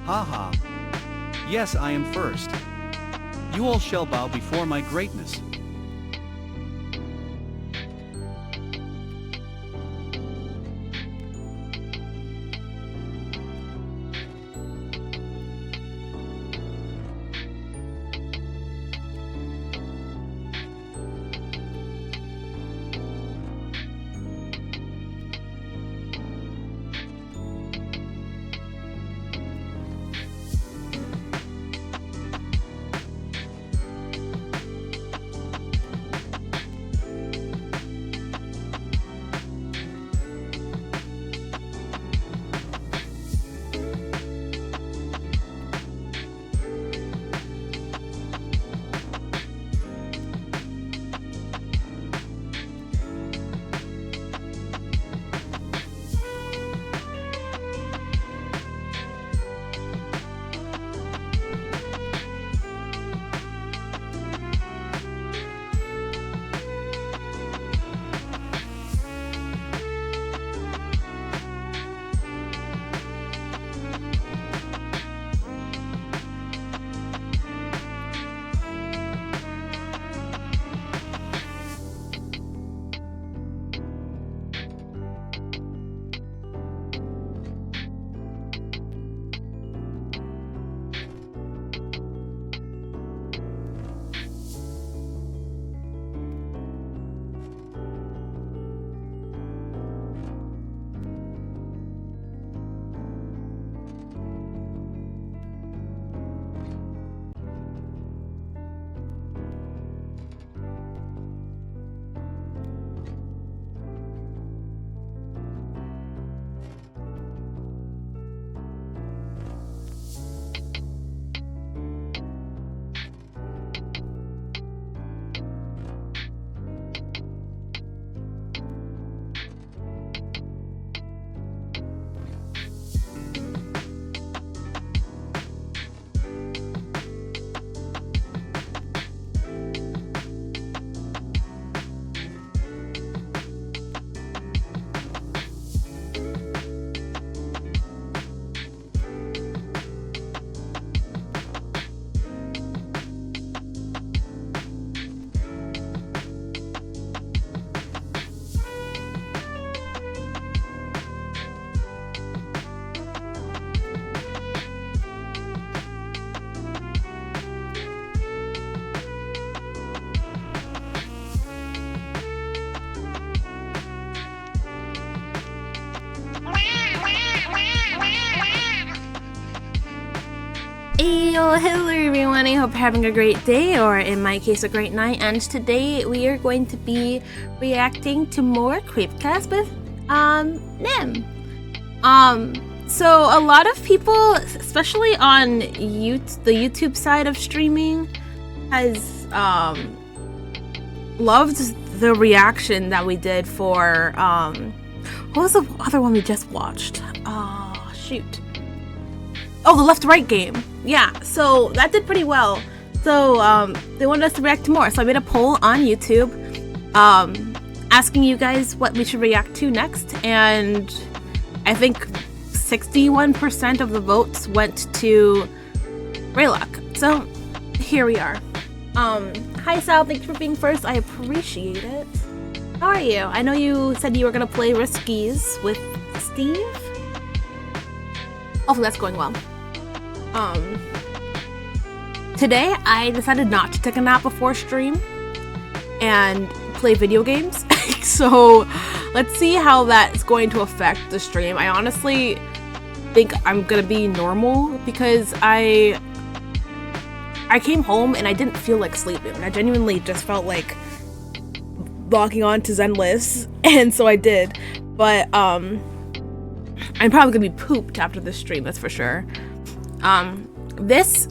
Haha. Yes, I am first. You all shall bow before my greatness. Yo, hello everyone, I hope you're having a great day, or in my case a great night, and today we are going to be reacting to more Creepcast with Nim. So a lot of people, especially on the YouTube side of streaming, has loved the reaction that we did for what was the other one we just watched? Oh shoot. Oh, the left-right game. Yeah, so that did pretty well. So they wanted us to react to more. So I made a poll on YouTube asking you guys what we should react to next. And I think 61% of the votes went to Greylock. So here we are. Hi Sal, thanks for being first. I appreciate it. How are you? I know you said you were going to play Riskies with Steve. Hopefully that's going well. Today I decided not to take a nap before stream and play video games. So let's see how that's going to affect the stream. I honestly think I'm gonna be normal because I came home and I didn't feel like sleeping. I genuinely just felt like logging on to Zenless, and so I did. But I'm probably gonna be pooped after this stream, that's for sure. This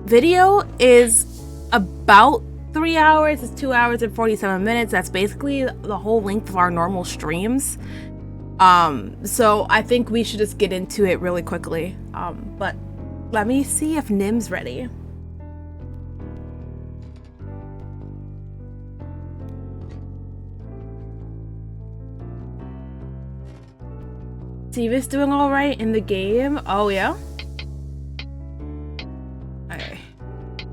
video is about 3 hours. It's 2 hours and 47 minutes. That's basically the whole length of our normal streams. So I think we should just get into it really quickly. But let me see if Nim's ready. Steve is doing all right in the game. Oh yeah.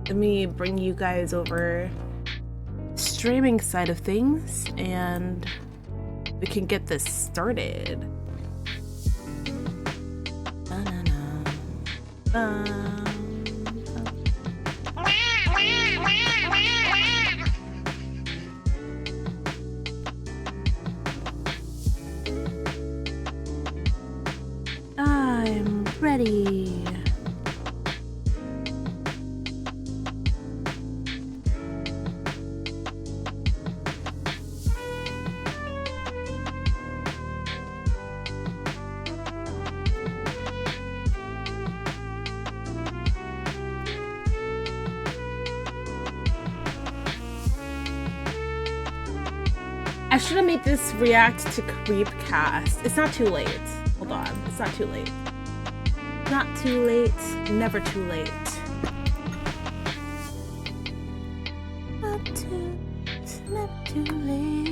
let me bring you guys over streaming side of things and we can get this started. I'm ready. I should have made this react to Creepcast. It's not too late. Hold on. It's not too late. Not too late. Never too late. Not too, never too late.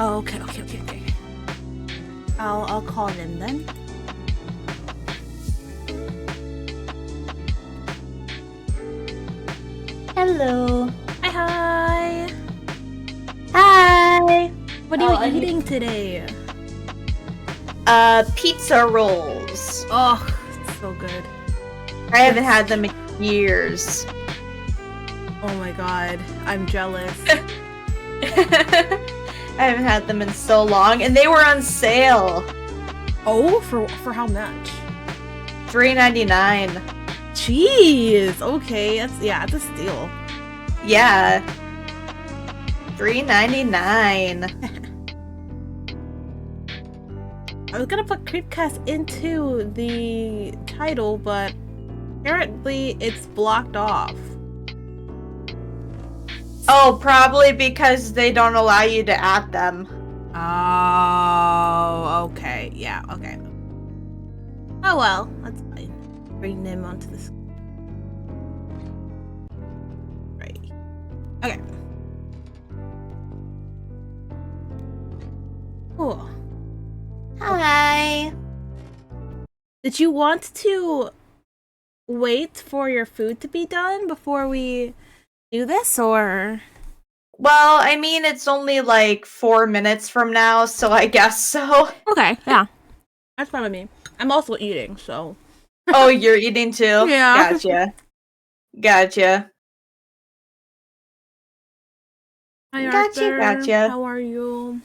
Oh, okay. I'll call him then. Hello. Hi. Hi. What are you eating today? Pizza rolls. Oh, it's so good. I haven't had them in years. Oh my god, I'm jealous. I haven't had them in so long, and they were on sale. Oh, for how much? $3.99. Jeez. Okay, it's a steal. Yeah. $3.99. I was gonna put Creepcast into the title, but apparently it's blocked off. Oh, probably because they don't allow you to add them. Oh, okay. Yeah, okay. Oh well, that's fine. Bring them onto the screen. Right. Okay. Cool. Hi. Did you want to wait for your food to be done before we do this, or? Well, I mean, it's only like 4 minutes from now, so I guess so. Okay, yeah. That's fine with me. I'm also eating, so. Oh, you're eating too? Yeah. Gotcha. Hi, Gotcha. Arthur. How are you?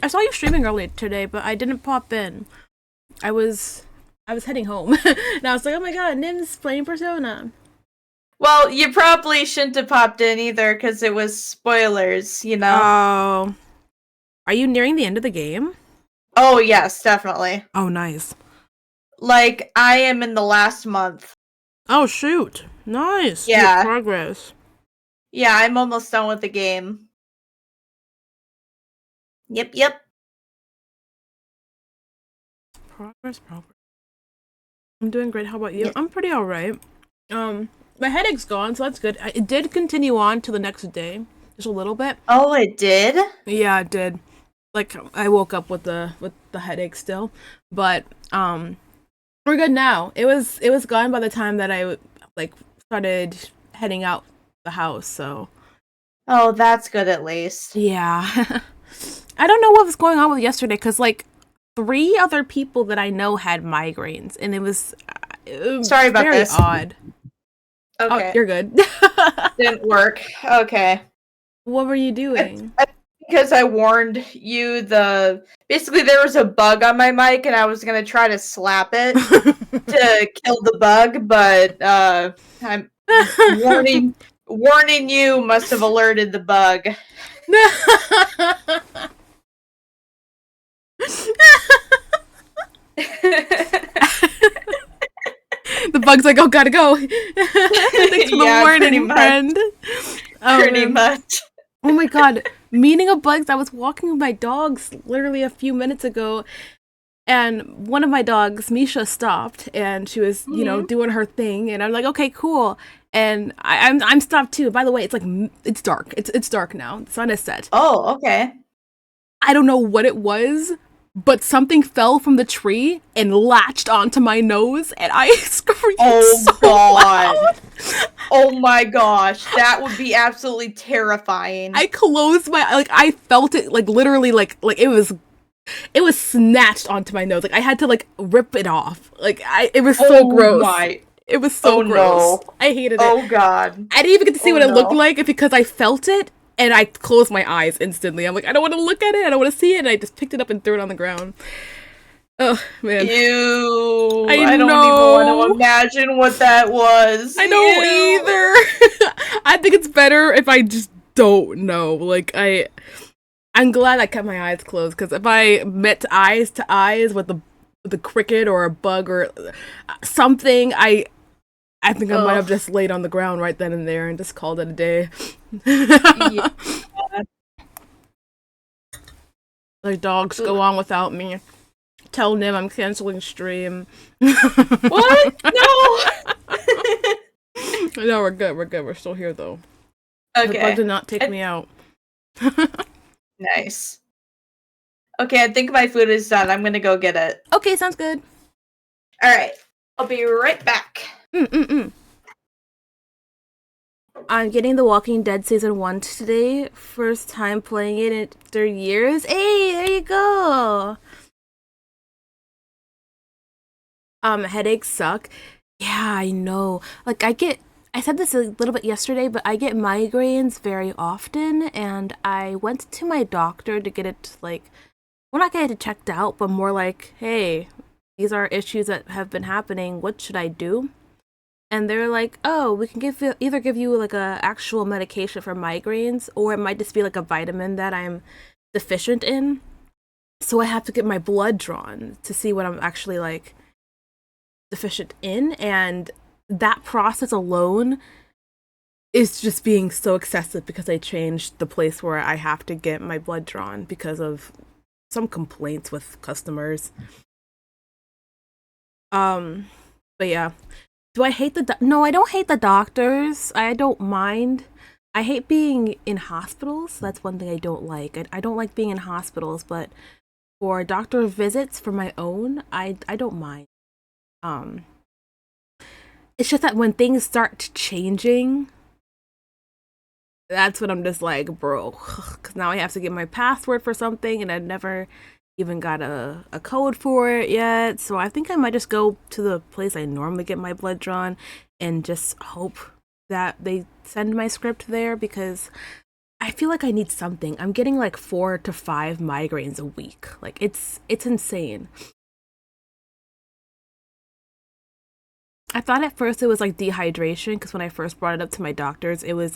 I saw you streaming earlier today, but I didn't pop in. I was heading home, and I was like, oh my god, Nim's playing Persona. Well, you probably shouldn't have popped in either, because it was spoilers, you know? Oh. Are you nearing the end of the game? Oh, yes, definitely. Oh, nice. Like, I am in the last month. Oh, shoot. Nice. Yeah. Good progress. Yeah, I'm almost done with the game. Yep. Progress. I'm doing great. How about you? Yeah. I'm pretty alright. My headache's gone, so that's good. It did continue on to the next day. Just a little bit. Oh, it did? Yeah, it did. Like, I woke up with the headache still. But, we're good now. It was gone by the time that I, like, started heading out the house, so. Oh, that's good at least. Yeah. I don't know what was going on with yesterday, because, like, 3 other people that I know had migraines, and it was Sorry about very this. odd. Okay. Oh, you're good. Didn't work. Okay. What were you doing? Because I warned you basically there was a bug on my mic and I was gonna try to slap it to kill the bug, but I'm warning you must have alerted the bug. The bug's like, oh, gotta go. Thanks for the warning, friend. Pretty man. much. Oh my god. Meaning of bugs, I was walking with my dogs literally a few minutes ago, and one of my dogs, Misha, stopped, and she was, doing her thing, and I'm like, okay, cool. And I'm stopped too. By the way, it's like it's dark. It's dark now. The sun is set. Oh, okay. I don't know what it was, but something fell from the tree and latched onto my nose, and I screamed so loud. Oh my gosh, that would be absolutely terrifying. I closed my I felt it literally it was snatched onto my nose. Like I had to rip it off. It was so gross. It was so gross. No. I hated it. Oh god. I didn't even get to see what it looked like because I felt it and I closed my eyes instantly. I'm like, I don't want to look at it. I don't want to see it. And I just picked it up and threw it on the ground. Oh man. Ew. I don't even want to imagine what that was. I don't either. I think it's better if I just don't know. I'm glad I kept my eyes closed, because if I met eyes to eyes with the cricket or a bug or something, I think I might have just laid on the ground right then and there and just called it a day. Yeah. Like, dogs go on without me. Tell Nim I'm canceling stream. What? No! No, we're good. We're still here, though. Okay. The bug did not take me out. Nice. Okay, I think my food is done. I'm gonna go get it. Okay, sounds good. Alright. I'll be right back. I'm getting The Walking Dead Season 1 today. First time playing it after years. Hey, there you go! Headaches suck. Yeah, I know. I said this a little bit yesterday, but I get migraines very often, and I went to my doctor to get it, well, not get it checked out, but more like, hey, these are issues that have been happening, what should I do? And they're like, oh, we can either give you, a actual medication for migraines, or it might just be, a vitamin that I'm deficient in. So I have to get my blood drawn to see what I'm actually, deficient in, and that process alone is just being so excessive because I changed the place where I have to get my blood drawn because of some complaints with customers. But yeah. Do I hate No, I don't hate the doctors. I don't mind. I hate being in hospitals. That's one thing I don't like. I don't like being in hospitals, but for doctor visits for my own, I don't mind. It's just that when things start changing, that's when I'm just like, bro, because now I have to get my password for something, and I've never even got a code for it yet. So I think I might just go to the place I normally get my blood drawn and just hope that they send my script there, because I feel like I need something. I'm getting 4 to 5 migraines a week. It's insane. I thought at first it was dehydration, because when I first brought it up to my doctors, it was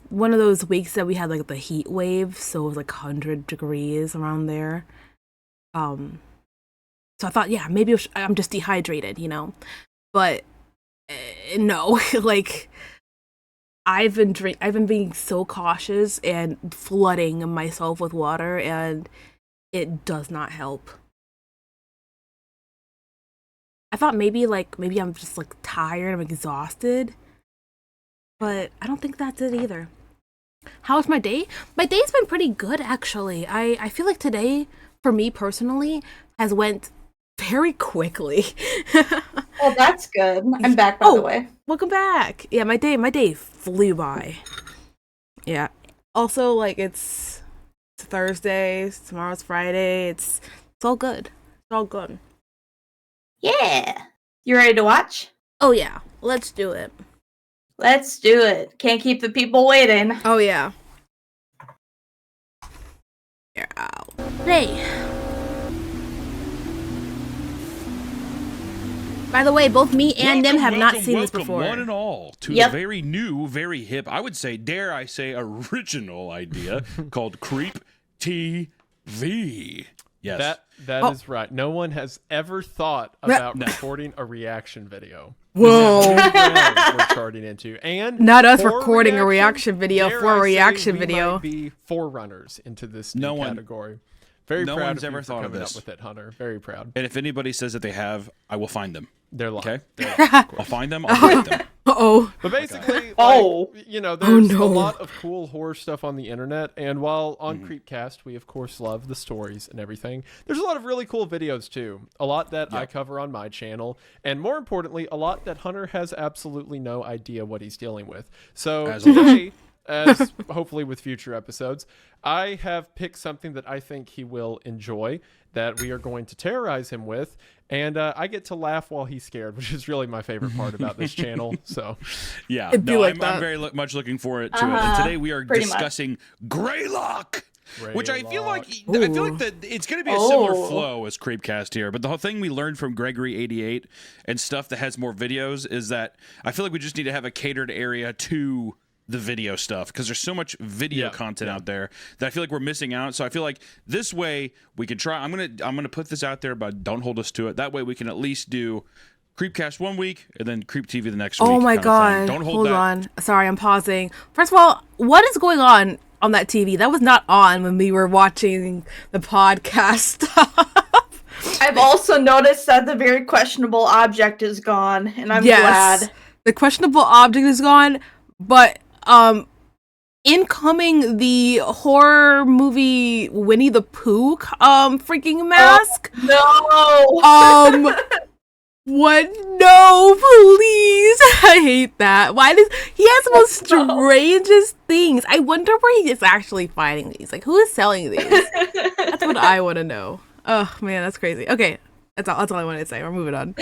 one of those weeks that we had the heat wave, so it was 100 degrees around there. So I thought, yeah, maybe I'm just dehydrated, but no, I've been being so cautious and flooding myself with water, and it does not help. I thought maybe I'm just tired, I'm exhausted, but I don't think that's it either. How's my day? My day's been pretty good, actually. I feel like today, for me personally, has went very quickly. Well, that's good. I'm back, by the way. Welcome back. Yeah, my day flew by. Yeah. Also, it's Thursday, tomorrow's Friday. It's all good. It's all good. Yeah. You ready to watch? Oh yeah, let's do it. Let's do it. Can't keep the people waiting. Oh yeah. You're out. Hey. By the way, both me and Nim have not seen this before. One and all to the very new, very hip, I would say, dare I say, original idea called Creep TV. Yes. That is right. No one has ever thought about recording a reaction video. Whoa. This is new ground we're charting into, and Not us for recording a reaction video dare for a I say reaction we video. might be forerunners into this new category. Very no proud one's of ever you for thought of coming this. up with it, Hunter. Very proud. And if anybody says that they have, I will find them. They're lying. Okay? They're lying, of course. I'll find them. I'll write them. Uh-oh. But basically, Oh. there's no. a lot of cool horror stuff on the internet, and while on Mm-hmm. Creepcast, we of course love the stories and everything, there's a lot of really cool videos too. A lot that I cover on my channel, and more importantly, a lot that Hunter has absolutely no idea what he's dealing with. So As today, as hopefully with future episodes, I have picked something that I think he will enjoy, that we are going to terrorize him with, and I get to laugh while he's scared, which is really my favorite part about this channel. So, Yeah. It'd be No, like I'm that. very much looking forward to it. And today we are Pretty much. discussing Greylock. Which I feel like Ooh. that it's going to be a similar Oh. flow as Creepcast here, but the whole thing we learned from Gregory88 and stuff that has more videos is that I feel like we just need to have a catered area to the video stuff because there's so much video content out there that I feel like we're missing out. So I feel like this way we can try. I'm gonna put this out there, but don't hold us to it. That way we can at least do Creepcast one week and then Creep TV the next week. Oh my kind of god. thing. Don't Hold that. on. Sorry, I'm pausing. First of all, what is going on that TV? That was not on when we were watching the podcast stuff. I've also noticed that the very questionable object is gone, and I'm glad. The questionable object is gone, but incoming the horror movie Winnie the Pooh freaking mask. No! What? No, please. I hate that. Why does he has the most strangest things? I wonder where he is actually finding these. Like, who is selling these? That's what I want to know. Oh man, that's crazy. Okay, that's all I wanted to say. We're moving on.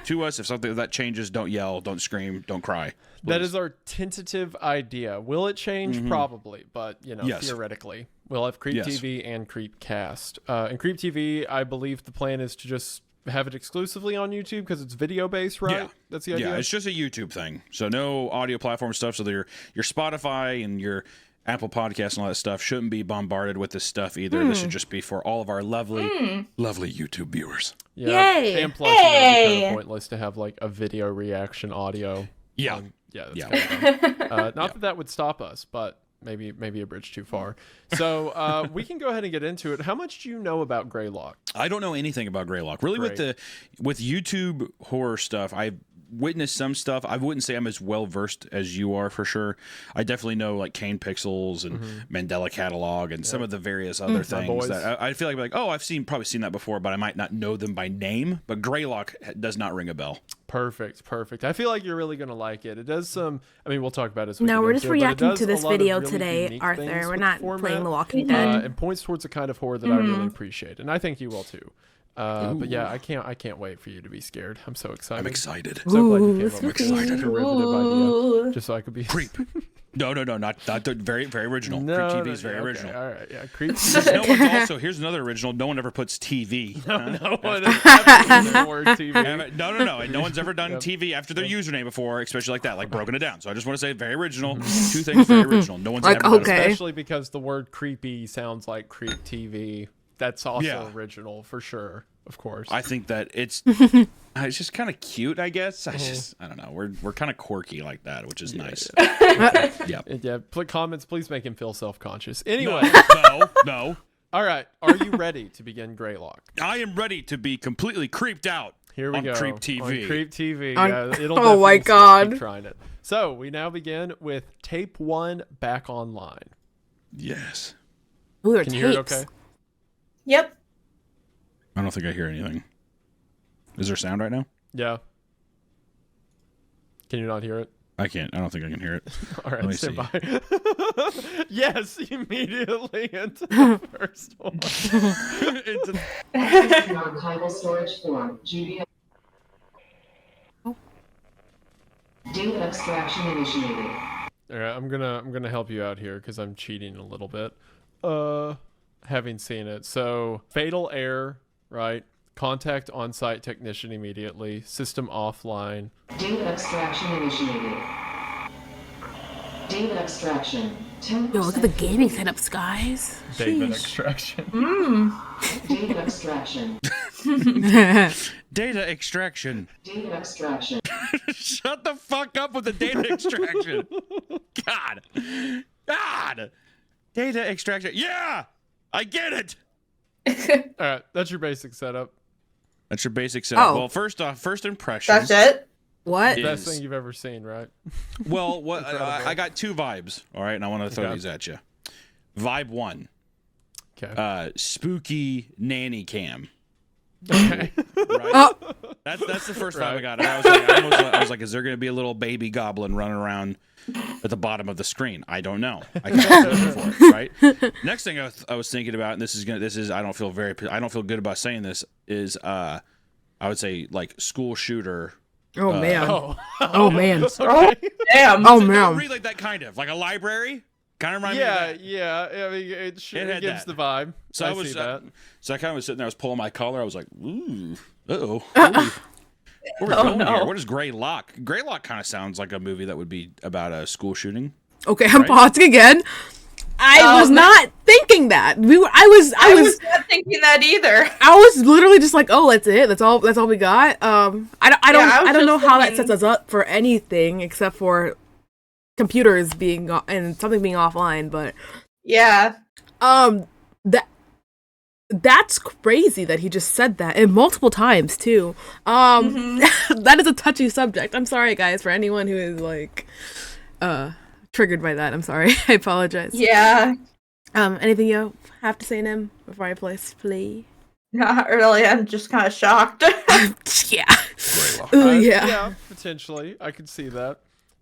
To us, if something that changes, don't yell, don't scream, don't cry. that please. is our tentative idea. Will it change? Probably, but Yes. theoretically, we'll have Creep Yes. TV and Creepcast. And Creep TV, I believe the plan is to just have it exclusively on YouTube because it's video based, right? Yeah. That's the idea. Yeah, it's just a YouTube thing. So no audio platform stuff. So your Spotify and your Apple Podcasts and all that stuff shouldn't be bombarded with this stuff either. This should just be for all of our lovely YouTube viewers. Yeah. Yay. And plus, it'd be kind Yay. of pointless to have like a video reaction audio. Yeah. Yeah, that's Yeah. kind of dumb. Not that would stop us, but maybe a bridge too far. So we can go ahead and get into it. How much do you know about Greylock? I don't know anything about Greylock. Really, with YouTube horror stuff, I've witnessed some stuff. I wouldn't say I'm as well versed as you are for sure. I definitely know like Kane Pixels and Mandela Catalog and some of the various other things boys. that I feel like oh, I've probably seen that before, but I might not know them by name. But Greylock does not ring a bell. Perfect. I feel like you're really gonna like it. It does some. I mean, we'll talk about it. As we No, get we're into just it, but it reacting does to a this lot of video really today, unique things Arthur. We're with not the format, playing The Walking Dead. and points towards the kind of horror that I really appreciate, and I think you will too. But yeah, I can't wait for you to be scared. I'm so excited. I'm excited. So glad you Ooh, came up with spooky. such a derivative idea, just so I could be Creep. No, not the very original. No, Creep TV is no, very okay, original. All right, yeah, Creep. No one's also here's another original. No one ever puts TV. No one has ever used the word TV. No. And no one's ever done TV after their username before, especially like that, like broken it down. So I just want to say very original. Two things very original. No one's Like, ever done okay. Especially because the word creepy sounds like Creep TV. That's also Yeah. original for sure, of course. I think that it's just kind of cute, I guess. I don't know. We're kind of quirky like that, which is nice. Yeah. Yeah, comments, please make him feel self-conscious. Anyway, No. all right. Are you ready to begin Greylock? I am ready to be completely creeped out. Here we on go. Creep TV. On Creep TV. On- Yeah, it'll Oh my definitely stick. God. Keep trying it. So we now begin with tape 1 back online. Yes. Ooh, they're Can you hear it tapes. okay? Yep. I don't think I hear anything. Is there sound right now? Yeah. Can you not hear it? I can't. I don't think I can hear it. All Let me right, stand see. by. Yes, immediately into the first one. Into Archival storage form. Judy. Data extraction initiated. All right, I'm gonna help you out here because I'm cheating a little bit. Having seen it, so fatal error, right? Contact on-site technician immediately. System offline. Data extraction initiated. Data extraction. 10% Yo, look at the gaming setups, guys. David Sheesh. extraction. Data extraction. Data extraction. Data extraction. Shut the fuck up with the data extraction. God. Data extraction. Yeah, I get it. All right, that's your basic setup. That's your basic setup. Oh. Well, first off, first impressions. That's it. What? Yeah. Best thing you've ever seen, right? Well, what Incredible. I got two vibes. All right, and I want to throw Okay. these at you. Vibe one, Okay. spooky nanny cam. Okay. Right? Oh. That's the first vibe I Right. got. I was like, is there going to be a little baby goblin running around at the bottom of the screen? I don't know. I can't looking for it. Right. Next thing I was thinking about, and this is I don't feel good about saying this, is I would say like school shooter. Oh man. Oh. Oh man. Oh, damn. Oh No, man. really like that kind of like a library. Kind of remind me of Yeah, that. yeah. I mean, it had gives that. the vibe. So I see that. So I kind of was sitting there, I was pulling my collar. I was like, ooh, uh-oh. Where we going no. here? What is Greylock? Greylock kind of sounds like a movie that would be about a school shooting. Okay, I'm Right? pausing again. I was not thinking that. I was not thinking that either. was literally just like, oh, that's it. That's all we got. I don't I was know just how that thinking- sets us up for anything except for computers being and something being offline, but Yeah. that's crazy that he just said that, and multiple times too. That is a touchy subject. I'm sorry guys for anyone who is like triggered by that. I'm sorry. I apologize. Yeah. Anything you have to say, Nim, before I play? Not really. I'm just kind of shocked. Yeah. Ooh, yeah. Yeah, potentially. I could see that.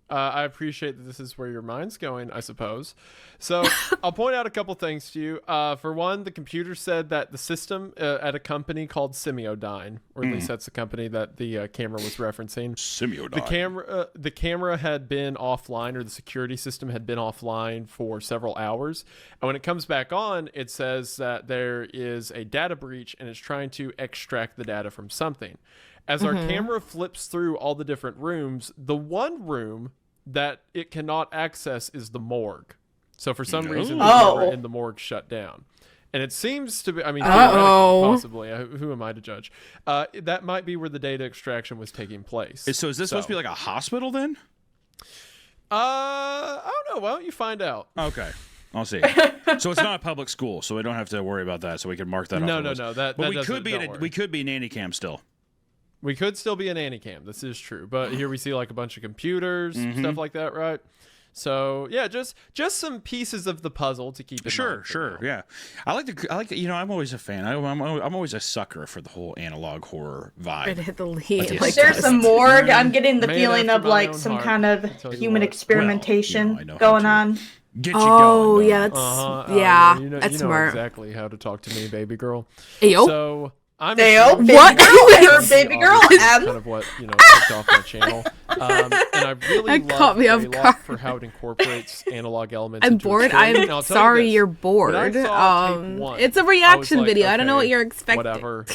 I appreciate that this is where your mind's going, I suppose. So I'll point out a couple things to you. For one, the computer said that the system at a company called Semiodyne, or at least that's the company that the camera was referencing. Semiodyne. The camera had been offline, or the security system had been offline for several hours. And when it comes back on, it says that there is a data breach and it's trying to extract the data from something. As our camera flips through all the different rooms, the one room that it cannot access is the morgue. So for some reason, the camera in the morgue shut down. And it seems to be, I mean, theoretically, possibly, who am I to judge? That might be where the data extraction was taking place. So is this supposed to be like a hospital then? I don't know. Why don't you find out? Okay. I'll see. So it's not a public school, so we don't have to worry about that. So we can mark that off. No. But That we doesn't- could be don't worry. we could be nanny cam still. We could still be an nanny cam. This is true. But here we see like a bunch of computers, stuff like that, right? So yeah, just some pieces of the puzzle to keep in mind. for now. Yeah. I like the, I'm always a fan. I'm always a sucker for the whole analog horror vibe. Trying to hit the lead. the Like, There's some morgue. I'm getting the Man feeling after of my like own some heart. kind of I'll tell you human what. experimentation I know how going to. on. Get you oh going. yeah, that's Uh-huh. You know that's smart. exactly how to talk to me, baby girl. Ayo. So I'm Ayo, assuming- baby What? girl, or baby girl, Obviously, M. kind of what kicked off my channel, and I really That love caught me off Greylock guard. for how it incorporates analog elements. I'm into a bored. story. I'm And I'll tell you sorry this, you're when I bored. saw tape one, It's a I was reaction like, video. I don't know what okay, you're expecting. Whatever.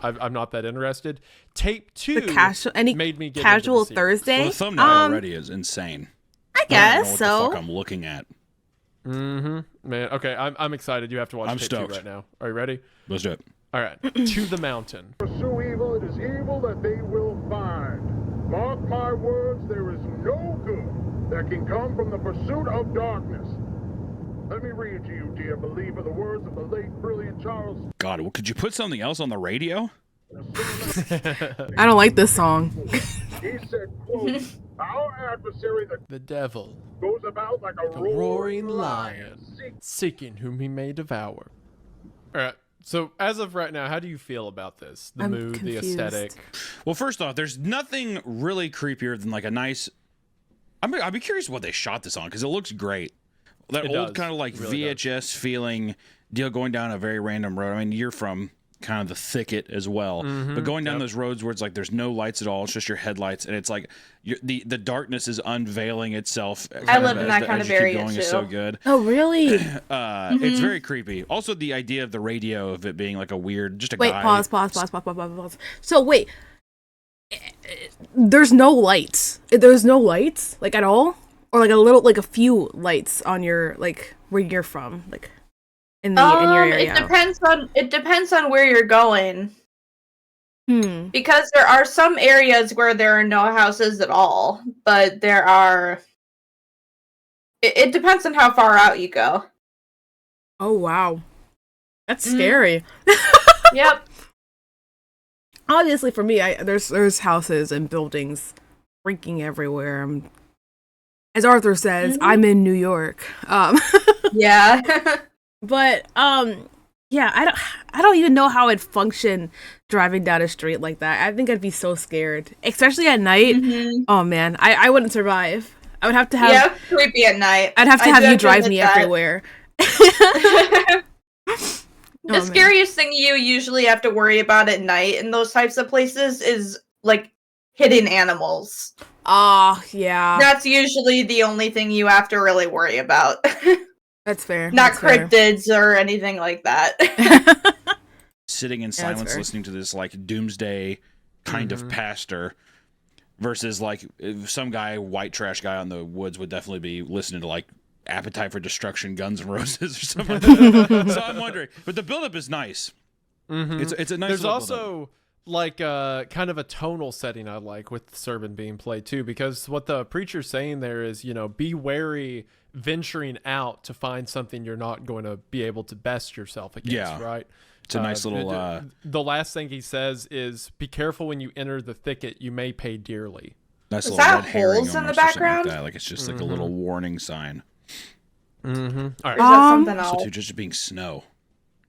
I'm not that interested. Tape 2 The casual, any made me get casual into the series. Thursday. Well, the thumbnail already is insane. I I guess don't know what the so. fuck I'm looking at. Man, okay, I'm excited. You have to watch I'm tape 2 stoked. right now. Are you ready? Let's do it. All right. To the mountain. Pursue evil, it is evil that they will find. Mark my words, there is no good that can come from the pursuit of darkness. Let me read to you, dear believer, the words of the late brilliant Charles. God, well, could you put something else on the radio? I don't like this song. He said, quote, our adversary that The devil, goes about like a the roaring lion, seeking whom he may devour. All right. So as of right now, how do you feel about this? The I'm mood, the confused. aesthetic. Well, first off, there's nothing really creepier than like a nice. I'd be curious what they shot this on because it looks great. That It old does. kind of like It really VHS feeling deal going down a very random road. I mean, you're from kind of the thicket as well, but going down those roads where it's like there's no lights at all, it's just your headlights, and it's like the darkness is unveiling itself. I live in that kind of area going too. is so good. Oh really? It's very creepy. Also, the idea of the radio of it being like a weird, just a Wait, guy. pause. So wait, there's no lights. There's no lights like at all, or like a few lights on your like where you're from, like in your area? It depends on where you're going. Because there are some areas where there are no houses at all, but there are. It depends on how far out you go. Oh wow, that's scary. Yep. Obviously, for me, there's houses and buildings freaking everywhere. As Arthur says, I'm in New York. Yeah. But yeah, I don't even know how I'd function driving down a street like that. I think I'd be so scared, especially at night. Oh man, I wouldn't survive. I would have to have creepy at night. I'd have to have you drive me everywhere. The scariest thing you usually have to worry about at night in those types of places is like hidden animals. Oh, yeah. That's usually the only thing you have to really worry about. That's fair. Not That's cryptids or anything like that. Sitting in silence listening to this like doomsday kind of pastor versus like some guy, white trash guy on the woods would definitely be listening to like Appetite for Destruction, Guns N' Roses or something like that. So I'm wondering, but the buildup is nice. It's a nice. There's also build-up. like kind of a tonal setting I like with the sermon being played too, because what the preacher's saying there is, you know, be wary venturing out to find something you're not going to be able to best yourself against, right? It's a nice little. The last thing he says is, "Be careful when you enter the thicket; you may pay dearly." Nice Is little that red herring holes in the almost or something background? Like that. Like it's just like a little warning sign. All right. Or is that something So else? too, just being snow.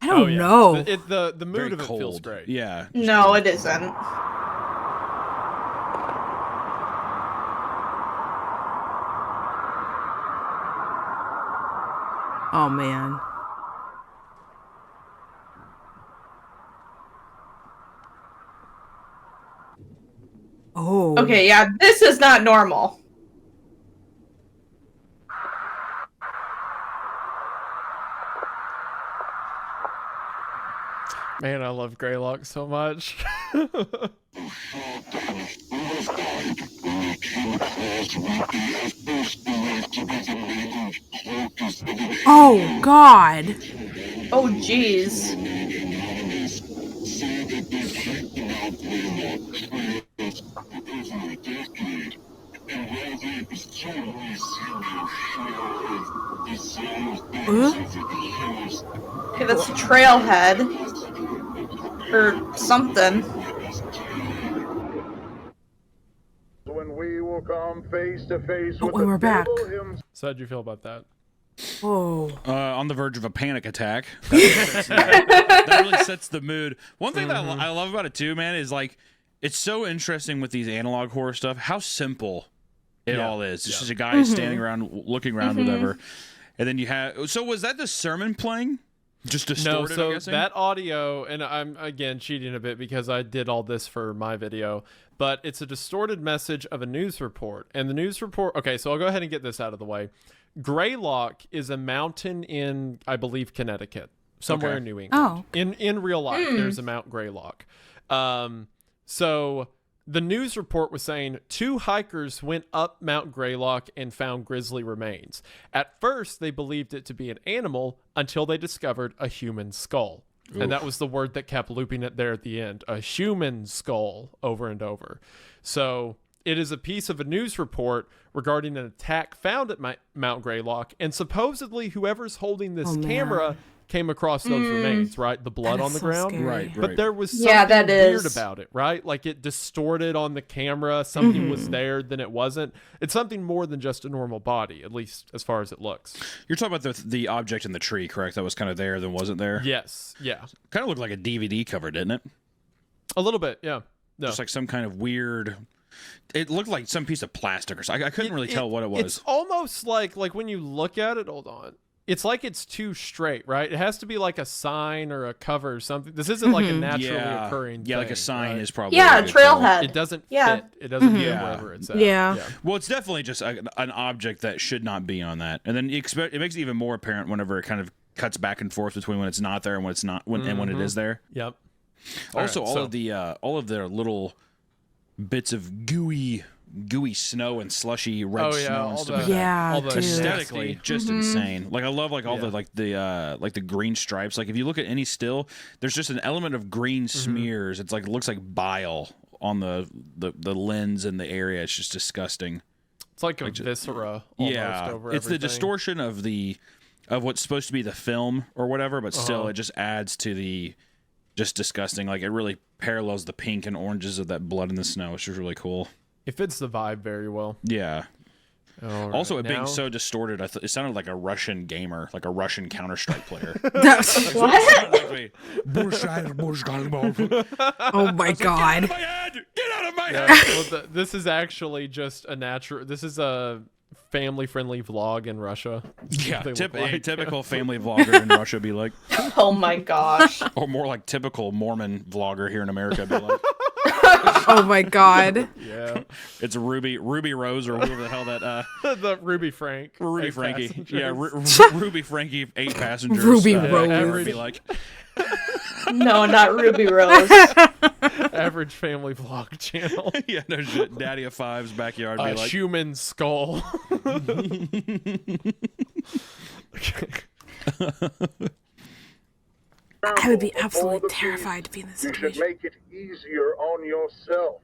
I don't know. The mood Very of it cold. feels great. Yeah. No, it isn't. Oh man. Oh. Okay, yeah, this is not normal. Man, I love Greylock so much. Oh God. Oh, jeez. Okay, that's Trailhead. Or something. When we will come face to face Oh, with and the we're back. devil himself. So how'd you feel about that? Oh. On the verge of a panic attack. That really sets the mood. One thing that I love about it too, man, is like it's so interesting with these analog horror stuff. How simple it all is. It's just a guy standing around, looking around, whatever. And then you have. So was that the sermon playing? Just distorted, No, I'm so guessing? that audio, and I'm again cheating a bit because I did all this for my video, but it's a distorted message of a news report. And the news report, okay, so I'll go ahead and get this out of the way. Greylock is a mountain in, I believe, Connecticut, somewhere in New England. Oh. In real life, there's a Mount Greylock. So the news report was saying 2 hikers went up Mount Greylock and found grisly remains. At first, they believed it to be an animal until they discovered a human skull. Oof. And that was the word that kept looping it there at the end, a human skull, over and over. So it is a piece of a news report regarding an attack found at Mount Greylock, and supposedly whoever's holding this camera came across those remains, right? The blood on the ground. Scary. Right. But there was something that weird is. about it, right? Like it distorted on the camera. Something was there, then it wasn't. It's something more than just a normal body, at least as far as it looks. You're talking about the object in the tree, correct? That was kind of there, then wasn't there? Yes. Yeah. Kind of looked like a DVD cover, didn't it? A little bit. Yeah. No. Just like some kind of weird. It looked like some piece of plastic or something. I couldn't really tell what it was. It's almost like when you look at it, hold on. It's like it's too straight, right? It has to be like a sign or a cover or something. This isn't like a naturally occurring thing. Yeah, like a sign right? is probably. Yeah, a good call. Trailhead. It doesn't Yeah. fit. It doesn't fit wherever it's at. Yeah. Well, it's definitely just an object that should not be on that. And then it makes it even more apparent whenever it kind of cuts back and forth between when it's not there and when it's not and when it is there. Yep. Also, All right, all of their little bits of gooey gooey snow and slushy red snow and stuff like that. Yeah, all the dude. Aesthetically, nasty- just insane. Like I love like all Yeah. the green stripes. Like if you look at any still, there's just an element of green smears. It's like it looks like bile on the lens and the area. It's just disgusting. It's like a viscera almost over it's the everything. distortion of what's supposed to be the film or whatever, but still it just adds to the just disgusting. Like it really parallels the pink and oranges of that blood in the snow, which is really cool. It fits the vibe very well. Yeah. All Also, right, it being now- so distorted, it sounded like a Russian gamer, like a Russian Counter-Strike player. What? Oh my god. Get out of my Yeah, head! well, this is actually just this is a family-friendly vlog in Russia. Yeah, They look like. a typical family vlogger in Russia be like, Oh my gosh. or more like typical Mormon vlogger here in America be like, Oh my god. Yeah. it's Ruby Rose or whoever the hell that The Ruby Frank. Ruby 8 Frankie. passengers. Yeah, Ruby Frankie, 8 passengers. Ruby Rose. Rose. Be like, No, not Ruby Rose. Average family vlog channel. yeah, no shit. Daddy of Five's backyard be A like, human skull. I would be absolutely terrified to be in this You should situation. make it easier on yourself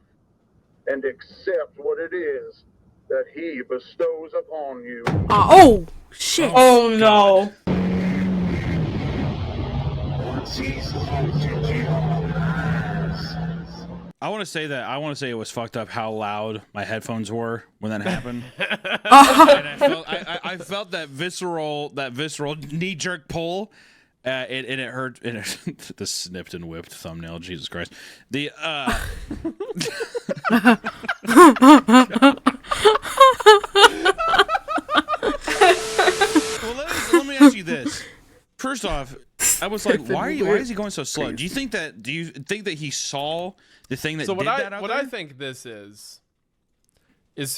and accept what it is that he bestows upon you. Oh shit. Oh no. I want to say it was fucked up how loud my headphones were when that happened. And I felt that visceral knee jerk pull. It hurt. The snipped and whipped thumbnail. Jesus Christ. The well, let me ask you this. First off, I was like, why is he going so slow? Do you think that he saw the thing that So did that out what there? I think this is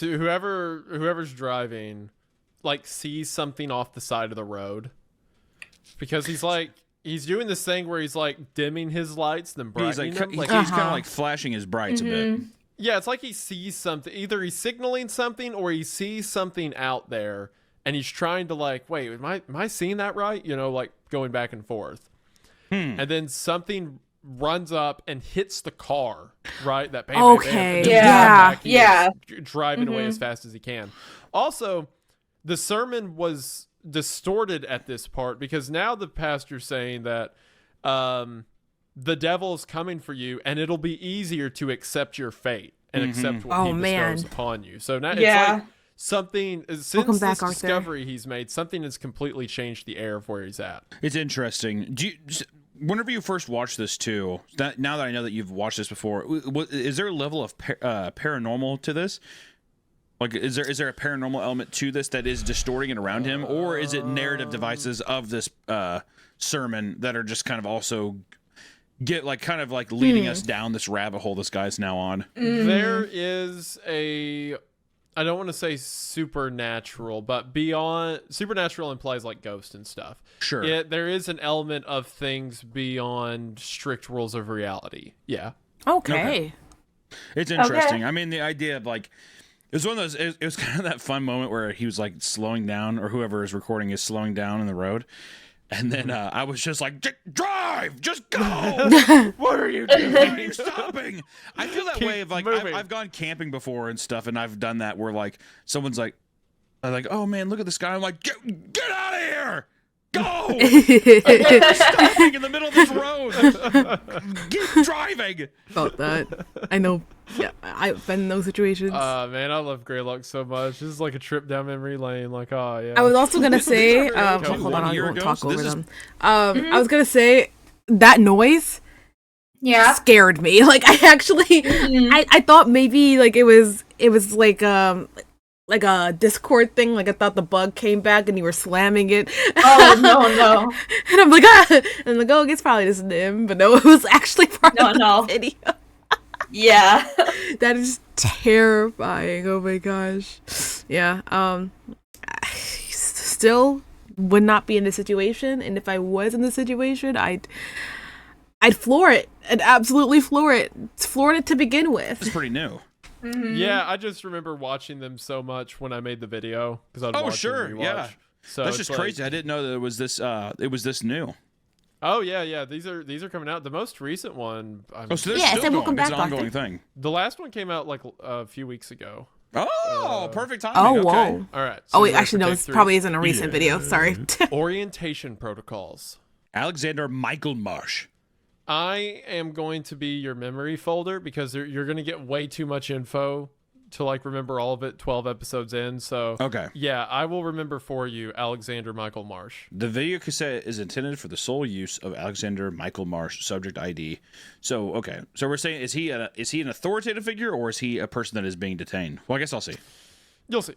whoever's driving like sees something off the side of the road, because he's doing this thing where he's like dimming his lights then He's brightening them. he's kind of like flashing his brights a bit. Yeah, it's like he sees something. Either he's signaling something or he sees something out there and he's trying to like, wait, am I seeing that right? You know, like going back and forth. And then something runs up and hits the car, right? That bam, Okay, bam, yeah. bam, he Yeah. is driving away as fast as he can. Also, the sermon was distorted at this part because now the pastor's saying that the devil is coming for you and it'll be easier to accept your fate and accept what he bestows upon you. So now it's like something since Welcome back, this Arthur. discovery he's made, something has completely changed the air of where he's at. It's interesting. Whenever you first watched this too, now that I know that you've watched this before, is there a level of paranormal to this? Like, is there a paranormal element to this that is distorting it around him, or is it narrative devices of this sermon that are just kind of also leading us down this rabbit hole this guy's now on? There is I don't want to say supernatural, but beyond supernatural implies like ghosts and stuff. Sure. There is an element of things beyond strict rules of reality. Yeah. Okay. It's interesting. I mean, the idea of like, it was one of those. It was kind of that fun moment where he was like slowing down, or whoever is recording is slowing down in the road, and then I was just like, drive, just go. What are you doing? Why are you stopping? I feel that way of like I've gone camping before and stuff, and I've done that where like someone's like, oh man, look at this guy. I'm like, get out of here. Go! Stopping in the middle of this road. Keep driving. About that. I know. Yeah, I've been in those situations. Man, I love Greylock so much. This is like a trip down memory lane. Like, oh yeah. I was also gonna say, Hold on, hold on, I 1 year won't ago, talk so over this is- them. I was gonna say that noise Yeah. scared me. Like I actually, I thought maybe like it was like a Discord thing. Like I thought the bug came back and you were slamming it. Oh no. And I'm like, and like, oh, it's probably just him, but no, it was actually part of the video. Yeah. That is terrifying. Oh my gosh. Yeah. I still would not be in this situation, and if I was in this situation, I'd floor it. I'd absolutely floor it. Floor it to begin with. It's pretty new. Yeah, I just remember watching them so much when I made the video because I'd watch sure, and rewatch. yeah. So That's it's just crazy. I didn't know that it was this. It was this new. Oh yeah. These are coming out. The most recent one. So they're Yeah, still so going. welcome It's back, an ongoing Doctor. thing. The last one came out like a few weeks ago. Oh, perfect timing. Oh, Okay. whoa. All right. Oh, so wait, you ready actually, for no, take this three? probably isn't a recent video. Sorry. Orientation protocols. Alexander Michael Marsh. I am going to be your memory folder because you're going to get way too much info to like remember all of it 12 episodes in. So Okay. yeah, I will remember for you Alexander Michael Marsh. The video cassette is intended for the sole use of Alexander Michael Marsh, subject ID. So, okay. So we're saying, is he an authoritative figure, or is he a person that is being detained? Well, I guess I'll see. You'll see.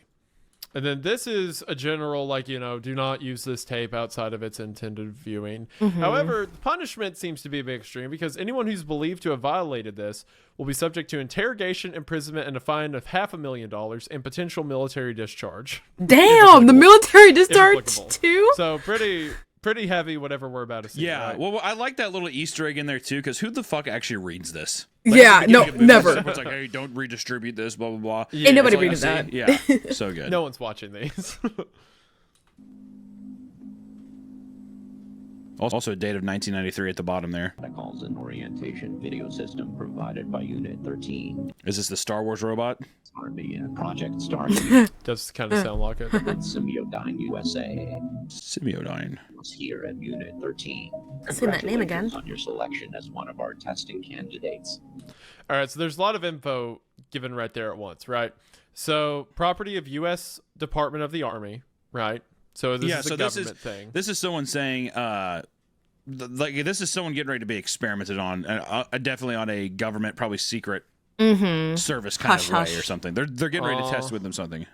And then this is a general, like, do not use this tape outside of its intended viewing. However, the punishment seems to be a bit extreme because anyone who's believed to have violated this will be subject to interrogation, imprisonment, and a fine of $500,000 and potential military discharge. Damn, the military discharge applicable. too? So pretty heavy, whatever we're about to see. Yeah. right? Well, I like that little Easter egg in there, too, because who the fuck actually reads this? Yeah, at the no, beginning of movies, never. Someone's like, hey, don't redistribute this, blah, blah, blah. Yeah, Ain't nobody That's all you reading that. see. Yeah, so good. No one's watching these. Also, date of 1993 at the bottom there. Protocols and orientation video system provided by Unit 13. Is this the Star Wars robot? Army Project Stargate Does kind of sound like it. at Semiodyne, USA. Semiodyne. Was here at Unit 13. Say that name again. Congratulations on your selection as one of our testing candidates. All right, so there's a lot of info given right there at once, right? So, property of U.S. Department of the Army, right? So this is a government thing. This is someone saying, like, this is someone getting ready to be experimented on, definitely on a government, probably secret service kind Hush, of way hush. or something. They're getting ready to test with them something.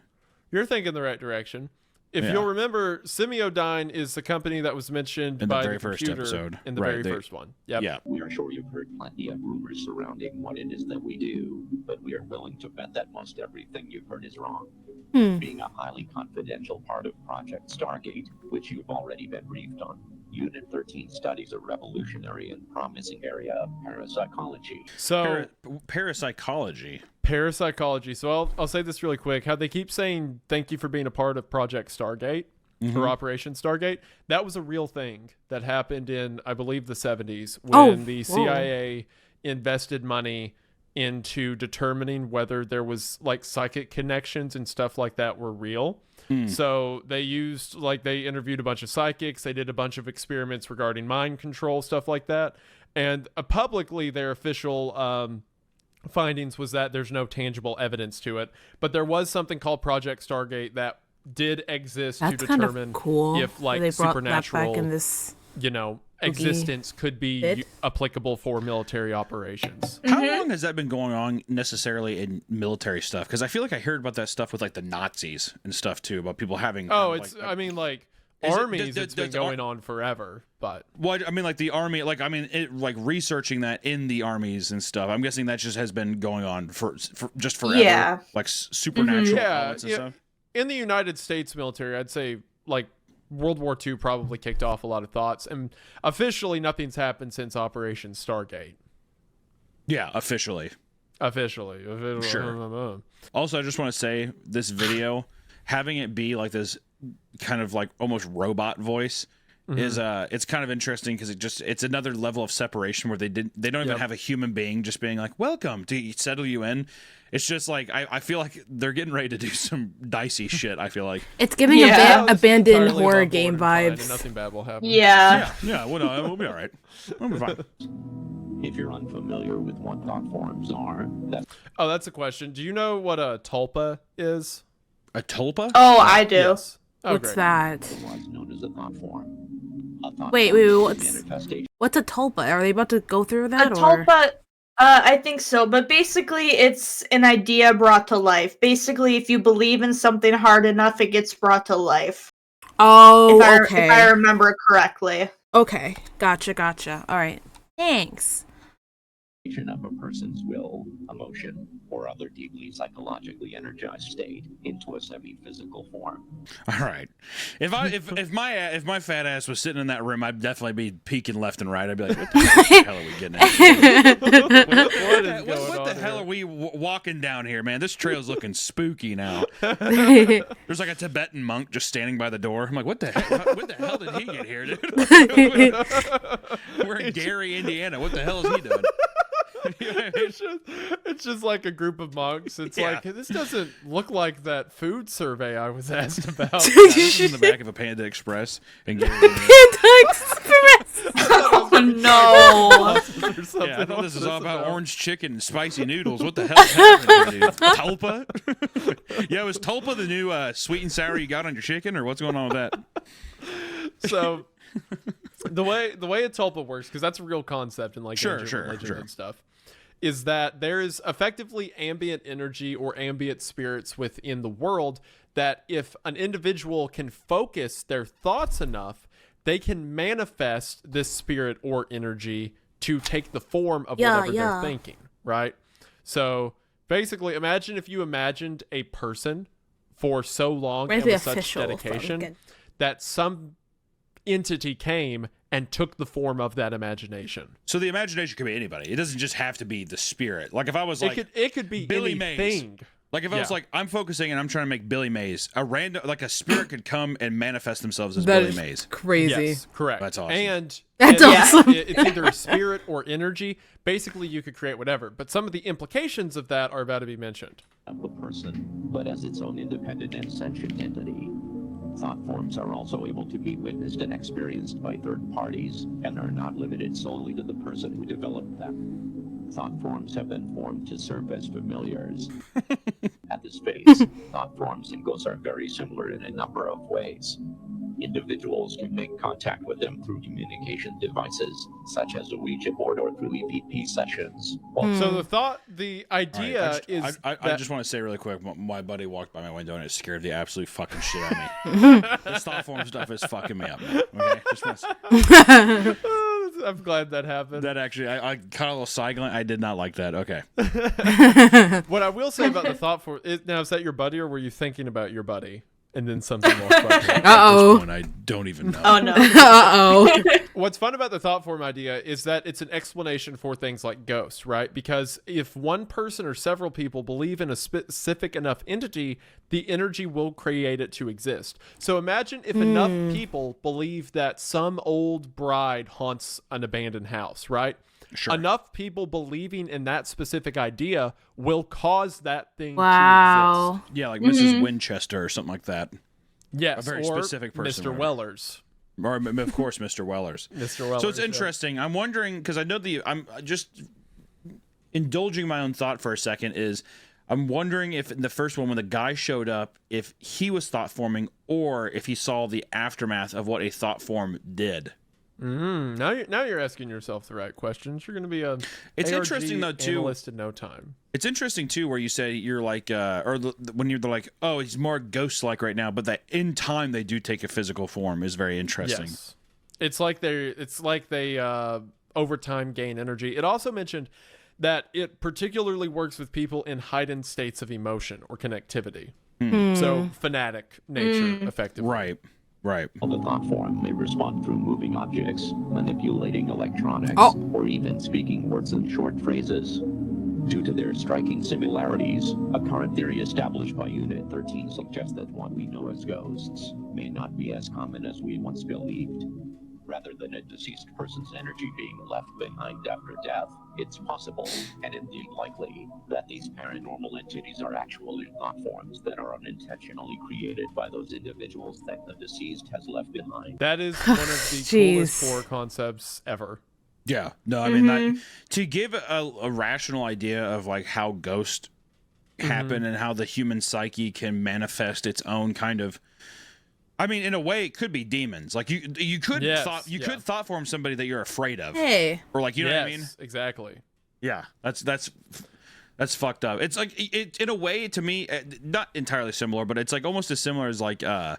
You're thinking the right direction. If Yeah. you'll remember, Semiodyne is the company that was mentioned In the by very the first computer episode. in the Right, very they- first one. Yep. Yeah. We are sure you've heard plenty of rumors surrounding what it is that we do, but we are willing to bet that most everything you've heard is wrong. Being a highly confidential part of Project Stargate, which you've already been briefed on, Unit 13 studies a revolutionary and promising area of parapsychology. So Parapsychology. parapsychology. So I'll say this really quick. How they keep saying thank you for being a part of Project Stargate or Operation Stargate. That was a real thing that happened in, I believe, the 70s when the CIA invested money into determining whether there was like psychic connections and stuff like that were real. So they used, like, they interviewed a bunch of psychics. They did a bunch of experiments regarding mind control, stuff like that. And publicly, their official findings was that there's no tangible evidence to it. But there was something called Project Stargate that did exist That's to kind determine of cool. if, like, they brought supernatural, that back in this. existence could be bit. applicable for military operations. How long has that been going on necessarily in military stuff? Because I feel like I heard about that stuff with like the Nazis and stuff too, about people having. Oh, kind of, it's, like, I mean, like, Is it- armies, does- it's been does going on forever, but. Well, I mean, like the army, like like researching that in the armies and stuff. I'm guessing that just has been going on for just forever. Yeah. Like supernatural Yeah, elements and yeah. stuff. In the United States military, I'd say, like, World War II probably kicked off a lot of thoughts, and officially nothing's happened since Operation Stargate. Yeah, officially. Officially. Sure. Also, I just want to say this video, having it be like this kind of like almost robot voice is it's kind of interesting because it's another level of separation where they don't even have a human being just being like welcome to settle you in. It's just like I feel like they're getting ready to do some dicey shit. I feel like It's giving Yeah. abandoned Entirely horror above game board and fine, and vibes. nothing bad will happen. Yeah. we'll be all right. We'll be fine. If you're unfamiliar with what thought forms are, that's Oh, that's a question. Do you know what a tulpa is? A tulpa? Oh, I do. Yes. Oh, What's great. that? what's known as a thought form. A thought Wait, form is the what's- manifestation What's a tulpa? Are they about to go through A that? or? tulpa, I think so, but basically it's an idea brought to life. Basically, if you believe in something hard enough, it gets brought to life. Oh, If okay. I remember correctly. Okay, gotcha. All right, thanks. of a person's will, emotion, or other deeply psychologically energized state into a semi-physical form. All right. If my fat ass was sitting in that room, I'd definitely be peeking left and right. I'd be like, what the hell are we getting at? What the hell are we walking down here, man? This trail's looking spooky now. There's like a Tibetan monk just standing by the door. I'm like, what the hell did he get here, dude? We're in Gary, Indiana. What the hell is he doing? It's just like a group of monks. It's like, this doesn't look like that food survey I was asked about. This is in the back of a Panda Express. And Panda Express. Oh no! Yeah, I thought this was all about orange chicken and spicy noodles. What the hell is happening here, dude? Tulpa? Yeah, was Tulpa the new sweet and sour you got on your chicken, or what's going on with that? So the way a tulpa works, because that's a real concept in like ancient religion and stuff, is that there is effectively ambient energy or ambient spirits within the world that if an individual can focus their thoughts enough, they can manifest this spirit or energy to take the form of whatever they're thinking, right? So basically, imagine if you imagined a person for so long and with such dedication that some entity came and took the form of that imagination. So the imagination could be anybody. It doesn't just have to be the spirit. Like if I was like, it could be Billy anything. Mays. Like if I was like, I'm focusing and I'm trying to make Billy Mays. A spirit could come and manifest themselves as Billy Mays. Crazy. Yes, correct. That's awesome. And that's awesome. It's either a spirit or energy. Basically, you could create whatever. But some of the implications of that are about to be mentioned. Of the person, but as its own independent and sentient entity. Thought forms are also able to be witnessed and experienced by third parties and are not limited solely to the person who developed them. Thought forms have been formed to serve as familiars. At this phase, thought forms and ghosts are very similar in a number of ways. Individuals can make contact with them through communication devices, such as a Ouija board or through EVP sessions. So the idea is... I just want to say really quick, my buddy walked by my window and it scared the absolute fucking shit out of me. This thought form stuff is fucking me up, man. Okay? Just want to say. I'm glad that happened. That actually, I caught a little side glance. I did not like that. Okay. What I will say about the thought form... Now, is that your buddy or were you thinking about your buddy? And then something walked by. At this point, I don't even know. Oh no. Uh-oh. What's fun about the thought form idea is that it's an explanation for things like ghosts, right? Because if one person or several people believe in a specific enough entity, the energy will create it to exist. So imagine if enough people believe that some old bride haunts an abandoned house, right? Sure. Enough people believing in that specific idea will cause that thing to exist. Yeah, like Mrs. Winchester or something like that. Yes, a very or specific person. Mr. Wellers. Or, of course, Mr. Wellers. Mr. Wellers. So it's interesting. I'm wondering, because I know I'm just indulging my own thought for a second, is I'm wondering if in the first one, when the guy showed up, if he was thought forming or if he saw the aftermath of what a thought form did. Now you're asking yourself the right questions. You're going to be a it's ARG interesting though too. Analyst in no time. It's interesting too, where you say you're like, when you're like, oh, he's more ghost-like right now, but that in time they do take a physical form is very interesting. Yes, it's like they over time gain energy. It also mentioned that it particularly works with people in heightened states of emotion or connectivity. So fanatic nature, effectively. Right. Right. The thought form may respond through moving objects, manipulating electronics, or even speaking words in short phrases. Due to their striking similarities, a current theory established by Unit 13 suggests that what we know as ghosts may not be as common as we once believed. Rather than a deceased person's energy being left behind after death, it's possible, and indeed likely, that these paranormal entities are actually thought forms that are unintentionally created by those individuals that the deceased has left behind. That is one of the coolest core concepts ever. Yeah. No, I mean, that, to give a rational idea of like how ghosts happen and how the human psyche can manifest its own kind of, I mean, in a way, it could be demons. Like you could could thought form somebody that you're afraid of. Hey. Or like, you know what I mean? Exactly. Yeah, that's fucked up. It's like it in a way to me, not entirely similar, but it's like almost as similar as like a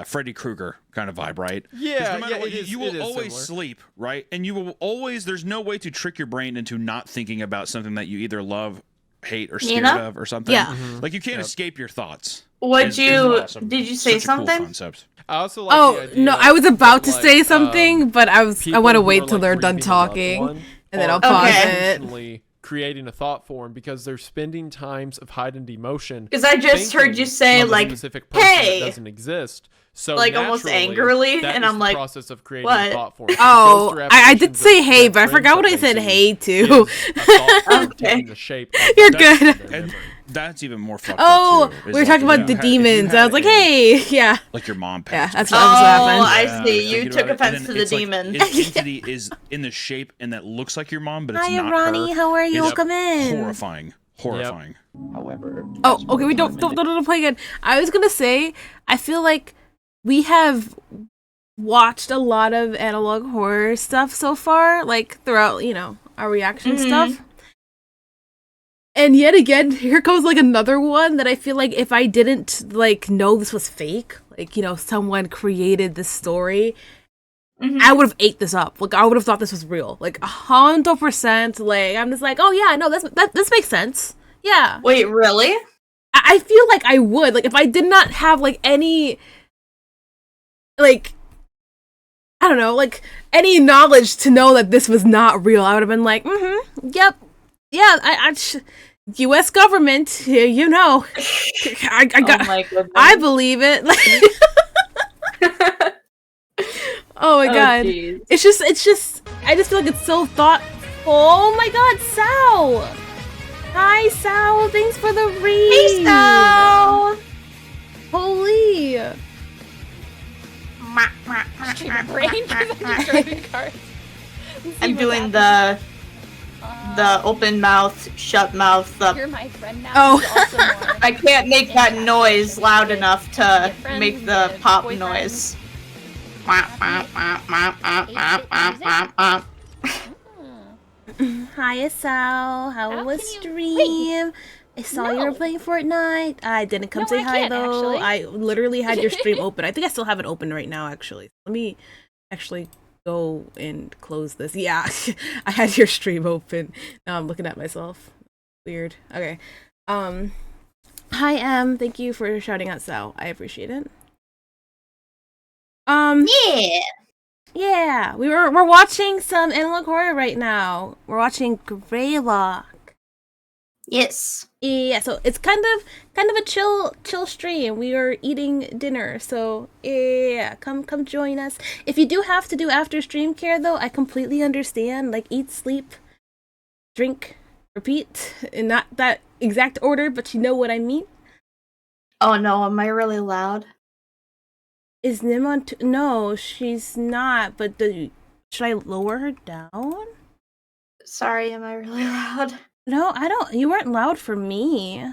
Freddy Krueger kind of vibe, right? Yeah, no matter what, it you will is always similar. sleep, right? And you will always. There's no way to trick your brain into not thinking about something that you either love hate or scared Nina? of or something. Yeah. Mhm. Like you can't Yep. escape your thoughts. Would Is you? awesome. Did you say Such a cool something? concept. I also like Oh the idea no, I was about that, to say like, something, but I people want to who wait are, till like, they're done grieving a loved talking, one and then are I'll pause Okay. it. intentionally creating a thought form because they're spending times of heightened emotion. Because I just heard you thinking say of a like, specific person "Hey!" that doesn't exist. So Like, almost naturally, angrily, that and is I'm the like, process of creating what? a thought form. It goes Oh, through I did applications say of hey, that but I forgot what I friendship said they see hey to. is a thought form Okay. taking the shape of You're that good. in their And memory. that's even more fucked Oh, up too. we were talking about the demons. I was like, hey, hey, yeah. like your mom Yeah, passed. that's or what Oh, happened. I Yeah, see. you're You thinking took about it, and offense then to the it's like demon. its entity is in the shape and that looks like your mom, but it's Hiya, not Ronnie. her. How are you? It's Welcome in. horrifying. Horrifying. However, Oh, as okay. more We time don't play again. I was gonna say, I feel like we have watched a lot of analog horror stuff so far, like throughout, our reaction Mhm. stuff. And yet again, here comes like another one that I feel like if I didn't like know this was fake, like someone created this story, Mhm. I would have ate this up. Like I would have thought this was real, like 100%. Like I'm just like, oh yeah, no, this makes sense. Yeah, Wait, really? I feel like I would, like if I did not have like any, like I don't know, like any knowledge to know that this was not real, I would have been like, yep, yeah, U.S. government, I got, Oh my goodness. I believe it. Oh my god, jeez. it's just, I just feel like it's so thoughtful. Oh my god, Sal! Hi, Sal. Thanks for the read. Hey, Sal! Holy. Streamer brain because I'm just driving cars. I'm doing the open mouth, shut mouth. You're my friend now. Oh. You're also more I can't make that Yeah. noise loud enough to Get friends, make the get pop boyfriends. noise. Hi, Sal. How How was can you- stream? I saw you were No. playing Fortnite. I didn't come No, say I hi can't, though. actually. I literally had your stream open. I think I still have it open right now. Actually, let me actually go and close this. Yeah, I had your stream open. Now I'm looking at myself. Weird. Okay. Hi, Em. Thank you for shouting out Sal. I appreciate it. Yeah. Yeah, we're watching some analog horror right now. We're watching Greylock. Yes. Yeah, so it's kind of a chill stream. We are eating dinner, so yeah, come join us. If you do have to do after stream care though, I completely understand. Like eat, sleep, drink, repeat, in not that exact order, but you know what I mean. Oh no, am I really loud? Is Nim on? No, she's not. But should I lower her down? Sorry, am I really loud? No, I don't. You weren't loud for me.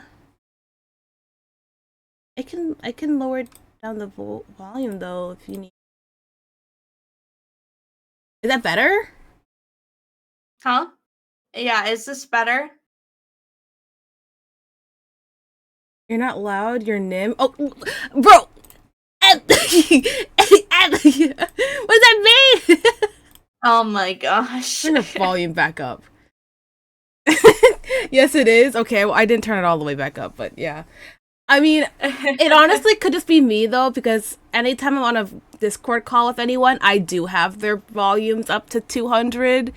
I can lower down the volume though if you need. Is that better? Huh? Yeah, is this better? You're not loud. You're Nim. Oh, bro. What does that mean? Oh my gosh. Turn your volume back up. Yes, it is. Okay, well, I didn't turn it all the way back up, but yeah. I mean, it honestly could just be me though, because anytime I'm on a Discord call with anyone, I do have their volumes up to 200.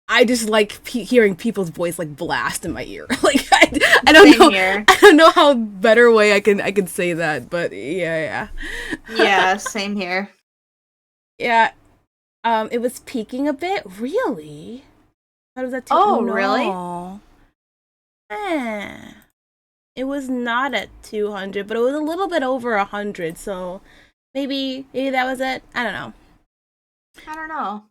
I just like hearing people's voice like blast in my ear. Like I don't Same know. here. I don't know how better way I can say that, but yeah. Yeah, same here. Yeah. It was peaking a bit. Really? How does that? Oh, really? It was not at 200, but it was a little bit over 100. So maybe that was it. I don't know. I don't know.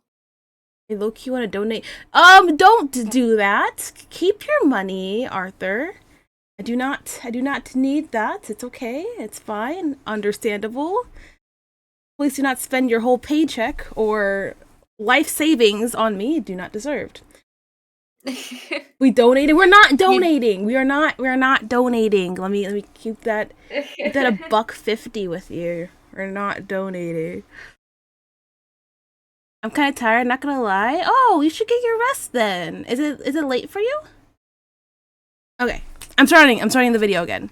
Hey, low-key want to donate. Don't do that. Keep your money, Arthur. I do not need that. It's okay. It's fine. Understandable. Please do not spend your whole paycheck or life savings on me. Do not deserved. We donated. We're not donating. We are not donating. Let me keep that $1.50 with you. We're not donating. I'm kind of tired, not gonna lie. Oh, you should get your rest then. Is it late for you? Okay. I'm starting the video again.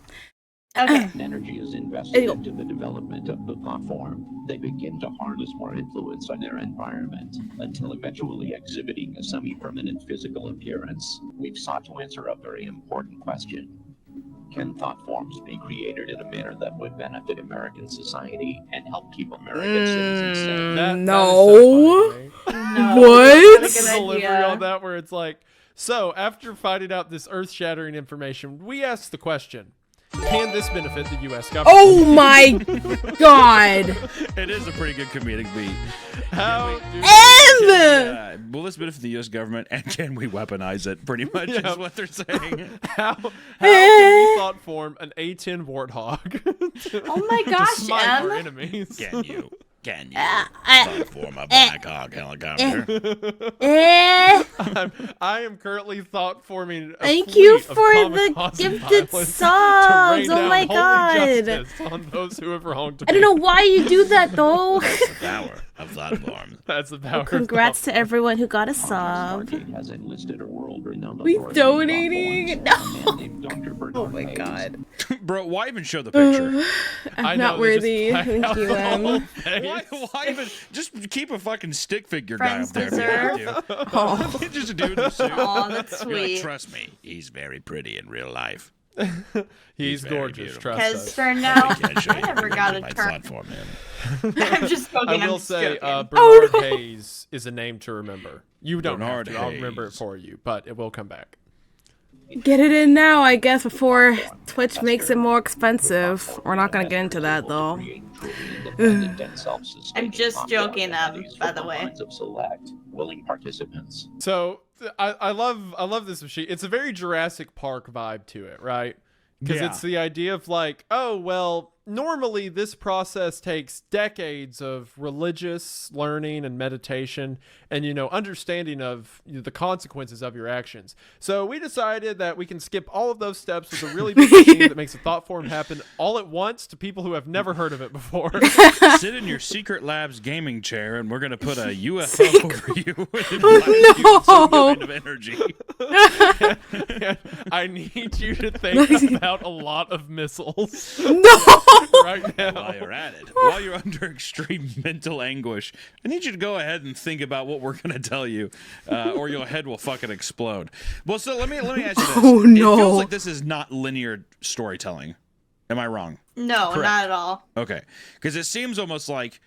Okay. Energy is There invested you go. into the development of the thought form. They begin to harness more influence on their environment until eventually exhibiting a semi-permanent physical appearance. We've sought to answer a very important question. Can thought forms be created in a manner that would benefit American society and help keep American citizens safe? That No. is so funny to me. No, What? that's The not a good delivery idea. on that where it's like, so after finding out this earth-shattering information, we asked the question, can this benefit the U.S. government? Oh my god. It is a pretty good comedic beat. How M! Will this benefit the U.S. government, and can we weaponize it? Pretty much Yeah. is what they're saying. how can we thought form an A-10 warthog Oh my to gosh, smite our Em. enemies? Can you? Thought form a Black Hawk helicopter? I am currently thought forming a Thank fleet you of for comic the cause gifted violence subs. to rain Oh down my holy god. justice on those who have wronged me. I don't know why you do that though. That's the power of thought form. That's the power. Congrats of to everyone who got a sub. Stargate has enlisted a world-renowned We authority in donating? thought forms, a man named Dr. Bernard Oh my Hayes. god. Bro, why even show the picture? I'm I not know, they just worthy. black Thank out you, the whole Em. face. Why even just keep a fucking stick figure Friends guy up there? If you have to. Oh. Just a dude in a suit. Aw, that's You're like, sweet. trust me, he's very pretty in real life. He's very gorgeous, beautiful. trust Because us. for now, I can't show I you never got a my turn. thought form him. I'm just joking. I I'm will just say, joking. Bernard no. Hayes is a name to remember. You don't Bernard have to. I'll remember it Hayes. for you, but it will come back. Get it in now, I guess, before Twitch makes it more expensive. We're not gonna get into that though. I'm just joking, by the way. Of select willing participants. So I love this machine. It's a very Jurassic Park vibe to it, right? Because Yeah. it's the idea of like, oh well, normally this process takes decades of religious learning and meditation and understanding of the consequences of your actions. So we decided that we can skip all of those steps with a really big machine that makes a thought form happen all at once to people who have never heard of it before. Sit in your secret lab's gaming chair, and we're gonna put a UFO over you. And blast you with some kind of energy. I need you to think about a lot of missiles No! right now. While you're at it, while you're under extreme mental anguish, I need you to go ahead and think about what we're gonna tell you, or your head will fucking explode. Well, so let me ask you this. Oh, no. It feels like this is not linear storytelling. Am I wrong? No, Correct. not at all. Okay, because it seems almost like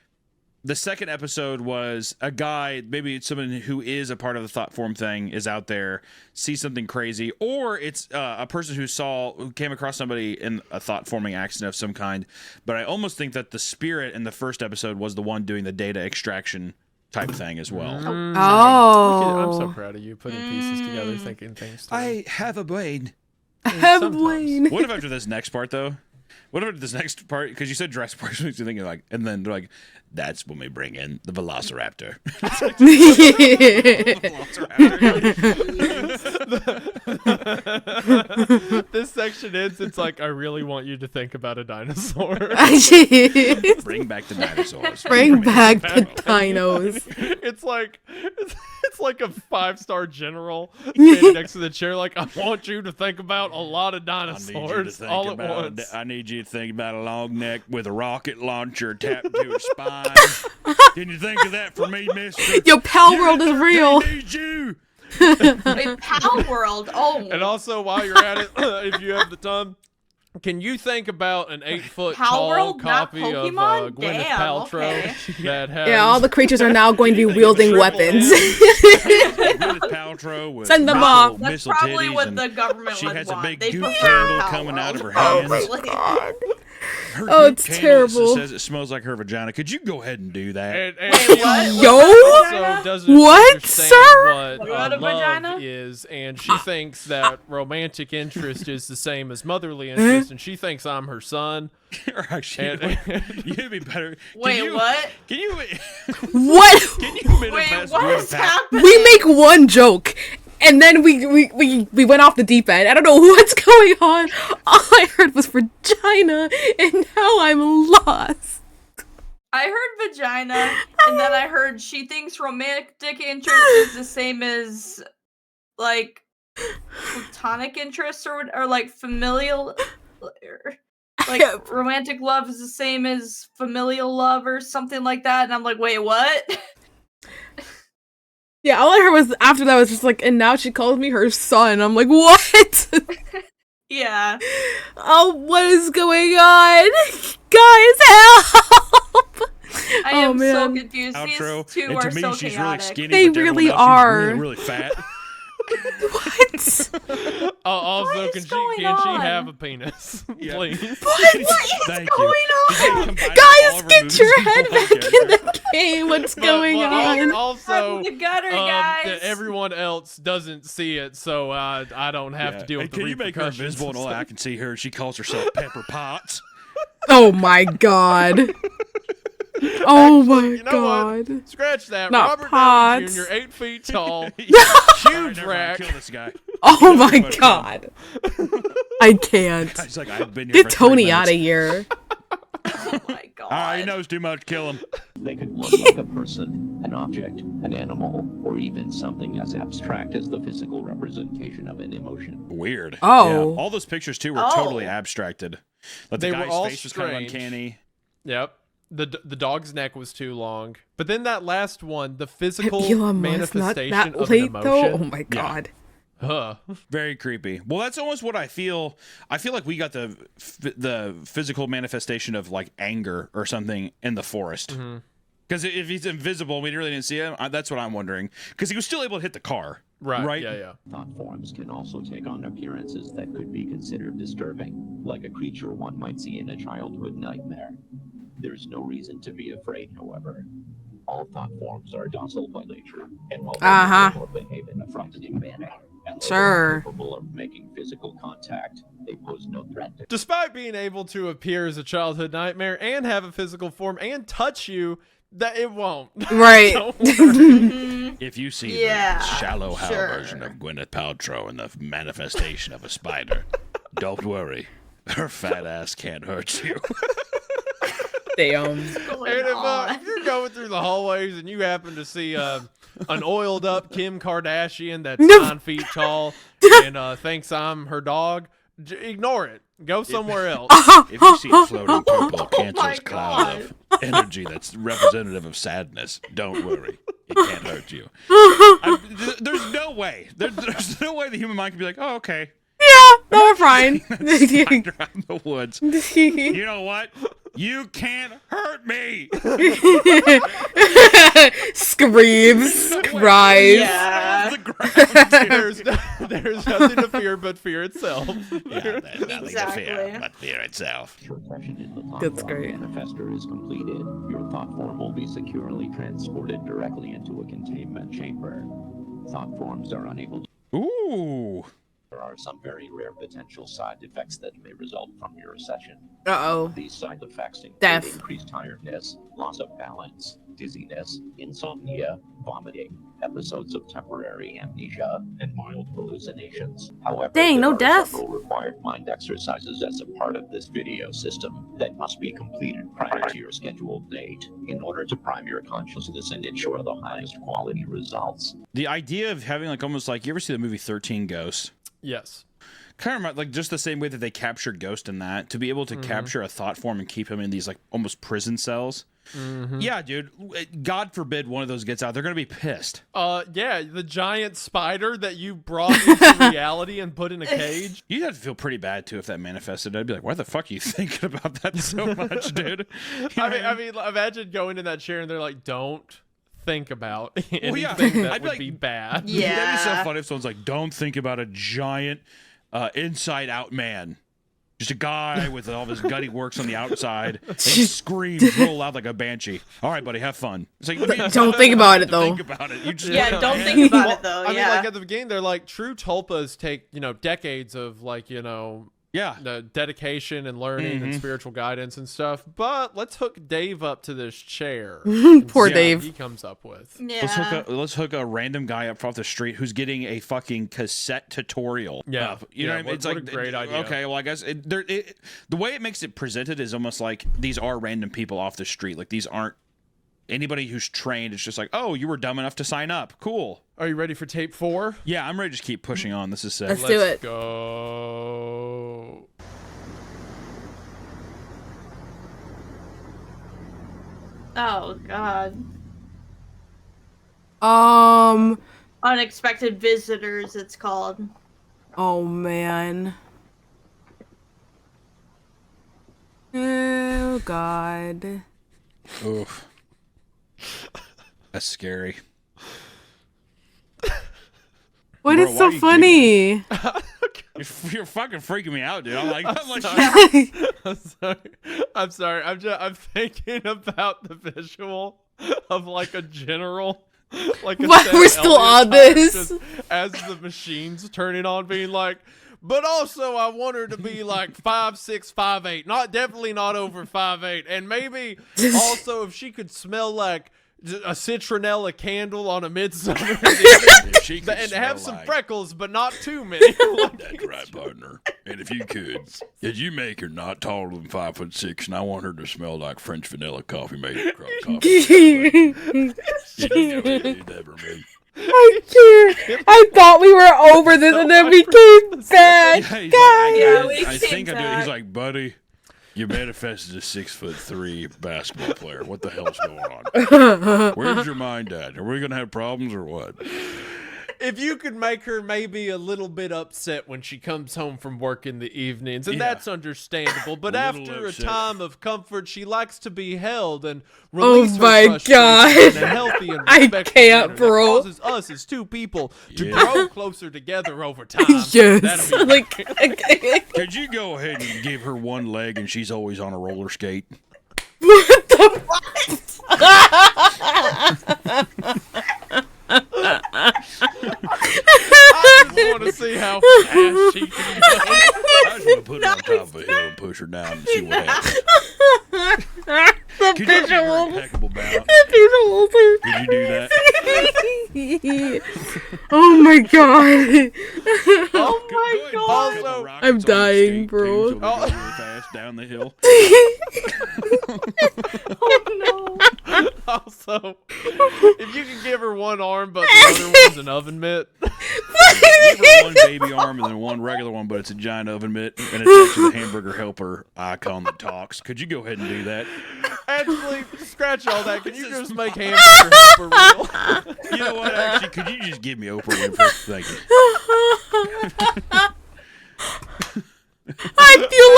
the second episode was a guy, maybe it's someone who is a part of the thought form thing, is out there, sees something crazy, or it's a person who came across somebody in a thought forming accident of some kind. But I almost think that the spirit in the first episode was the one doing the data extraction type thing as well. I'm so Oh. proud of you putting pieces together, thinking things through. I have a brain. Have sometimes. Wayne. What if after this next part though? What if this next part? Because you said Jurassic Park makes you think like, and then they're like, that's when we bring in the Velociraptor. This section ends. It's like I really want you to think about a dinosaur. Bring back the dinosaurs. Bring back the dinos. It's like a 5-star general standing next to the chair. Like I want you to think about a lot of I need you to dinosaurs think all at about. once. I need you to think about a long neck with a rocket launcher tapped to its spine. Can you think of that for me, Mister? Yo, Pal World is real. I need you. Wait, Pal World. Oh, And also, while you're at it, if you have the time, can you think about an 8-foot Pal tall World, not copy of Pokemon? Gwyneth Damn, Paltrow okay. that has Yeah, all the creatures are now going to be wielding triple weapons. Gwyneth Paltrow with Send them missile- off. That's missile probably titties what and the government she would has want. a big They goop prefer candle Pal coming out of her World. hands. Her Oh, goop it's candle terrible. says it smells like her vagina. Could you go ahead and do that? And Wait, she what? Yo? also doesn't What, understand sir? what What a love vagina? is, and she thinks that romantic interest is the same as motherly interest, and she thinks I'm her son. Or actually, And- you'd be better. Wait, what? Can you? What? Can you Wait, manifest what Gwyneth is Paltrow? happening? We make one joke, and then we went off the deep end. I don't know what's going on. All I heard was vagina, and now I'm lost. I heard vagina, and then I heard she thinks romantic interest is the same as, like, platonic interest or like familial, like romantic love is the same as familial love or something like that. And I'm like, wait, what? Yeah, all I heard was after that was just like, and now she calls me her son. I'm like, what? Yeah. Oh, what is going on? Guys, help! I am so confused. Outro. These two And are to me, so she's chaotic. really skinny. They but to everyone really else, she's are. really, really fat. What? Also, What can is she going have on? a penis, Yeah. please? What is Thank going you. on? Combine all Guys, of her get movies your into head one back in character. the game. What's But going on? Also, The gutter, guys. that everyone else doesn't see it, so I don't have to deal with the Can you make her repercussions invisible and all that? I can see her. She calls herself Pepper Potts. Oh my god. Oh my you know god. what? Scratch that. Not Robert Potts. Downey Jr., 8 feet tall, All right, huge never mind. rack. Kill this guy. Oh my Everybody kill him. god. I can't. He's like, I've been here Get for 3 Tony out of minutes. here. Oh my god. Ah, he knows too much. Kill him. They could look like a person, an object, an animal, or even something as abstract as the physical representation of an emotion. Weird. Oh. Yeah. All those pictures too were totally abstracted. Like They the were guy's all face was kind of strange. uncanny. Yep. The dog's neck was too long. But then that last one, the physical Elon Musk, not manifestation that of an late emotion. though. Oh my god. Huh. Very creepy. Well, that's almost what I feel. I feel like we got the physical manifestation of like anger or something in the forest. Because if he's invisible, we really didn't see him. That's what I'm wondering. Because he was still able to hit the car. Right. Yeah. Thought forms can also take on appearances that could be considered disturbing, like a creature one might see in a childhood nightmare. There's no reason to be afraid, however. All thought forms are docile by nature, and while they will behave in a frightening manner, and they're capable of making physical contact, they pose no threat to. Despite being able to appear as a childhood nightmare and have a physical form and touch you, that it won't. Right. Don't worry. If you see Yeah, the shallow Hal sure. version of Gwyneth Paltrow and the manifestation of a spider, don't worry. Her fat ass can't hurt you. Damn. Going And on? if you're going through the hallways and you happen to see an oiled up Kim Kardashian that's 9 feet tall and thinks I'm her dog, ignore it. Go somewhere else. If you see a floating purple cancerous my cloud of energy that's representative of sadness, don't worry. It can't hurt you. There's no way. There's no way the human mind can be like, oh, okay. Yeah, no, we're fine. Spider out in the woods. You know what? You can't hurt me. Screams, cries. Yeah. The ground. There's nothing to fear but fear itself. Yeah, there's nothing to fear Exactly. but fear itself. Your session in the thought That's form great. manifester is completed. Your thought form will be securely transported directly into a containment chamber. Thought forms are unable to. Ooh. There are some very rare potential side effects that may result from your session. Uh-oh. These side effects include Death. increased tiredness, loss of balance, dizziness, insomnia, vomiting, episodes of temporary amnesia, and mild hallucinations. However, Dang, no there are death. several required mind exercises as a part of this video system that must be completed prior to your scheduled date in order to prime your consciousness and ensure the highest quality results. The idea of having like almost like, you ever see the movie 13 Ghosts? Yes. Kind of like just the same way that they captured Ghost in that, to be able to capture a thought form and keep him in these like almost prison cells. Yeah, dude. God forbid one of those gets out. They're going to be pissed. Yeah, the giant spider that you brought into reality and put in a cage. You'd have to feel pretty bad too if that manifested. I'd be like, why the fuck are you thinking about that so much, dude? You know what I mean, imagine going in that chair and they're like, "Don't think about anything yeah. that I'd be would like, be bad." Yeah. That'd be so funny if someone's like, don't think about a giant inside out man. Just a guy with all of his gutty works on the outside. And he screams real loud like a banshee. All right, buddy, have fun. It's like, Don't think about it, though. Think about it. You just Yeah, don't think about it though. I mean, Yeah. like at the beginning, they're like true tulpas take decades of Yeah. the dedication and learning and spiritual guidance and stuff. But let's hook Dave up to this chair. and Poor see what Dave. he comes up with. Yeah. Let's hook a random guy up off the street who's getting a fucking cassette tutorial. Yeah. up. You know what I mean? It's what like a great idea. Okay, well I guess the way it makes it presented is almost like these are random people off the street. Like these aren't anybody who's trained, it's just like, oh, you were dumb enough to sign up. Cool. Are you ready for tape 4? Yeah, I'm ready to just keep pushing on. This is sick. Let's do it. Go. Oh God. Unexpected visitors, it's called. Oh man. Oh God. Oof. That's scary. What Bro, is why so are you funny? You're fucking freaking me out, dude. I'm like, I'm sorry. I'm thinking about the visual of like a general. Like a Why Sam we're still Elliott on type, this? just as the machine's turning on, being like, but also I want her to be like 5'6", 5'8", definitely not over 5'8", and maybe also if she could smell like a citronella candle on a midsummer and have some freckles, but not too many. That's right, partner. And if you could you make her not taller than 5'6", and I want her to smell like French vanilla coffee made across coffee. Can you go ahead and do that for me? I can't. I thought we were over this, and then we came back. Yeah, he's God. like, I think I do. He's like, buddy, you manifested a 6'3" basketball player. What the hell's going on? Where's your mind at? Are we gonna have problems or what? If you could make her maybe a little bit upset when she comes home from work in the evenings, and that's understandable, but after a time of comfort, she likes to be held and release her frustration in a healthy and respectful manner that causes us as two people to grow closer together over time. Yes. Could you go ahead and give her one leg and she's always on a roller skate? What the I just want to see how fast she can go. I just want to put her on top of a hill and push her down and see what happens. The Could you give her visuals. impeccable bounce? The visuals. Could you do that? Oh my God. Oh my God. Also, I'm dying, bro. So really fast down the hill. Oh no. Also, if you can give her one arm, but the other one's an oven mitt. Give her one baby arm and then one regular one, but it's a giant oven mitt and it's actually the hamburger helper icon that talks. Could you go ahead and do that? Actually, scratch all that. Can you just make hamburger helper real? You know what? Actually, could you just give me Oprah Winfrey? Thank you. I feel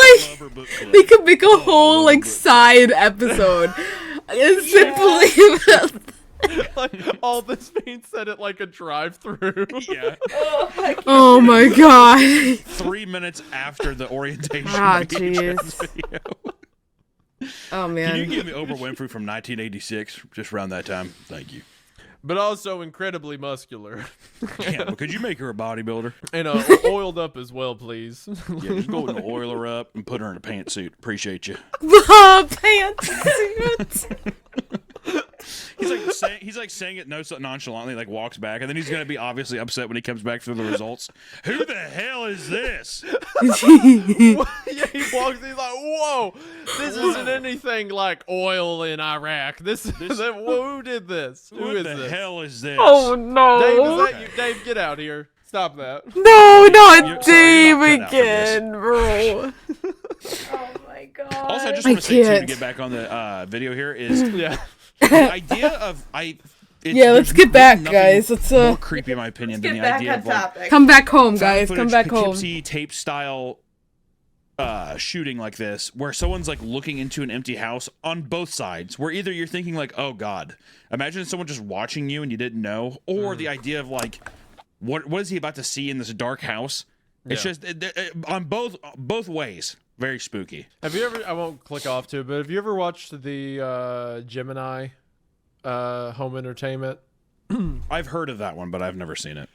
like they could make a whole like side episode. It's simply Like, all this being said at like a drive-through. Yeah. oh my God. 3 minutes after the orientation jeez. video. Oh Can you man. give me Oprah Winfrey from 1986, just around that time? Thank you. But also incredibly muscular. Yeah, but could you make her a bodybuilder? And oiled up as well, please. Yeah, just go and oil her up and put her in a pantsuit. Appreciate you. Pantsuit. He's like saying it nonchalantly, like walks back, and then he's gonna be obviously upset when he comes back for the results. Who the hell is this? Yeah, he walks. He's like, "Whoa, this isn't anything like oil in Iraq. Who did this? Who is the this? hell is this? Oh no. Dave, is that you? Dave, get out here. Stop that. No, not You're Dave not cut out for this. again, bro. Oh my God. Also, I just want to say too, to can't. get back on the video here, is Yeah. the idea of Yeah, let's get back, guys. Let's more creepy, in my opinion, Let's than get the back idea on of like topic. come back home, found guys. Come footage back home. Poughkeepsie tape style shooting like this, where someone's like looking into an empty house on both sides, where either you're thinking like, oh God, imagine someone just watching you and you didn't know, or the idea of like, what is he about to see in this dark house? It's just on both ways. Very spooky. Have you ever? I won't click off to it, but have you ever watched the Gemini home entertainment? I've heard of that one, but I've never seen it.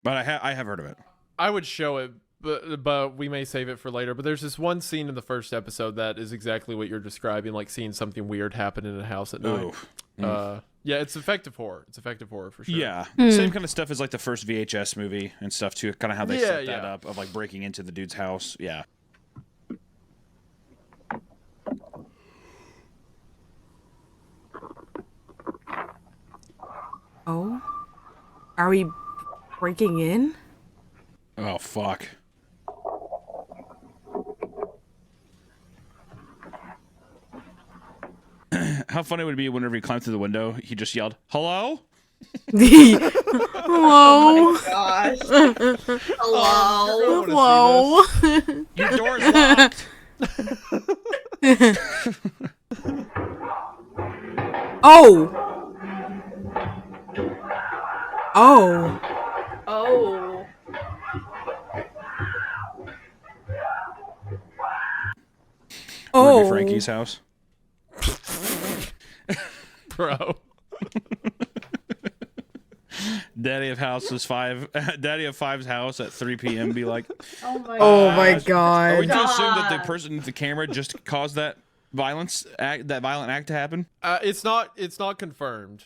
But I have heard of it. I would show it, but we may save it for later. But there's this one scene in the first episode that is exactly what you're describing, like seeing something weird happen in a house at night. Yeah, it's effective horror. It's effective horror for sure. Yeah, same kind of stuff as like the first VHS movie and stuff too. Kind of how they set that up of like breaking into the dude's house. Yeah. Oh? Are we breaking in? Oh, fuck. How funny would it be whenever he climbed through the window, he just yelled, "Hello?" Hello? Oh my gosh. Hello. Hello? Your door's locked. Oh! Oh. Oh. Oh. Ruby Frankie's house. Bro. Daddy of House's Daddy of Five's house at 3 p.m. Be like, Oh my Oh my are we god. to assume that the person with the camera just caused that violent act to happen? It's not confirmed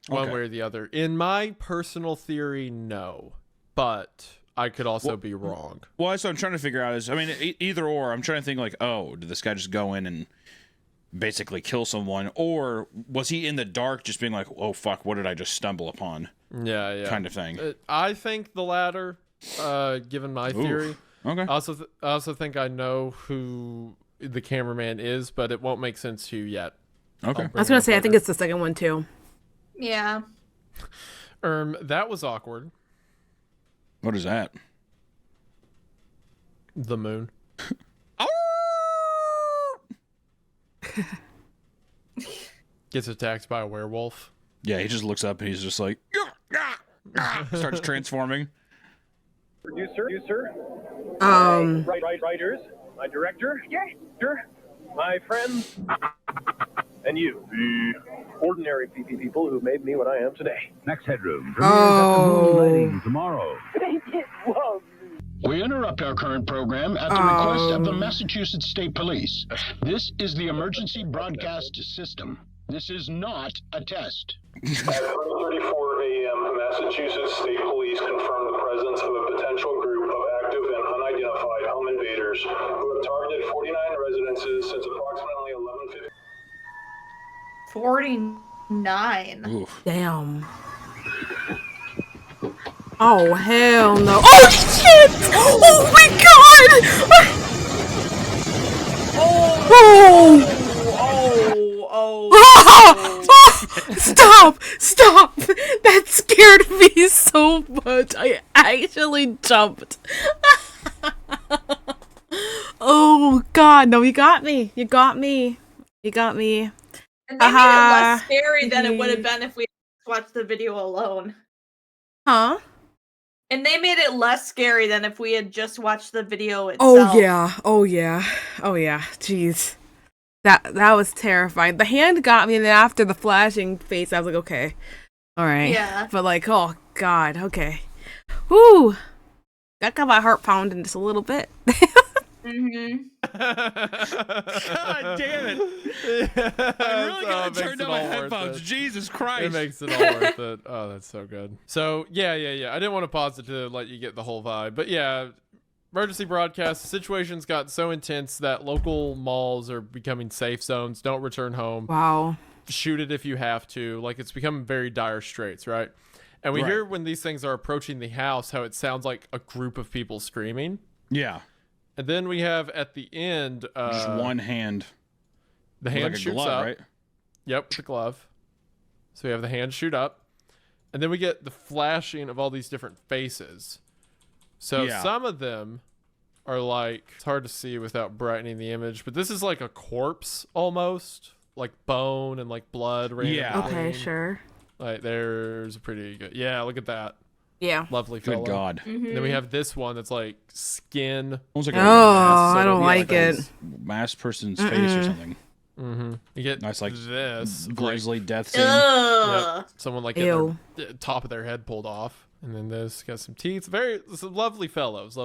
one Okay. way or the other. In my personal theory, no. But I could also be wrong. Well, that's what I'm trying to figure out is, I mean, either or. I'm trying to think like, oh, did this guy just go in and basically kill someone? Or was he in the dark just being like, oh, fuck, what did I just stumble upon? Yeah. Kind of thing. I think the latter, given my theory. Okay. I also think I know who the cameraman is, but it won't make sense to you yet. Okay. I was gonna say, I think it's the second one too. Yeah. That was awkward. What is that? The moon. Gets attacked by a werewolf. Yeah, he just looks up and he's just like, starts transforming. Producer, writers, my director, my friends, and you, the ordinary people who made me what I am today. Next headroom. Oh. Tomorrow. We interrupt our current program at the request of the Massachusetts State Police. This is the emergency broadcast system. This is not a test. At 3:34 a.m., Massachusetts State Police confirmed the presence of a potential group of active and unidentified home invaders who have targeted 49 residences since approximately 11:50. 49. Oof. Damn. Oh, hell no. Oh, shit! Oh, my God! Oh! Stop! That scared me so much. I actually jumped. Oh, God. No, you got me. You got me. And they made it less scary than it would have been if we watched the video alone. Huh? And they made it less scary than if we had just watched the video itself. Oh yeah. Jeez. That was terrifying. The hand got me, and then after the flashing face, I was like, okay. Alright. Yeah. But like, oh god, okay. Whoo! That got my heart pounding just a little bit. God damn it! I really gotta turn down my headphones. Jesus Christ! It makes it all worth it. Oh, that's so good. So yeah. I didn't want to pause it to let you get the whole vibe, but yeah, emergency broadcast. The situation's got so intense that local malls are becoming safe zones. Don't return home. Wow. Shoot it if you have to. Like, it's become very dire straits, right? And we hear when these things are approaching the house how it sounds like a group of people screaming. Yeah. And then we have at the end just one hand. The hand like shoots glove, up. Right? Yep, the glove. So we have the hand shoot up. And then we get the flashing of all these different faces. So some of them are like, it's hard to see without brightening the image, but this is like a corpse almost, like bone and like blood. Yeah. Okay, sure. Like there's a pretty good, look at that. Yeah. Lovely Good fellow. God. Then we have this one that's like skin. Almost like I don't like it. Masked person's face or something. You get nice, like this grisly death scene. Yep. Someone like getting their top of their head pulled off, and then this got some teeth. Some lovely fellows.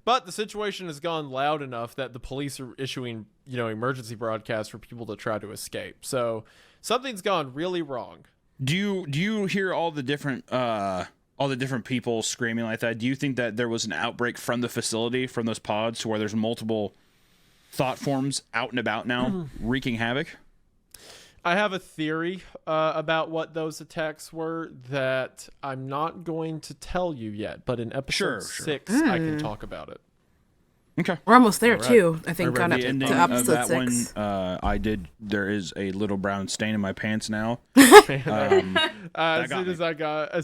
But the situation has gone loud enough that the police are issuing, emergency broadcasts for people to try to escape. So something's gone really wrong. Do you hear all the different people screaming like that? Do you think that there was an outbreak from the facility, from those pods, to where there's multiple thought forms out and about now, wreaking havoc? I have a theory about what those attacks were that I'm not going to tell you yet, but in episode 6, I can talk about it. Okay. We're almost there, All right. too. I think The on ending to of episode that 6. one, I did. There is a little brown stain in my pants now. As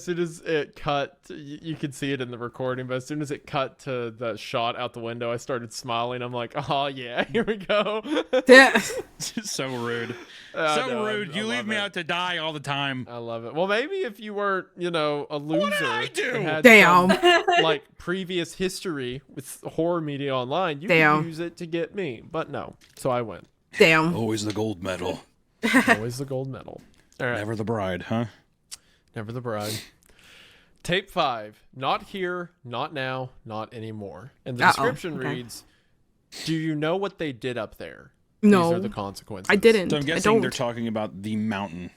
soon as it cut, you could see it in the recording, but as soon as it cut to the shot out the window, I started smiling. I'm like, oh yeah, here we go. So rude. No, rude. You leave me out to die all the time. I love it. Well, maybe if you weren't, a loser. What did I do? And had Damn. some, like previous history with horror media online, you could use it to get me. But no, so I win. Damn. Always the gold medal. Always the gold medal. All right. Never the bride, huh? Never the bride. Tape 5. Not here, not now, not anymore. And the description reads, do you know what they did up there? No. These are the consequences. I didn't. So I'm guessing they're talking about the mountain.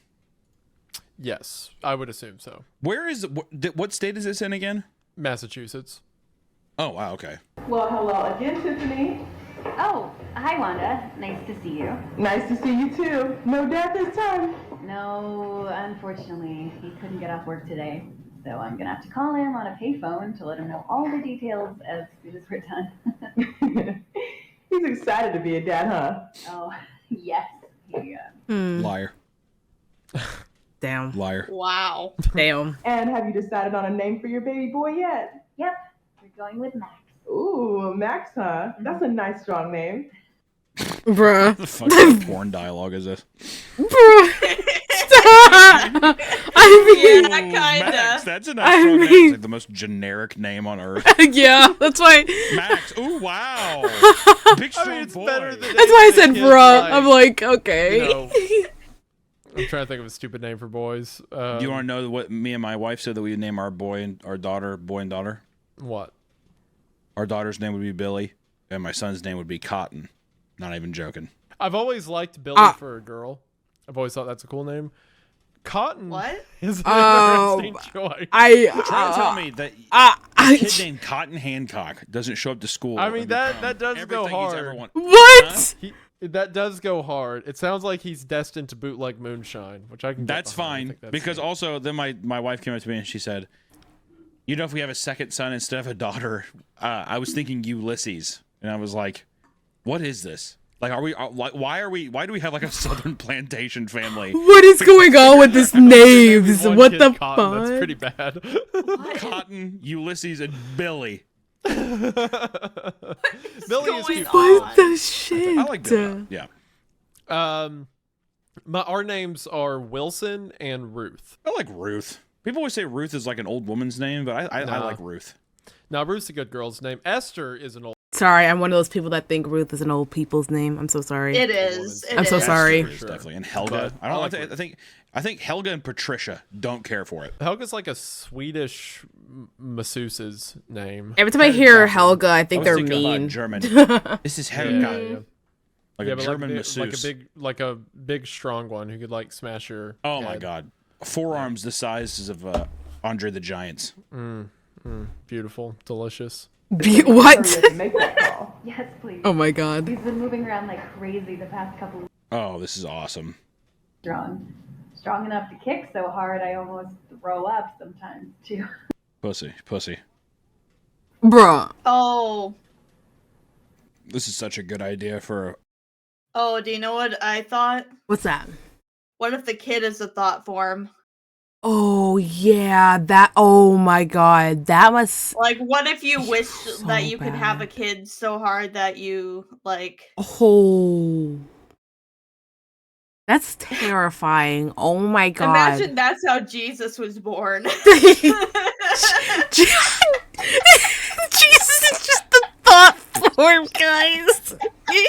Yes, I would assume so. Where is what state is this in again? Massachusetts. Oh, wow, okay. Well, hello again, Tiffany. Oh, hi, Wanda. Nice to see you. Nice to see you too. No dad this time. No, unfortunately, he couldn't get off work today, so I'm gonna have to call him on a payphone to let him know all the details as soon as we're done. He's excited to be a dad, huh? Oh, yes. Liar. Damn. Liar. Wow. Damn. And have you decided on a name for your baby boy yet? Yep. We're going with Max. Ooh, Max, huh? That's a nice, strong name. Bruh. What the fuck kind of porn dialogue is this? Bruh. Stop. I mean, Max, that's a nice strong name. It's like the most generic name on earth. Yeah, that's why. Max. Ooh, wow. Big strong boy. Better than That's why I said bruh. I'm like, okay. I'm trying to think of a stupid name for boys. Do you want to know what me and my wife said that we would name our boy and daughter? What? Our daughter's name would be Billy, and my son's name would be Cotton. Not even joking. I've always liked Billy for a girl. I've always thought that's a cool name. Cotton is an interesting choice. Try to tell me that a kid named Cotton Hancock doesn't show up to school. I mean, that does go hard. What? Huh? That does go hard. It sounds like he's destined to bootleg moonshine, which I can. That's fine because also then my wife came up to me and she said, "You know, if we have a second son instead of a daughter, I was thinking Ulysses," and I was like, "What is this? Like, are we like why do we have like a Southern plantation family? What is going on with these names? What the fuck? That's pretty bad. Cotton, Ulysses, and Billy." Billy is cute. What the shit? I like Billy. Yeah. Our names are Wilson and Ruth. I like Ruth. People always say Ruth is like an old woman's name, but I like Ruth. Now Ruth's a good girl's name. Esther is an old. Sorry, I'm one of those people that think Ruth is an old people's name. I'm so sorry. It is. I'm so sorry. Definitely. And Helga. But I don't like I think Helga and Patricia don't care for it. Helga's like a Swedish masseuse's name. Every time I hear Helga, I think they're mean. German. This is Helga. Like a German masseuse. Like a big strong one who could like smash your Oh head. my god. Forearms the size of Andre the Giant's. Beautiful. Delicious. What? Yes, please. Oh my god. He's been moving around like crazy the past couple of Oh, this is awesome. Strong enough to kick so hard I almost throw up sometimes too. Pussy. Bruh. Oh. This is such a good idea for Oh, do you know what I thought? What's that? What if the kid is a thought form? Oh yeah, that. Oh my god, that must. Like, what if you wish so that you could have a bad. kid so hard that you like? Oh. That's terrifying. Oh my god. Imagine that's how Jesus was born. Jesus is just the thought form, guys. Yeah.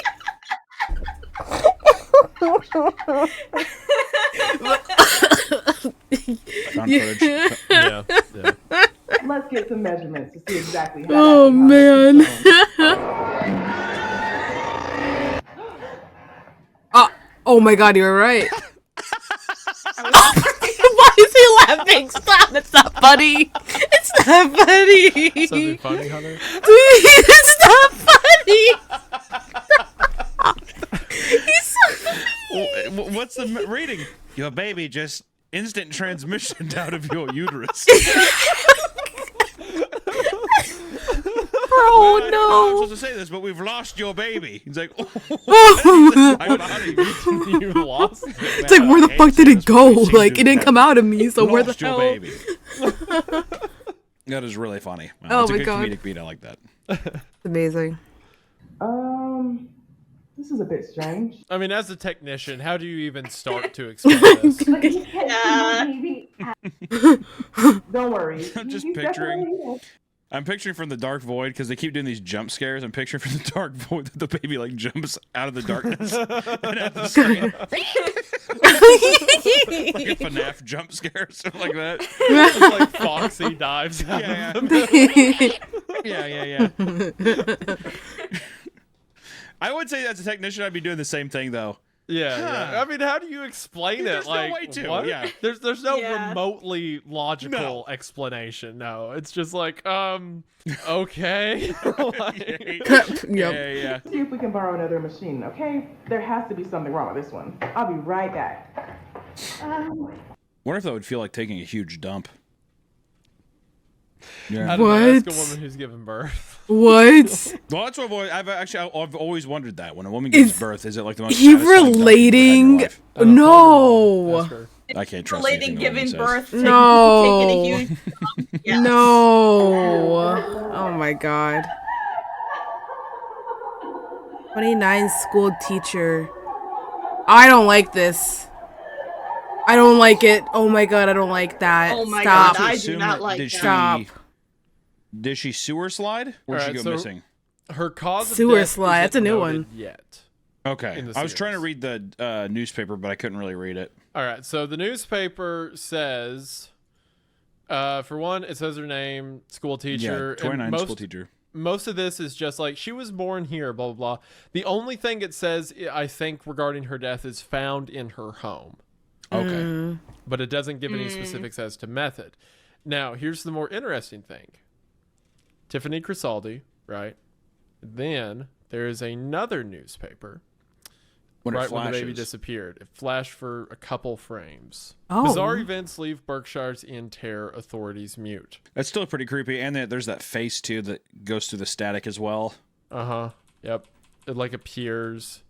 Let's get some measurements to see exactly how. Oh man. Oh my god, you're right. Why is he laughing? Stop! It's not funny. It's not funny. Something funny, Hunter? It's not funny. He's so funny. What's the reading? Your baby just instant transmission out of your uterus. Oh well, no! I'm supposed to say this, but we've lost your baby. He's like, oh, I got You lost it. It's like, where the fuck did it go? Like, it didn't come out of me, so where the lost your hell? baby. That is really funny. Wow, Oh it's a my good God. comedic beat. I like that. Amazing. This is a bit strange. I mean, as a technician, how do you even start to explain this? Don't worry. I'm just He's picturing. definitely- I'm picturing from the dark void because they keep doing these jump scares. I'm picturing from the dark void that the baby like jumps out of the darkness and at the screen. Like a FNAF jump scare or something like that. It's like Foxy dives out of the Yeah. I would say as a technician, I'd be doing the same thing though. Yeah. I mean, how do you explain There's it? no Like, way to, what? yeah. There's no Yeah. remotely logical explanation. No, it's just like, okay. Like- Yeah. See if we can borrow another machine, okay? There has to be something wrong with this one. I'll be right back. Wonder if that would feel like taking a huge dump. I Yeah. don't know, ask a What? woman who's given birth. What? Well, that's what I've always wondered that when a woman gives birth, is it like the most He satisfying dump you've ever had in your relating? life? No. Ask her. I can't trust Relating anything the woman giving says. birth to No. taking a huge yes. No. Oh my god. 29 school teacher. I don't like this. I don't like it. Oh my god, I don't like that. Oh my Stop. God, I do Assume not that- like did that. Stop. Did she sewer slide? Or did she Alright, go so- missing? Her cause of Sewer death slide, that's a isn't new noted one. Yet. Okay. in the I was trying to series. read the newspaper, but I couldn't really read it. All right, so the newspaper says, for one, it says her name, school teacher. Yeah, 29 and school teacher. Most of this is just like, she was born here, blah, blah, blah. The only thing it says, I think, regarding her death is found in her home. Okay. But it doesn't give any specifics as to method. Now, here's the more interesting thing. Tiffany Crisaldi, right? Then there is another newspaper When it right when the baby flashes. disappeared. It flashed for a couple frames. Oh. Bizarre events leave Berkshire's in terror, authorities mute. That's still pretty creepy, and there's that face too that goes through the static as well. Uh-huh. Yep. It like appears.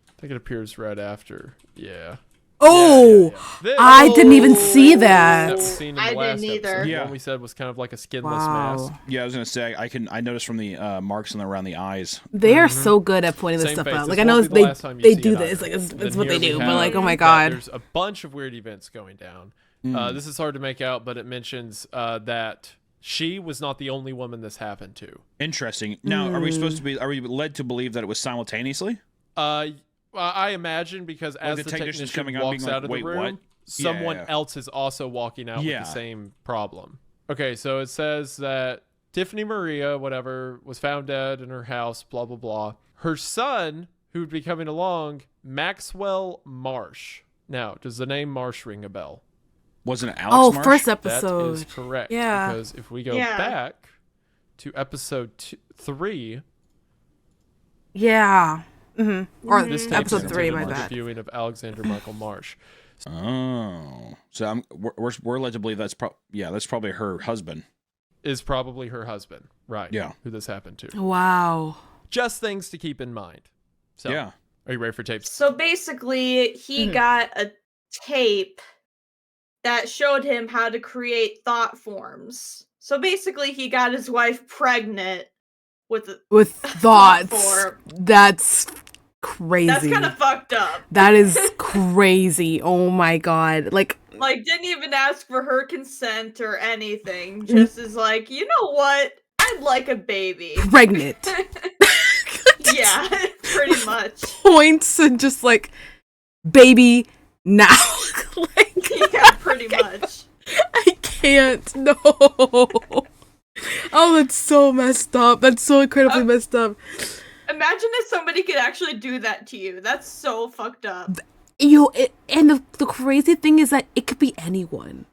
I think it appears right after. Yeah. Oh, This- I didn't even see that. That was seen in the I last didn't either. episode. The Yeah. one we said was kind of like a skinless Wow. mask. Yeah, I was gonna say I noticed from the marks around the eyes. They are so good at pointing this Same stuff face. out. This Like, I know won't be the last time you they see do it this. either. Like, it's Then what they here do. we But, have like, oh my that god. There's a bunch of weird events going down. This is hard to make out, but it mentions that she was not the only woman this happened to. Interesting. Now, are we supposed to be? Are we led to believe that it was simultaneously? I imagine because as the the technician's technician coming out walks being like, out of the "Wait, room, what?" someone Yeah. else is also walking out with Yeah. the same problem. Okay, so it says that Tiffany Maria, whatever, was found dead in her house, blah, blah, blah. Her son, who would be coming along, Maxwell Marsh. Now, does the name Marsh ring a bell? Wasn't it Alex Oh, Marsh? first That episode. is correct. Yeah. Because if we go Yeah. back to episode 3, Yeah. Or this takes episode us 3, to my the bad. viewing of Alexander Michael Marsh. Oh, so we're led to believe that's probably her husband. Is probably her husband, right? Yeah. Who this happened to. Wow. Just things to keep in mind. So, Yeah. are you ready for tapes? So basically, he got a tape that showed him how to create thought forms. So basically, he got his wife pregnant with thoughts. form. That's crazy. That's kind of fucked up. That is crazy. Oh my god. Like, Didn't even ask for her consent or anything. Just is like, you know what? I'd like a baby. pregnant. Yeah, pretty much. Points and just like, baby, now. Yeah, pretty much. I can't. No. Oh, that's so messed up. That's so incredibly messed up. Imagine if somebody could actually do that to you. That's so fucked up. And the crazy thing is that it could be anyone.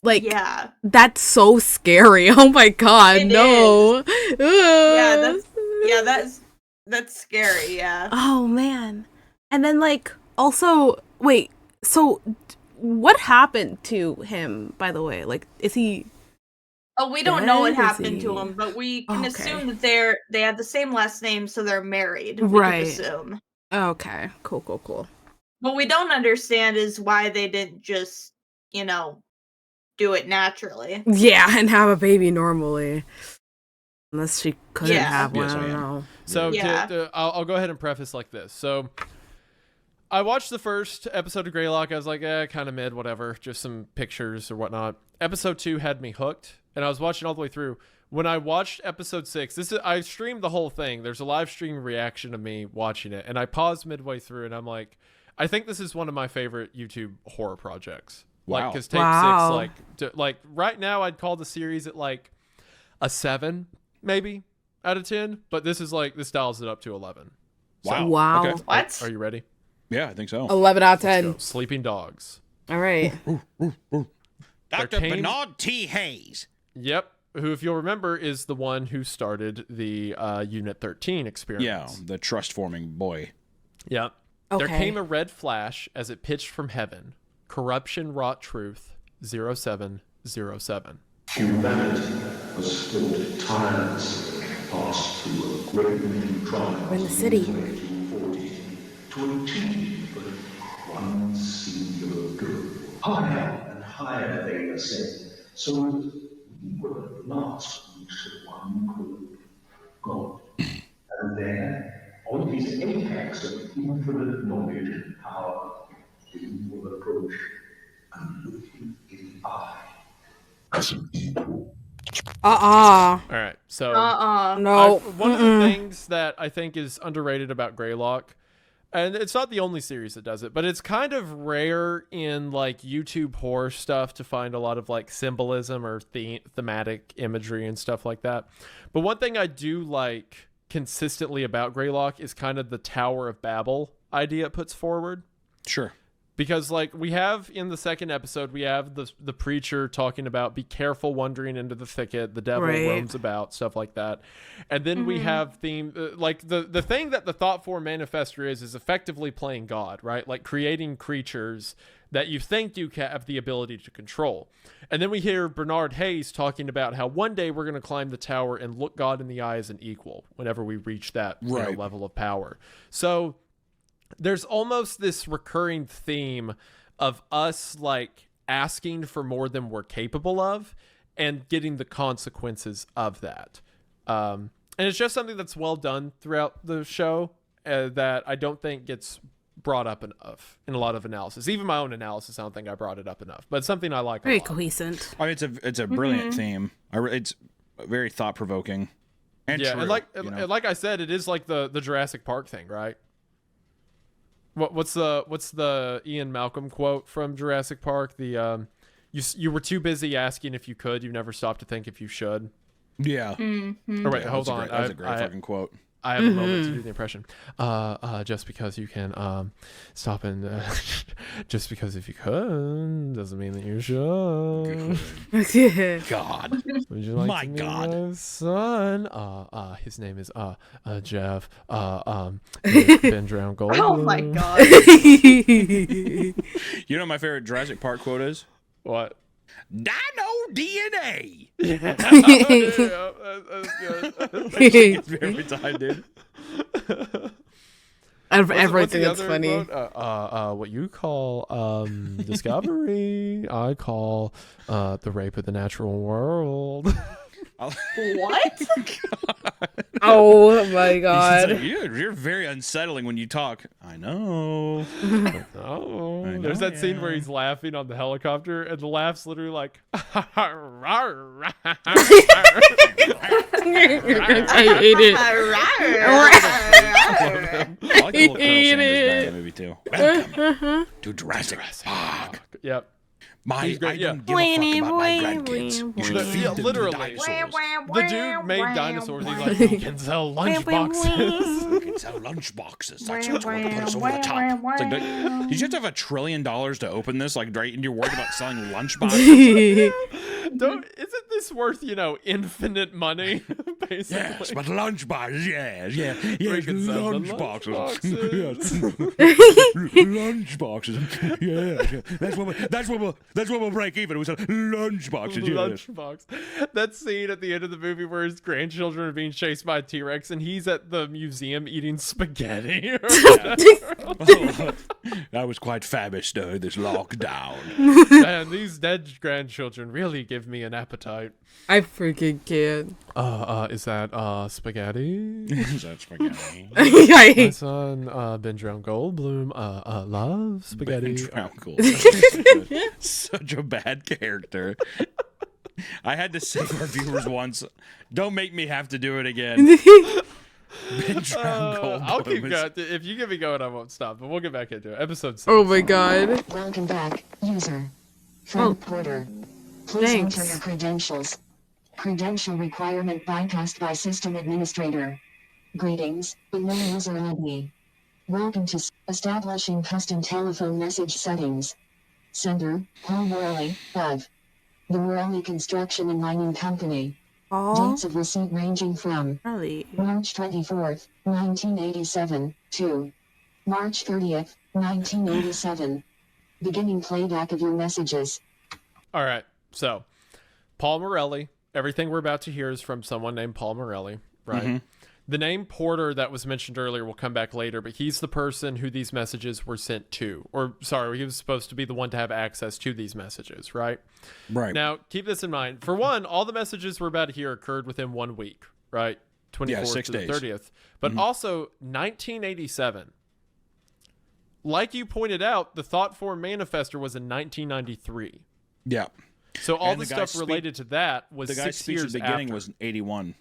Like, Yeah. that's so scary. Oh my god, It no. Yeah, that's scary, yeah. Oh man. And then like also Wait, so what happened to him, by the way? Like, is he... Oh, we don't know what Dead? Is happened to he- him, but we can Okay. assume that they have the same last name, so they're married. We Right. can assume. Okay, cool. What we don't understand is why they didn't just, do it naturally. Yeah, and have a baby normally. Unless she couldn't Yeah. have one, Yes, I I don't am. know. So Yeah. I'll go ahead and preface like this. So I watched the first episode of Greylock. I was like, kind of mid, whatever. Just some pictures or whatnot. Episode 2 had me hooked, and I was watching all the way through. When I watched episode 6, I streamed the whole thing. There's a live stream reaction of me watching it, and I paused midway through, and I'm like, I think this is one of my favorite YouTube horror projects. Wow. Like, because Tape Wow. 6, like right now, I'd call the series at like a 7, maybe out of 10. But this dials it up to 11. So, Wow. Okay. What? are you ready? Yeah, I think so. 11 out of Let's 10. go. Sleeping Dogs. All right. Dr. came- Bernard T. Hayes. Yep. Who, if you'll remember, is the one who started the Unit 13 experiment. Yeah, the trust forming boy. Yep. There Okay. came a red flash as it pitched from heaven. Corruption wrought truth. 0707. Humanity has fought tirelessly past through a great many trials. We're in the city. in 1840 to achieve one singular goal. Higher and higher they ascend, so that we will at last reach the one called God. And there, on his apex of infinite knowledge and power, we will approach and look him in the eye as an equal. All right. So No. one of the things that I think is underrated about Greylock, and it's not the only series that does it, but it's kind of rare in like YouTube horror stuff to find a lot of like symbolism or thematic imagery and stuff like that. But one thing I do like consistently about Greylock is kind of the Tower of Babel idea it puts forward. Sure. Because like we have in the second episode, we have the preacher talking about be careful wandering into the thicket, the devil Right. roams about, stuff like that. And then we have like the thing that the thought form manifester is effectively playing God, right? Like creating creatures that you think you have the ability to control. And then we hear Bernard Hayes talking about how one day we're going to climb the tower and look God in the eye as an equal whenever we reach that Right. level of power. So there's almost this recurring theme of us like asking for more than we're capable of and getting the consequences of that. And it's just something that's well done throughout the show that I don't think gets brought up enough in a lot of analysis. Even my own analysis, I don't think I brought it up enough, but it's something I like a Very lot. cohesive. I mean, it's a brilliant theme. It's very thought provoking. And Yeah, true, and like I said, it is like the Jurassic Park thing, right? What's the Ian Malcolm quote from Jurassic Park? The you were too busy asking if you could, you never stopped to think if you should. Yeah. Mm-hmm. Oh wait, Yeah, hold that's on. That's a great fucking quote. I have a moment to do the impression. Just because you can stop and just because if you could doesn't mean that you should. God. Would you like My to meet God. my son? His name is Jeff. Ben Drown Gold. Oh my god. You know what my favorite Jurassic Park quote is? What? Dino DNA. Yeah. That's good. Every time, dude. Everything What's that's the other funny. quote? What you call discovery, I call the rape of the natural world. What? Oh my god. Like, you're very unsettling when you talk. I know. Oh, I know, there's that scene where yeah. he's laughing on the helicopter, and the laugh's literally like. I hate it. I like the little Colonel Sanders guy in the movie too. Welcome to Jurassic Park. Yep. I great, yeah. don't give a fuck about my grandkids. You should feed them to the Literally. dinosaurs. The dude made dinosaurs. He's like, you can sell lunchboxes. You can sell lunchboxes. That's what's going to put us over the top. It's like, did you have to have $1 trillion to open this? Like, right? And you're worried about selling lunchboxes? Isn't this worth, infinite money? Basically. Yes, but lunchboxes, yeah. Freaking Lunchboxes. Lunchboxes. Yeah. That's what we'll break even. We said lunchboxes. Yes. Lunchbox. That scene at the end of the movie where his grandchildren are being chased by a T-Rex and he's at the museum eating spaghetti. That was quite fabulous during this lockdown. Man, these dead grandchildren really give me an appetite. I freaking can't. Is that spaghetti? Is that spaghetti? My son, Benjamin Goldblum, loves spaghetti. Benjamin Goldblum. Such a bad character. I had to save our viewers once. Don't make me have to do it again. I'll keep going. If you get me going, I won't stop. But we'll get back into it. Episode 6. Oh my god. Welcome back, user. Frank Porter. Please enter your credentials. Credential requirement bypassed by system administrator. Greetings, but no user ID. Welcome to establishing custom telephone message settings. Sender, Paul Morelli, of the Morelli Construction and Mining Company. Dates of receipt ranging from March 24th, 1987 to March 30th, 1987. Beginning playback of your messages. All right, so Paul Morelli. Everything we're about to hear is from someone named Paul Morelli, right? Mm-hmm. The name Porter that was mentioned earlier will come back later, but he's the person who these messages were sent to. Or, sorry, he was supposed to be the one to have access to these messages, right? Right. Now, keep this in mind. For one, all the messages we're about to hear occurred within 1 week, right? 24th to the 30th. But also, 1987. Like you pointed out, the Thought Form Manifester was in 1993. Yeah. So all the stuff related to that was the 6 speech years at the beginning after. was 81.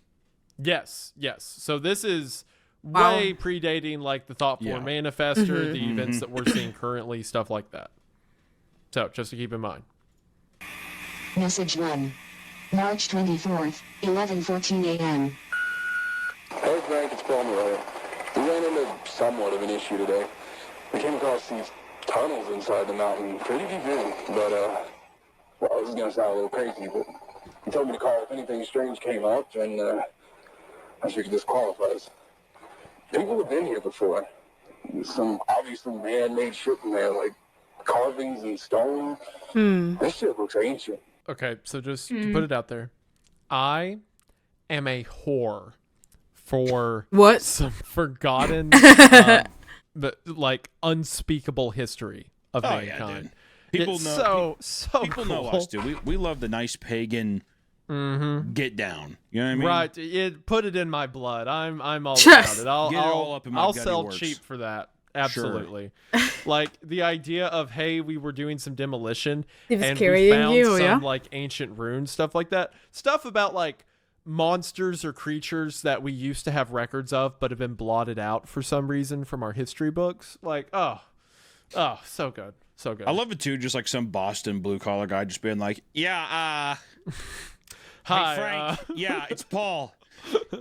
Yes. So this is way predating like the Thought Form Manifester, the events that we're seeing currently, stuff like that. So just to keep in mind. Message 1. March 24th, 11:14 a.m. Hey Frank, it's Paul Morelli. We ran into somewhat of an issue today. We came across these tunnels inside the mountain, pretty deep in, but well, this is gonna sound a little crazy, but he told me to call if anything strange came up, and I figured this qualifies. People have been here before. Some obviously man-made shit in there, like carvings and stone. This shit looks ancient. Okay, so just to put it out there, I am a whore for some forgotten, but like unspeakable history of mankind. Yeah, people it's know. People know us, dude. We love the nice pagan get down. You know what I mean? Right. Put it in my blood. I'm all about it. I'll sell works. cheap for that. Absolutely. Like the idea of, hey, we were doing some demolition and we found some like ancient ruins, stuff like that. Stuff about like monsters or creatures that we used to have records of but have been blotted out for some reason from our history books. Like, oh, so good. So good. I love it too, just like some Boston blue collar guy just being like, yeah, hi, hey Frank, yeah, it's Paul.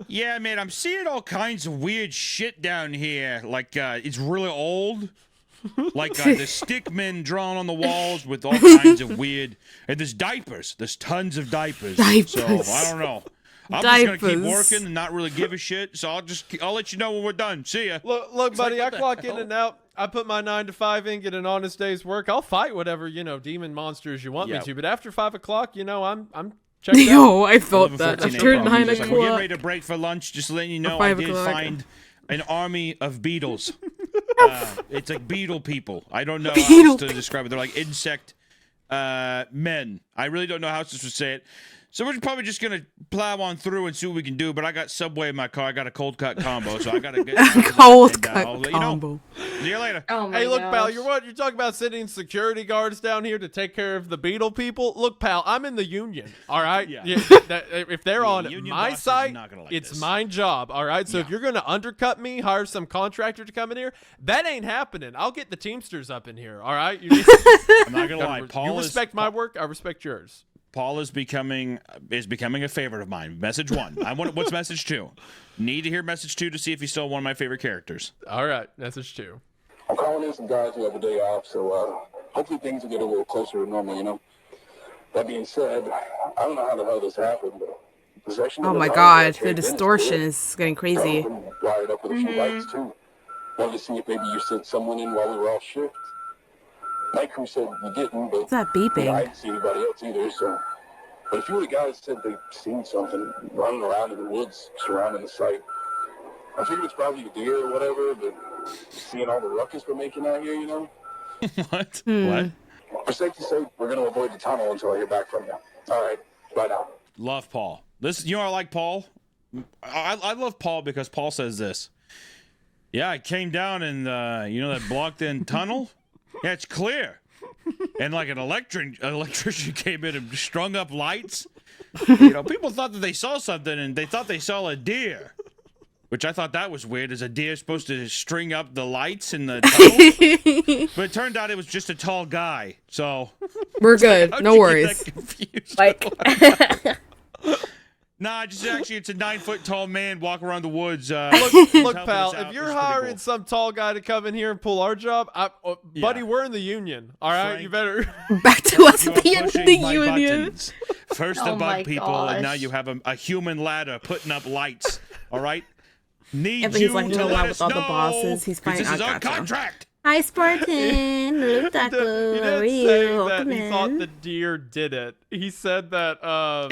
Yeah, man, I'm seeing all kinds of weird shit down here. Like, it's really old. Like, there's stickmen drawn on the walls with all kinds of weird... And there's diapers. There's tons of diapers. So, I don't know. I'm just going to keep working and not really give a shit. So, I'll let you know when we're done. See ya. Look, buddy, I clock in and out. I put my 9 to 5 in, get an honest day's work. I'll fight whatever, demon monsters you want me to. But after 5 o'clock, I'm... Yo, I felt that after 9 o'clock. Like, we're getting ready to break for lunch. Just letting you know, I did find an army of beetles. It's like beetle people. I don't know how else to describe it. They're like insect men. I really don't know how else to say it. So we're probably just going to plow on through and see what we can do. But I got Subway in my car. I got a cold cut combo. So I got to get cold cut combo. See you later. Oh my hey, look, gosh. pal, you're talking about sending security guards down here to take care of the beetle people? Look, pal, I'm in the union, all right? If they're on my site, it's my job, all right? So if you're going to undercut me, hire some contractor to come in here, that ain't happening. I'll get the Teamsters up in here, all right? I'm not going to lie. You respect my work, I respect yours. Paul is becoming a favorite of mine. Message 1. What's message 2? Need to hear message 2 to see if he's still one of my favorite characters. All right, message 2. I'm calling in some guys who have a day off, so hopefully things will get a little closer to normal, That being said, I don't know how the hell this happened, but possession Oh of my the god, gun the distortion is getting crazy. Wired up with a few lights too. Wanted to see if maybe you sent someone in while we were off shift. Night crew said you didn't, but What's that beeping? I didn't see anybody else either, so. But a few of the guys said they'd seen something running around in the woods surrounding the site. I figured it's probably a deer or whatever, but seeing all the ruckus we're making out here, you know? What? What? For safety's sake, we're going to avoid the tunnel until I hear back from you. All right, bye now. Love Paul. This, you know, I like Paul. I love Paul because Paul says this. Yeah, I came down and you know that blocked-in tunnel. Yeah, it's clear. And like an electrician came in and strung up lights. You know, people thought that they saw something and they thought they saw a deer. Which I thought that was weird. Is a deer supposed to string up the lights in the tunnel? But it turned out it was just a tall guy. So we're good. No worries. Like, nah, just actually, it's a 9-foot tall man walking around the woods. Look, pal, if you're hiring some tall guy to come in here and pull our job, buddy, we're in the union. All right, Frank, you better back to us being pushing the my union. buttons. First Oh the my bug people, and now gosh. you have a human ladder putting up lights. All right. Need Everything's you like to going let on us with all the know, bosses. He's 'cause fine. This is I our gotcha. contract. Hi, Spartan. He didn't say that he thought the deer did it. He said that The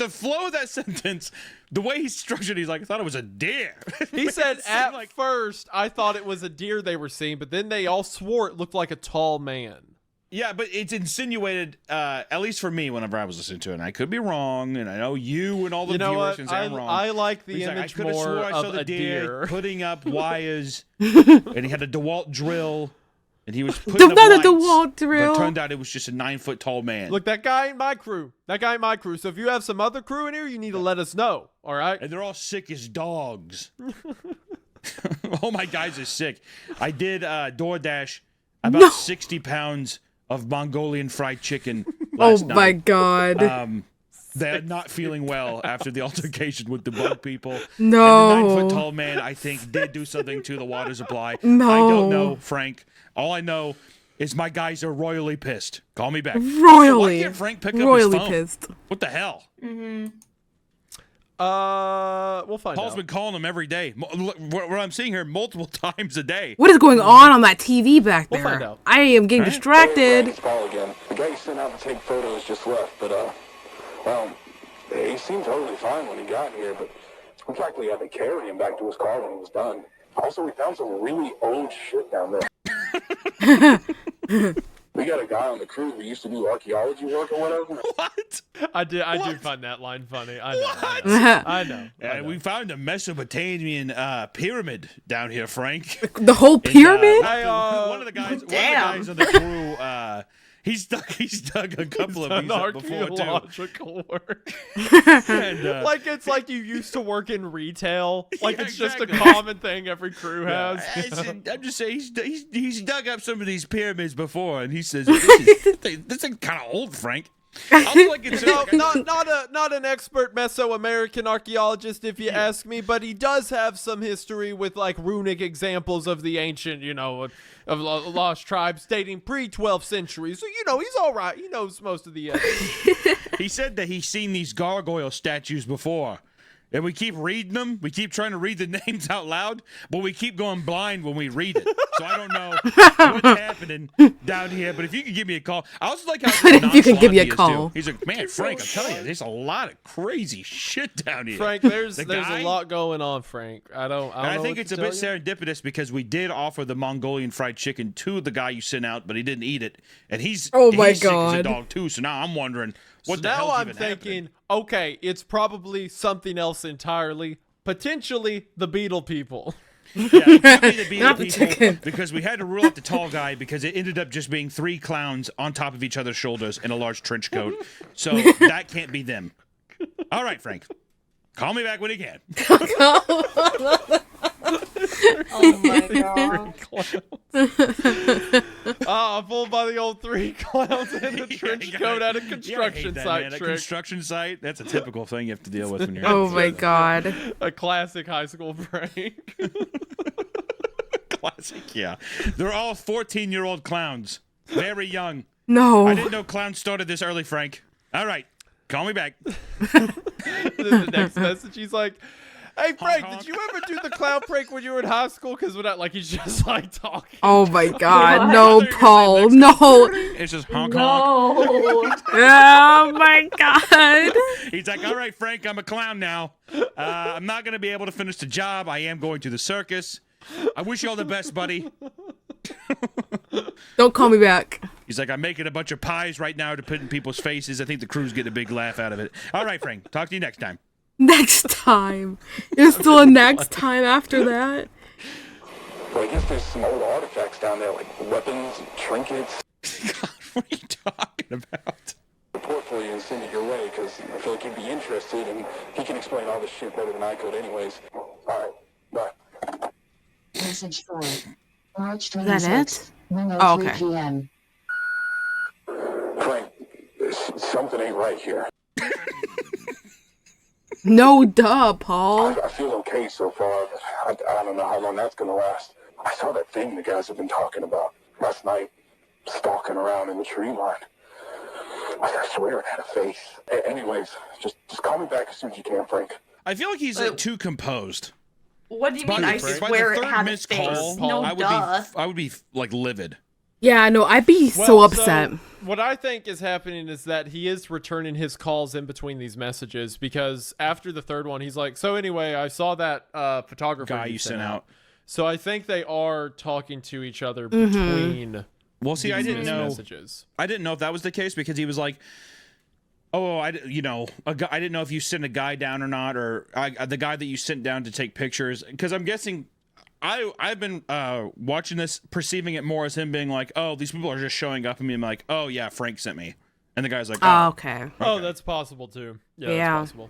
flow of that sentence, the way he structured, he's like, I thought it was a deer. he said at first I thought it was a deer they were seeing, but then they all swore it looked like a tall man. Yeah, but it's insinuated, at least for me, whenever I was listening to it. And I could be wrong, and I know you and all the You know viewers what? can say I'm wrong. I like the He's image I could have more swore I saw of the a deer. putting up wires, and he had a DeWalt drill, and he was putting up Not a lights, DeWalt drill. But it turned out it was just a 9-foot tall man. Look, that guy in my crew. So if you have some other crew in here, you need to let us know. All right? And they're all sick as dogs. All my guys are sick. I did DoorDash about 60 pounds of Mongolian fried chicken last night. Oh my god. They're not feeling well after the altercation with the bug people. No. And the 9-foot tall man, I think, did do something to the water supply. No. I don't know, Frank. All I know is my guys are royally pissed. Call me back. Royally. Also, why can't Frank pick up his Royally phone? pissed. What the hell? Mm-hmm. We'll find Paul's out. been calling him every day. What I'm seeing here multiple times a day. What is going on that TV back We'll there? find out. I am getting distracted. It's Paul again. The guy you sent out to take photos just left, but, well, he seemed totally fine when he got here, but we practically had to carry him back to his car when he was done. Also, we found some really old shit down there. We got a guy on the crew who used to do archaeology work or whatever. What? I do find that line funny. I know. What? I know. We found a Mesopotamian pyramid down here, Frank. The whole pyramid? One of the guys on the crew, he's dug a couple of these up before too. Archaeological work. And, like it's like you used to work in retail. Like Yeah, it's just exactly. a common thing every crew has. I'm just saying he's dug up some of these pyramids before, and he says this is kind of old, Frank. I was like, it's Not an expert Mesoamerican archaeologist, if you ask me, but he does have some history with like runic examples of the ancient, of lost tribes dating pre-12th century. So he's all right. He knows most of the evidence. He said that he's seen these gargoyle statues before. And we keep reading them. We keep trying to read the names out loud, but we keep going blind when we read it. So I don't know what's happening down here. But if you could give me a call, I also like how If you could give me a nonchalant he is, call. too. He's like, man, Frank, I'm telling you, there's a lot of crazy shit down here. Frank, there's guy- a lot going on, Frank. I don't And I know think what it's to a bit tell you. serendipitous because we did offer the Mongolian fried chicken to the guy you sent out, but he didn't eat it, and he's Oh my sick as a God. dog too. So now I'm wondering what So the now hell's I'm even thinking, happening. okay, it's probably something else entirely. Potentially the beetle people. Yeah, it could be the Not the beetle people chicken. because we had to rule out the tall guy because it ended up just being 3 clowns on top of each other's shoulders in a large trench coat. So that can't be them. All right, Frank. Call me back when you can. Oh my god. Fooled by the old 3 clowns in the trench coat at a construction site A trick. construction site, that's a typical thing you have to deal with when you're Oh my god. A classic high school prank. classic, yeah. They're all 14-year-old clowns. Very young. No. I didn't know clowns started this early, Frank. All right, call me back. The next message, he's like, "Hey Frank, did you ever do the clown prank when you were in high school?" Because he's just like talking. Oh my God, no, Paul, no. It's just honk No. honk. Oh my God. He's like, all right, Frank, I'm a clown now. I'm not going to be able to finish the job. I am going to the circus. I wish you all the best, buddy. Don't call me back. He's like, I'm making a bunch of pies right now to put in people's faces. I think the crew's getting a big laugh out of it. All right, Frank, talk to you next time. Next time. There's still a next time after that. Well, I guess there's some old artifacts down there, like weapons, trinkets. God, what are you talking about? Report for you and send it your way, because I feel like you'd be interested, and he can explain all this shit better than I could anyways. All right, bye. Message 4. March Is that 26th, it? 1:03 Oh, okay. p.m. Frank, something ain't right here. No, duh, Paul. I feel okay so far, but I don't know how long that's gonna last. I saw that thing the guys have been talking about last night, stalking around in the tree line. I swear it had a face. Anyways, just call me back as soon as you can, Frank. I feel like he's too composed. What do you mean? By I swear it had a face. No, I would be like livid. Yeah, no, I'd be so upset. What I think is happening is that he is returning his calls in between these messages, because after the third one, he's like, so anyway, I saw that photographer guy you sent out. So I think they are talking to each other between Well, see, I didn't know. messages. I didn't know if that was the case, because he was like, oh, I didn't know if you sent a guy down or not, or the guy that you sent down to take pictures, because I'm guessing I've been watching this, perceiving it more as him being like, oh, these people are just showing up and being like, oh yeah, Frank sent me, and the guy's like, oh, okay. Oh, that's possible too. Yeah, that's possible.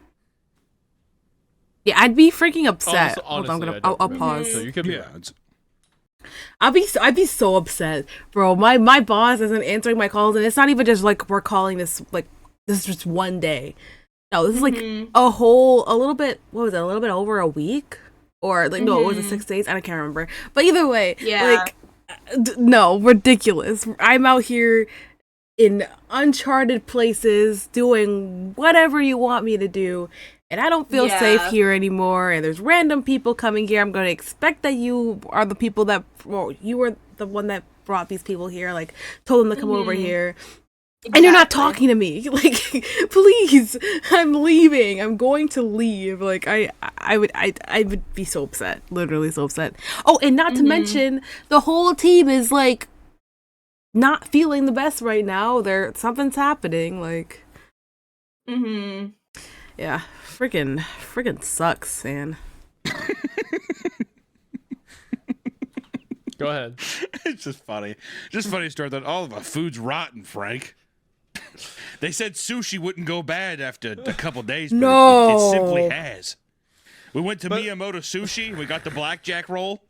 Yeah, I'd be freaking upset. Honestly, Hold on, I'll pause. So you could be right. I'd be so upset, bro. My boss isn't answering my calls, and it's not even just like we're calling this like this is just one day. No, this is like a little bit. What was it? A little bit over a week, or like no, it was 6 days. I can't remember. But either way, like no, ridiculous. I'm out here in uncharted places doing whatever you want me to do. And I don't feel safe here anymore. And there's random people coming here. I'm going to expect that you are the people that, well, you were the one that brought these people here, like told them to come over here. Exactly. And you're not talking to me. Like, please, I'm leaving. I'm going to leave. Like, I would be so upset. Literally so upset. Oh, and not to mention, the whole team is like not feeling the best right now. Something's happening. Like, yeah, freaking sucks, man. Go ahead. It's just funny. Just funny story that all of our food's rotten, Frank. They said sushi wouldn't go bad after a couple days, but it simply has. We went to Miyamoto Sushi. We got the blackjack roll.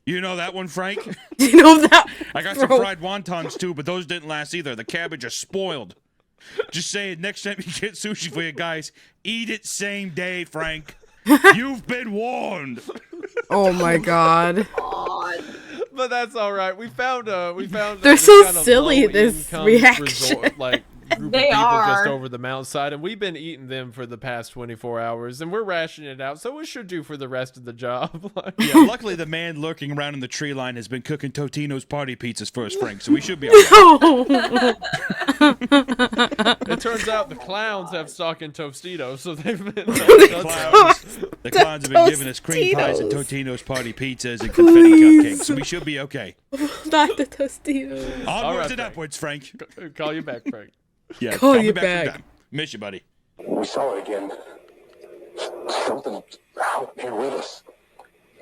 You know that one, Frank? You know that? I got some fried wontons too, but those didn't last either. The cabbage is spoiled. Just saying, next time you get sushi for you guys, eat it same day, Frank. You've been warned. Oh my god. But that's all right. We found They're so silly, this reaction. Like group They of people are. just over the mountainside, and we've been eating them for the past 24 hours, and we're rationing it out, so we should do for the rest of the job. Yeah, luckily the man lurking around in the tree line has been cooking Totino's party pizzas for us, Frank, so we should be all right. It turns out the clowns have stock in Tostitos, so they've been The clowns have been giving us cream pies and Totino's party pizzas and confetti cupcakes, so we should be okay. Not the Tostitos. Onwards and upwards, Frank. Call you back, Frank. Yeah, Call me you back. back. sometime. Miss you, buddy. We saw it again. Something out here with us.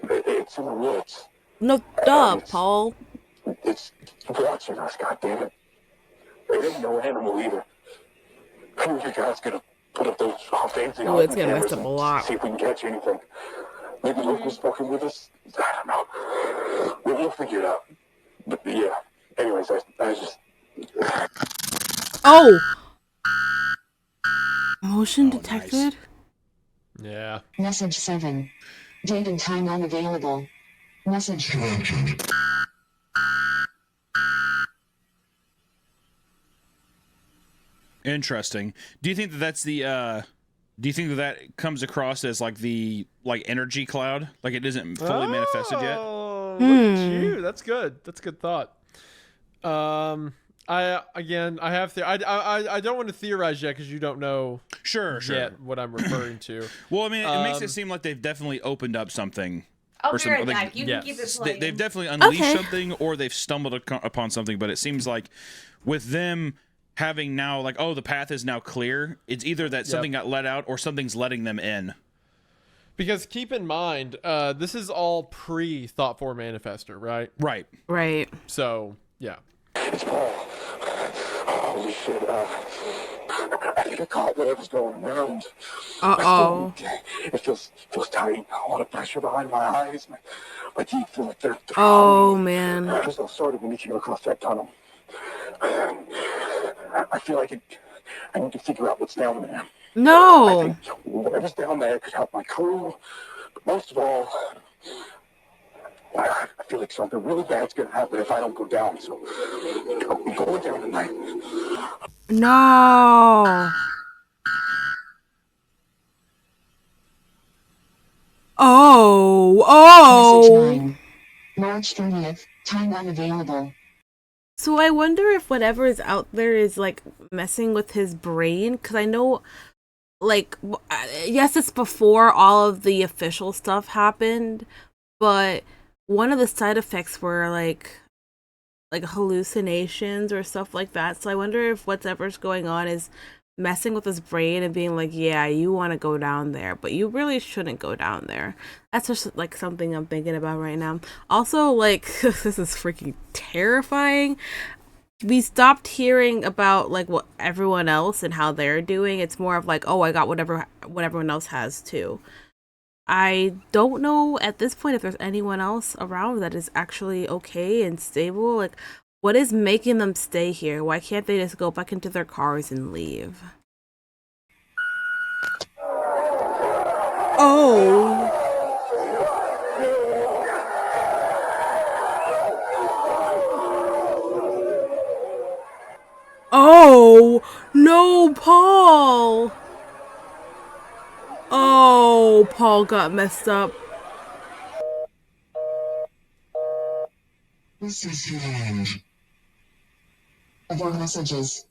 It's in the woods. No, duh, Paul. It's watching us, goddammit. It ain't no animal either. Who are you guys gonna put up those fancy Oh, it's gonna cameras mess up a and lot. see if we can catch anything? Maybe locals fucking with us? I don't know. We'll figure it out. But yeah. Anyways, I just... Oh! Motion detected? Nice. Yeah. Message 7. Date and time unavailable. Message. Interesting. Do you think that that's the? Do you think that that comes across as like the energy cloud? Like it isn't fully manifested yet? Oh, look at you. That's good. That's a good thought. I don't want to theorize yet because you don't know yet what I'm referring to. Well, I mean, it makes it seem like they've definitely opened up something. I'll be right back. You can keep it playing. They've definitely unleashed something, or they've stumbled upon something. But it seems like with them having now, like, oh, the path is now clear. It's either that something got let out, or something's letting them in. Because keep in mind, this is all pre-Thought 4 Manifester, right? Right. So, yeah. It's Paul. Holy shit. I think I caught whatever's going around. Uh-oh. It feels tight. A lot of pressure behind my eyes. My teeth feel like they're Oh, man. I just got started when you came across that tunnel. I feel like I need to figure out what's down there. No. I think whatever's down there could help my crew. But most of all, I feel like something really bad's going to happen if I don't go down. So I'm going down tonight. No. Oh. Message 9. March 30th. Time unavailable. So I wonder if whatever is out there is like messing with his brain, because I know, like, yes, it's before all of the official stuff happened, but one of the side effects were like hallucinations or stuff like that. So I wonder if whatever's going on is messing with his brain and being like, yeah, you want to go down there, but you really shouldn't go down there. That's just like something I'm thinking about right now. Also, like, this is freaking terrifying. We stopped hearing about like what everyone else and how they're doing. It's more of like, oh, I got what everyone else has too. I don't know at this point if there's anyone else around that is actually okay and stable. Like, what is making them stay here? Why can't they just go back into their cars and leave? Oh. Oh, no, Paul. Oh, Paul got messed up. This is the end. More messages.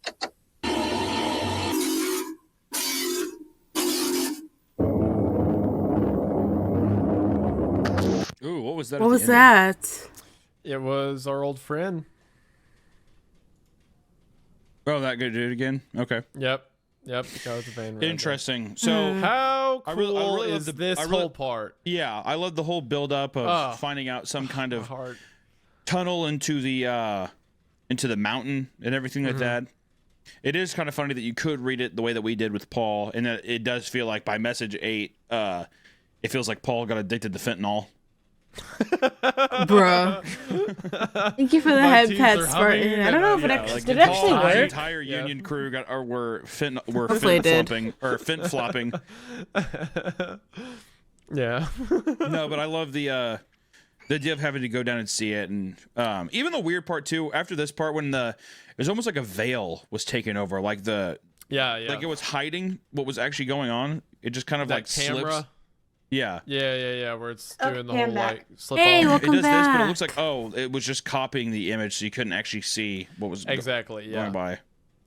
Ooh, what was that? What was that? It was our old friend. Oh, that good dude again? Okay. Yep. That was a van. Interesting. So how cool I really is this whole part? Yeah, I love the whole build up of finding out some kind of tunnel into the mountain and everything like that. It is kind of funny that you could read it the way that we did with Paul, and that it does feel like by message 8, it feels like Paul got addicted to fentanyl. Bruh. Thank you for the head pet, Spartan. I don't know if it actually did it actually work. The entire Union crew were fent flopping. Yeah. No, but I love the idea of having to go down and see it, and even the weird part too. After this part, when it was almost like a veil was taken over, like like it was hiding what was actually going on. It just kind of that camera. Slips. Yeah. Where it's doing the whole like slip hey, off. welcome it does back. this, but it looks like it was just copying the image, so you couldn't actually see what was going by.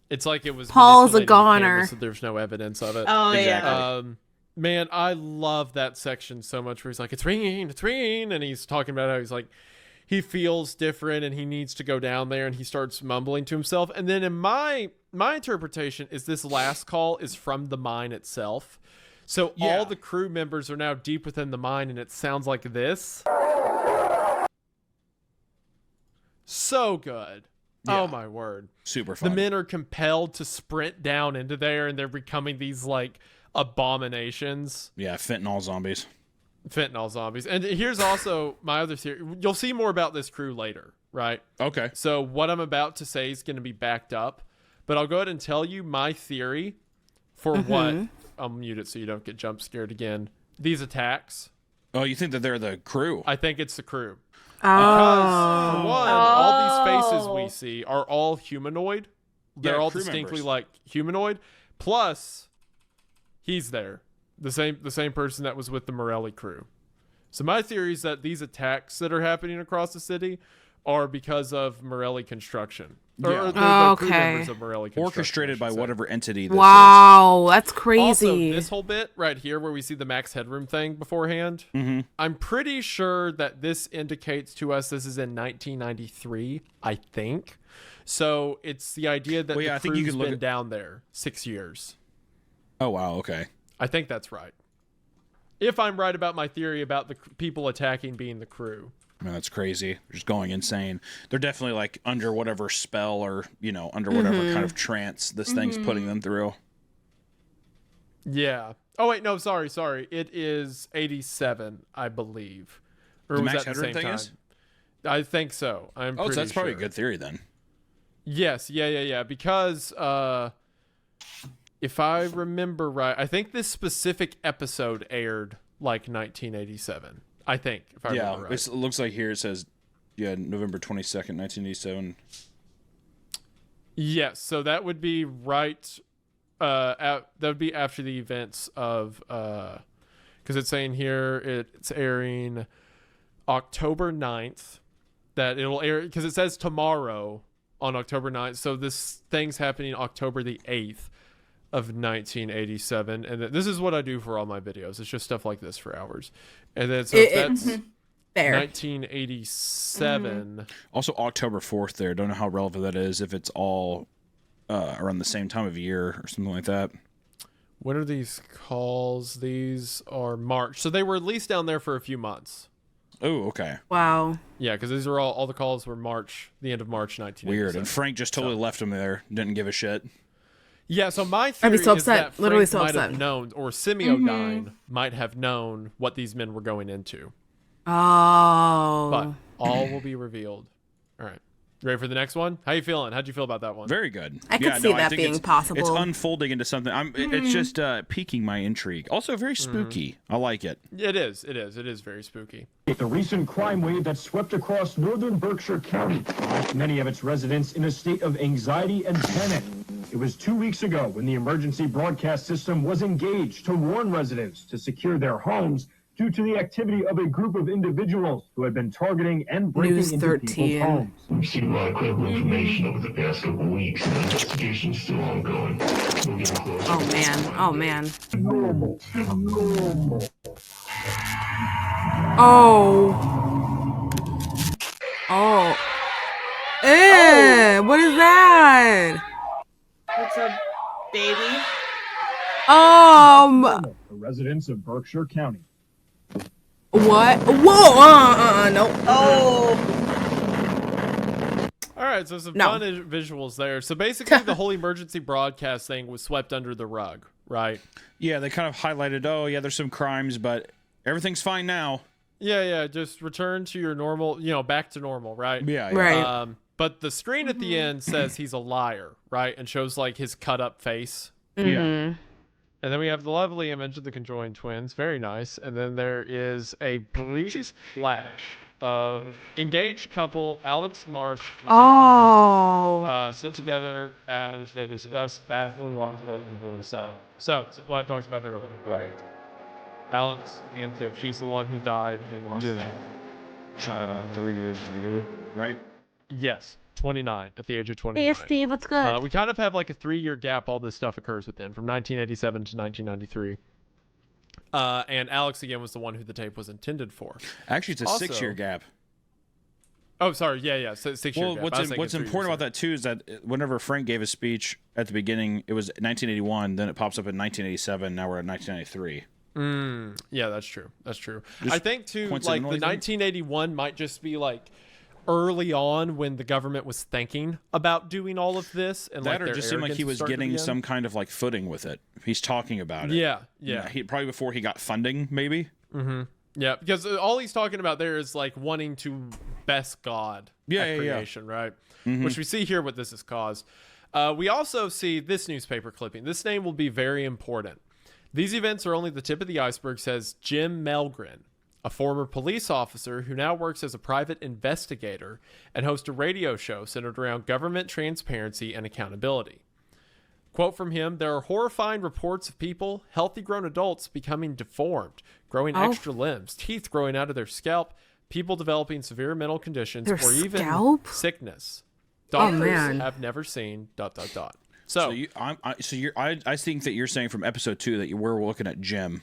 It's like it was Paul's a manipulating the camera, goner. so there's no evidence of it. Oh Exactly. yeah. Man, I love that section so much where he's like, it's ringing, and he's talking about how he's like, he feels different and he needs to go down there, and he starts mumbling to himself. And then in my interpretation is this last call is from the mine itself. So all the crew members are now deep within the mine, and it sounds like this. So good. Yeah. Oh my word. Super fun. The men are compelled to sprint down into there, and they're becoming these like abominations. Yeah, fentanyl zombies. And here's also my other theory. You'll see more about this crew later, right? Okay. So what I'm about to say is going to be backed up, but I'll go ahead and tell you my theory for what. I'll mute it so you don't get jump scared again. These attacks. Oh, you think that they're the crew? I think it's the crew. Because, for one, all these faces we see are all humanoid. They're all crew distinctly members. like humanoid. Plus, he's there, the same person that was with the Morelli crew. So my theory is that these attacks that are happening across the city are because of Morelli construction. Or the crew members of Morelli construction. Orchestrated by whatever entity this Wow, that's crazy. Also, this whole bit right here where we see the Max Headroom thing beforehand, I'm pretty sure that this indicates to us this is in 1993, I think. So it's the idea that the crew's been down there 6 years. Oh, wow, okay. I think that's right. If I'm right about my theory about the people attacking being the crew. I mean, that's crazy. They're just going insane. They're definitely like under whatever spell or, under whatever kind of trance this thing's putting them through. Yeah. Oh, wait, no, sorry. It is 87, I believe. Or The was Max that the Headroom same thing time? is? I think so. I'm pretty so that's probably a sure. good theory then. Yes, yeah. Because if I remember right, I think this specific episode aired like 1987. I think, if I remember right. It looks like here it says, November 22nd, 1987. Yes, so that would be right. That would be after the events of, because it's saying here it's airing October 9th. That it'll air because it says tomorrow on October 9th. So this thing's happening October the 8th of 1987, and this is what I do for all my videos. It's just stuff like this for hours, and then so that's 1987. Also, October 4th. There, don't know how relevant that is. If it's all around the same time of year or something like that. When are these calls? These are March, so they were at least down there for a few months. Oh, okay. Wow. Yeah, because these are all the calls were March, the end of March 1987. Weird, and Frank just totally left him there. Didn't give a shit. Yeah, so my theory is that Frank might have known, or Semiodyne might have known what these men were going into. Oh. But all will be revealed. All right. Ready for the next one? How you feeling? How'd you feel about that one? Very good. I could see that being possible. It's unfolding into something. It's just piquing my intrigue. Also very spooky. I like it. It is very spooky. The recent crime wave that swept across northern Berkshire County left many of its residents in a state of anxiety and panic. It was 2 weeks ago when the emergency broadcast system was engaged to warn residents to secure their homes due to the activity of a group of individuals who had been targeting and breaking into people's homes. We've seen a lot of credible information over the past couple of weeks, and the investigation's still ongoing. We'll get closer. Oh man. Normal. Oh. What is that? It's a baby. The residents of Berkshire County. What? Whoa! No. Oh. All right, so some fun visuals there. So basically, the whole emergency broadcast thing was swept under the rug, right? Yeah, they kind of highlighted, there's some crimes, but everything's fine now. Yeah, just return to your normal, back to normal, right? Yeah. Right. But the screen at the end says he's a liar, right? And shows like his cut up face. Yeah. And then we have the lovely image of the conjoined twins. Very nice. And then there is a brief flash of engaged couple Alex Marsh. Sit together as they discuss bathroom laws of So what talks about their right. Alex, and she's the one who died. Right? Yes. 29 at the age of 29. Hey Steve, what's good? We kind of have like a 3-year gap all this stuff occurs within, from 1987 to 1993. And Alex again was the one who the tape was intended for. Actually, it's a 6-year gap. Oh, sorry. Yeah. So 6-year gap. What's important about that too is that whenever Frank gave a speech at the beginning, it was 1981. Then it pops up in 1987. Now we're at 1993. Yeah, that's true. Just I think too, like the 1981 might just be like early on when the government was thinking about doing all of this, and that like or just seemed like he was getting some kind of like footing with it. He's talking about it. Yeah. He probably before he got funding, maybe. Yeah, because all he's talking about there is like wanting to best God at creation, right? Which we see here what this has caused. We also see this newspaper clipping. This name will be very important. These events are only the tip of the iceberg, says Jim Melgren. a former police officer who now works as a private investigator and hosts a radio show centered around government transparency and accountability. Quote from him, "There are horrifying reports of people, healthy grown adults, becoming deformed, growing extra limbs, teeth growing out of their scalp, people developing severe mental conditions, Their or even scalp? sickness. Doctors man. have never seen ... So I think that you're saying from episode 2 that we're looking at Jim.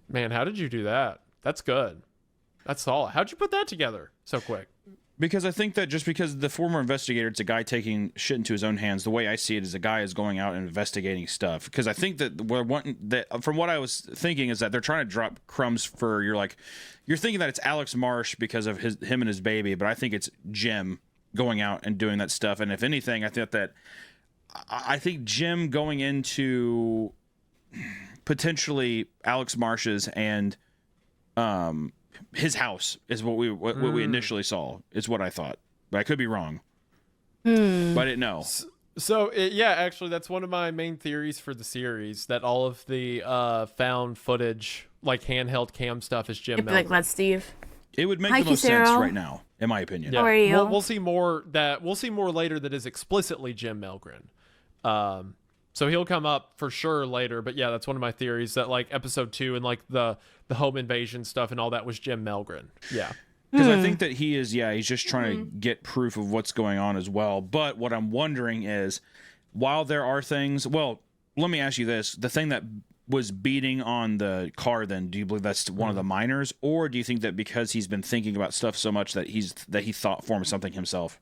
Man, how did you do that? That's good. That's solid. How'd you put that together so quick? Because I think that just because the former investigator, it's a guy taking shit into his own hands. The way I see it is a guy is going out and investigating stuff. Because I think that from what I was thinking is that they're trying to drop crumbs for you're thinking that it's Alex Marsh because of him and his baby, but I think it's Jim going out and doing that stuff. And if anything, I think Jim going into potentially Alex Marsh's and his house is what we initially saw, is what I thought, but I could be wrong. But I didn't know. So actually that's one of my main theories for the series, that all of the found footage, like handheld cam stuff, is Jim Melvin. Like that, Steve. It would make the most sense right now, in my opinion. How are you? We'll see more later that is explicitly Jim Melgren. So he'll come up for sure later, but yeah, that's one of my theories, that like episode 2 and like the home invasion stuff and all that was Jim Melgren. Yeah. Because I think that he's just trying to get proof of what's going on as well. But what I'm wondering is, while there are things, well, let me ask you this. The thing that was beating on the car, then, do you believe that's one of the miners? Or do you think that because he's been thinking about stuff so much that he thought formed something himself?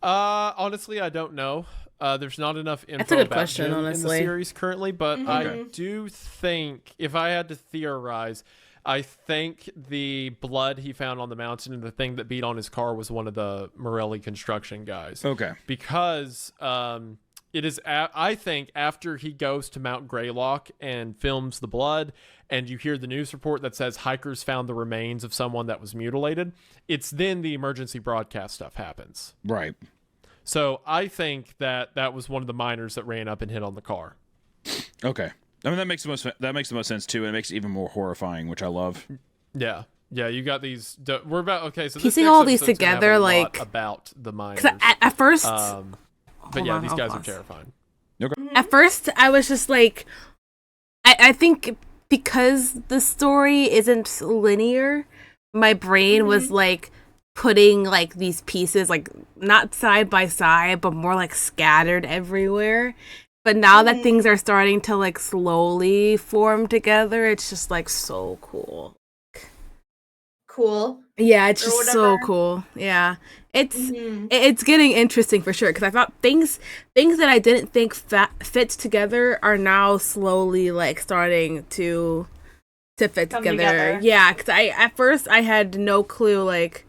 Honestly, I don't know. There's not enough info That's a good about question, Jim in the honestly. series currently, but I do think, if I had to theorize, I think the blood he found on the mountain and the thing that beat on his car was one of the Morelli construction guys. Okay. Because it is, I think, after he goes to Mount Greylock and films the blood, and you hear the news report that says hikers found the remains of someone that was mutilated, it's then the emergency broadcast stuff happens. Right. So I think that was one of the miners that ran up and hit on the car. Okay. I mean, that makes the most sense too, and it makes it even more horrifying, which I love. Yeah. You got these. We're about okay. So piecing all these together, like about the miners. At first, but yeah, these guys are terrifying. Okay. At first, I was just like, I think because the story isn't linear, my brain was like putting like these pieces like not side by side, but more like scattered everywhere. But now that things are starting to like slowly form together, it's just like so cool. Yeah, it's just so cool. Yeah, it's getting interesting for sure, because I thought things that I didn't think fit together are now slowly like starting to fit together. Yeah, because at first I had no clue like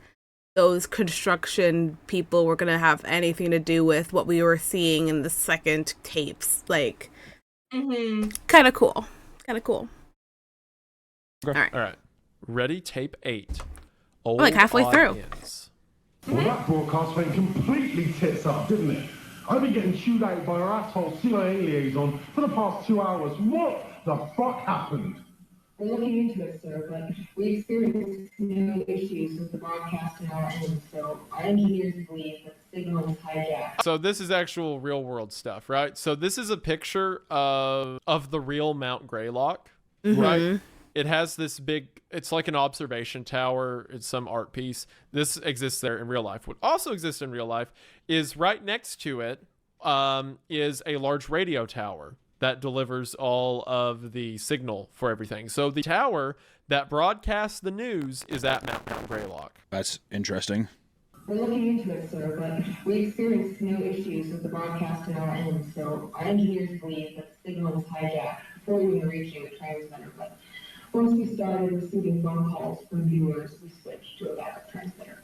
those construction people were gonna have anything to do with what we were seeing in the second tapes. Like, kind of cool. Okay. All right. Ready? Tape 8. We're like halfway through. Well, that broadcast went completely tits up, didn't it? I've been getting chewed out by our asshole CIA liaison for the past 2 hours. What the fuck happened? We're looking into it, sir, but we experienced no issues with the broadcast on our end, so our engineers believe that the signal was hijacked. So this is actual real world stuff, right? So this is a picture of the real Mount Greylock, right? It has this big, it's like an observation tower. It's some art piece. This exists there in real life. What also exists in real life is right next to it is a large radio tower that delivers all of the signal for everything. So the tower that broadcasts the news is at Mount Greylock. That's interesting. We're looking into it, sir, but we experienced no issues with the broadcast on our end, so our engineers believe that the signal was hijacked before even reaching the transmitter. But once we started receiving phone calls from viewers, we switched to a backup transmitter.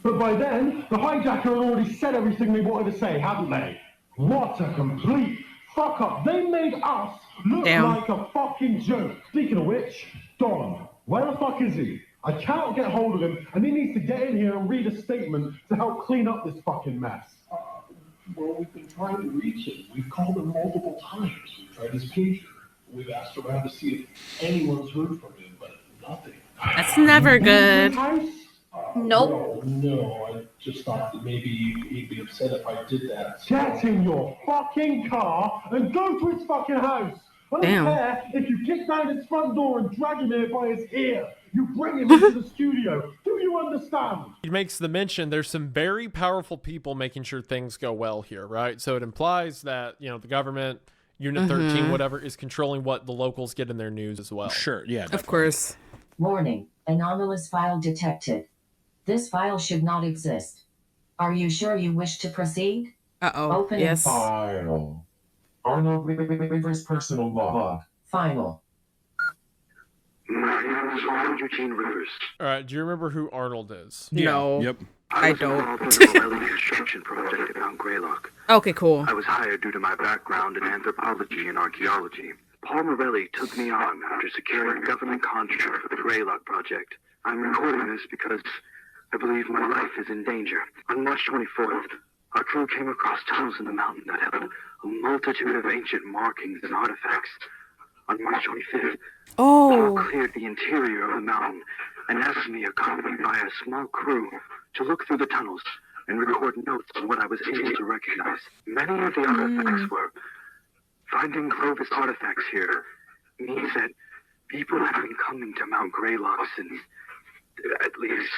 But by then, the hijacker had already said everything they wanted to say, hadn't they? What a complete fuck up. They made us look like a fucking joke. Speaking of which, Don, where the fuck is he? I can't get hold of him, and he needs to get in here and read a statement to help clean up this fucking mess. Well, we've been trying to reach him. We've called him multiple times. We've tried his pager. We've asked around to see if anyone's heard from him, but nothing. That's never good. Nope. No, I just thought that maybe he'd be upset if I did that. Get in your fucking car and go to his fucking house. I don't Damn. care if you kick down his front door and drag him here by his ear. You bring him into the studio. Do you understand? He makes the mention there's some very powerful people making sure things go well here, right? So it implies that, you know, the government, Unit 13, whatever, is controlling what the locals get in their news as well. Sure, yeah. Of course. Warning, anomalous file detected. This file should not exist. Are you sure you wish to proceed? Uh-oh. Open Yes. Final. Arnold Rivers personal log. Final. My name is Arnold Eugene Rivers. All right, do you remember who Arnold is? No. Yep. I don't. I was involved in the construction project at Mount Greylock. Okay, cool. I was hired due to my background in anthropology and archaeology. Paul Morelli took me on after securing a government contract for the Greylock project. I'm recording this because I believe my life is in danger. On March 24th, our crew came across tunnels in the mountain that held a multitude of ancient markings and artifacts. On March 25th, Paul cleared the interior of the mountain and asked me, accompanied by a small crew, to look through the tunnels and record notes on what I was able to recognize. Many of the artifacts were finding Clovis artifacts here means that people have been coming to Mount Greylock since at least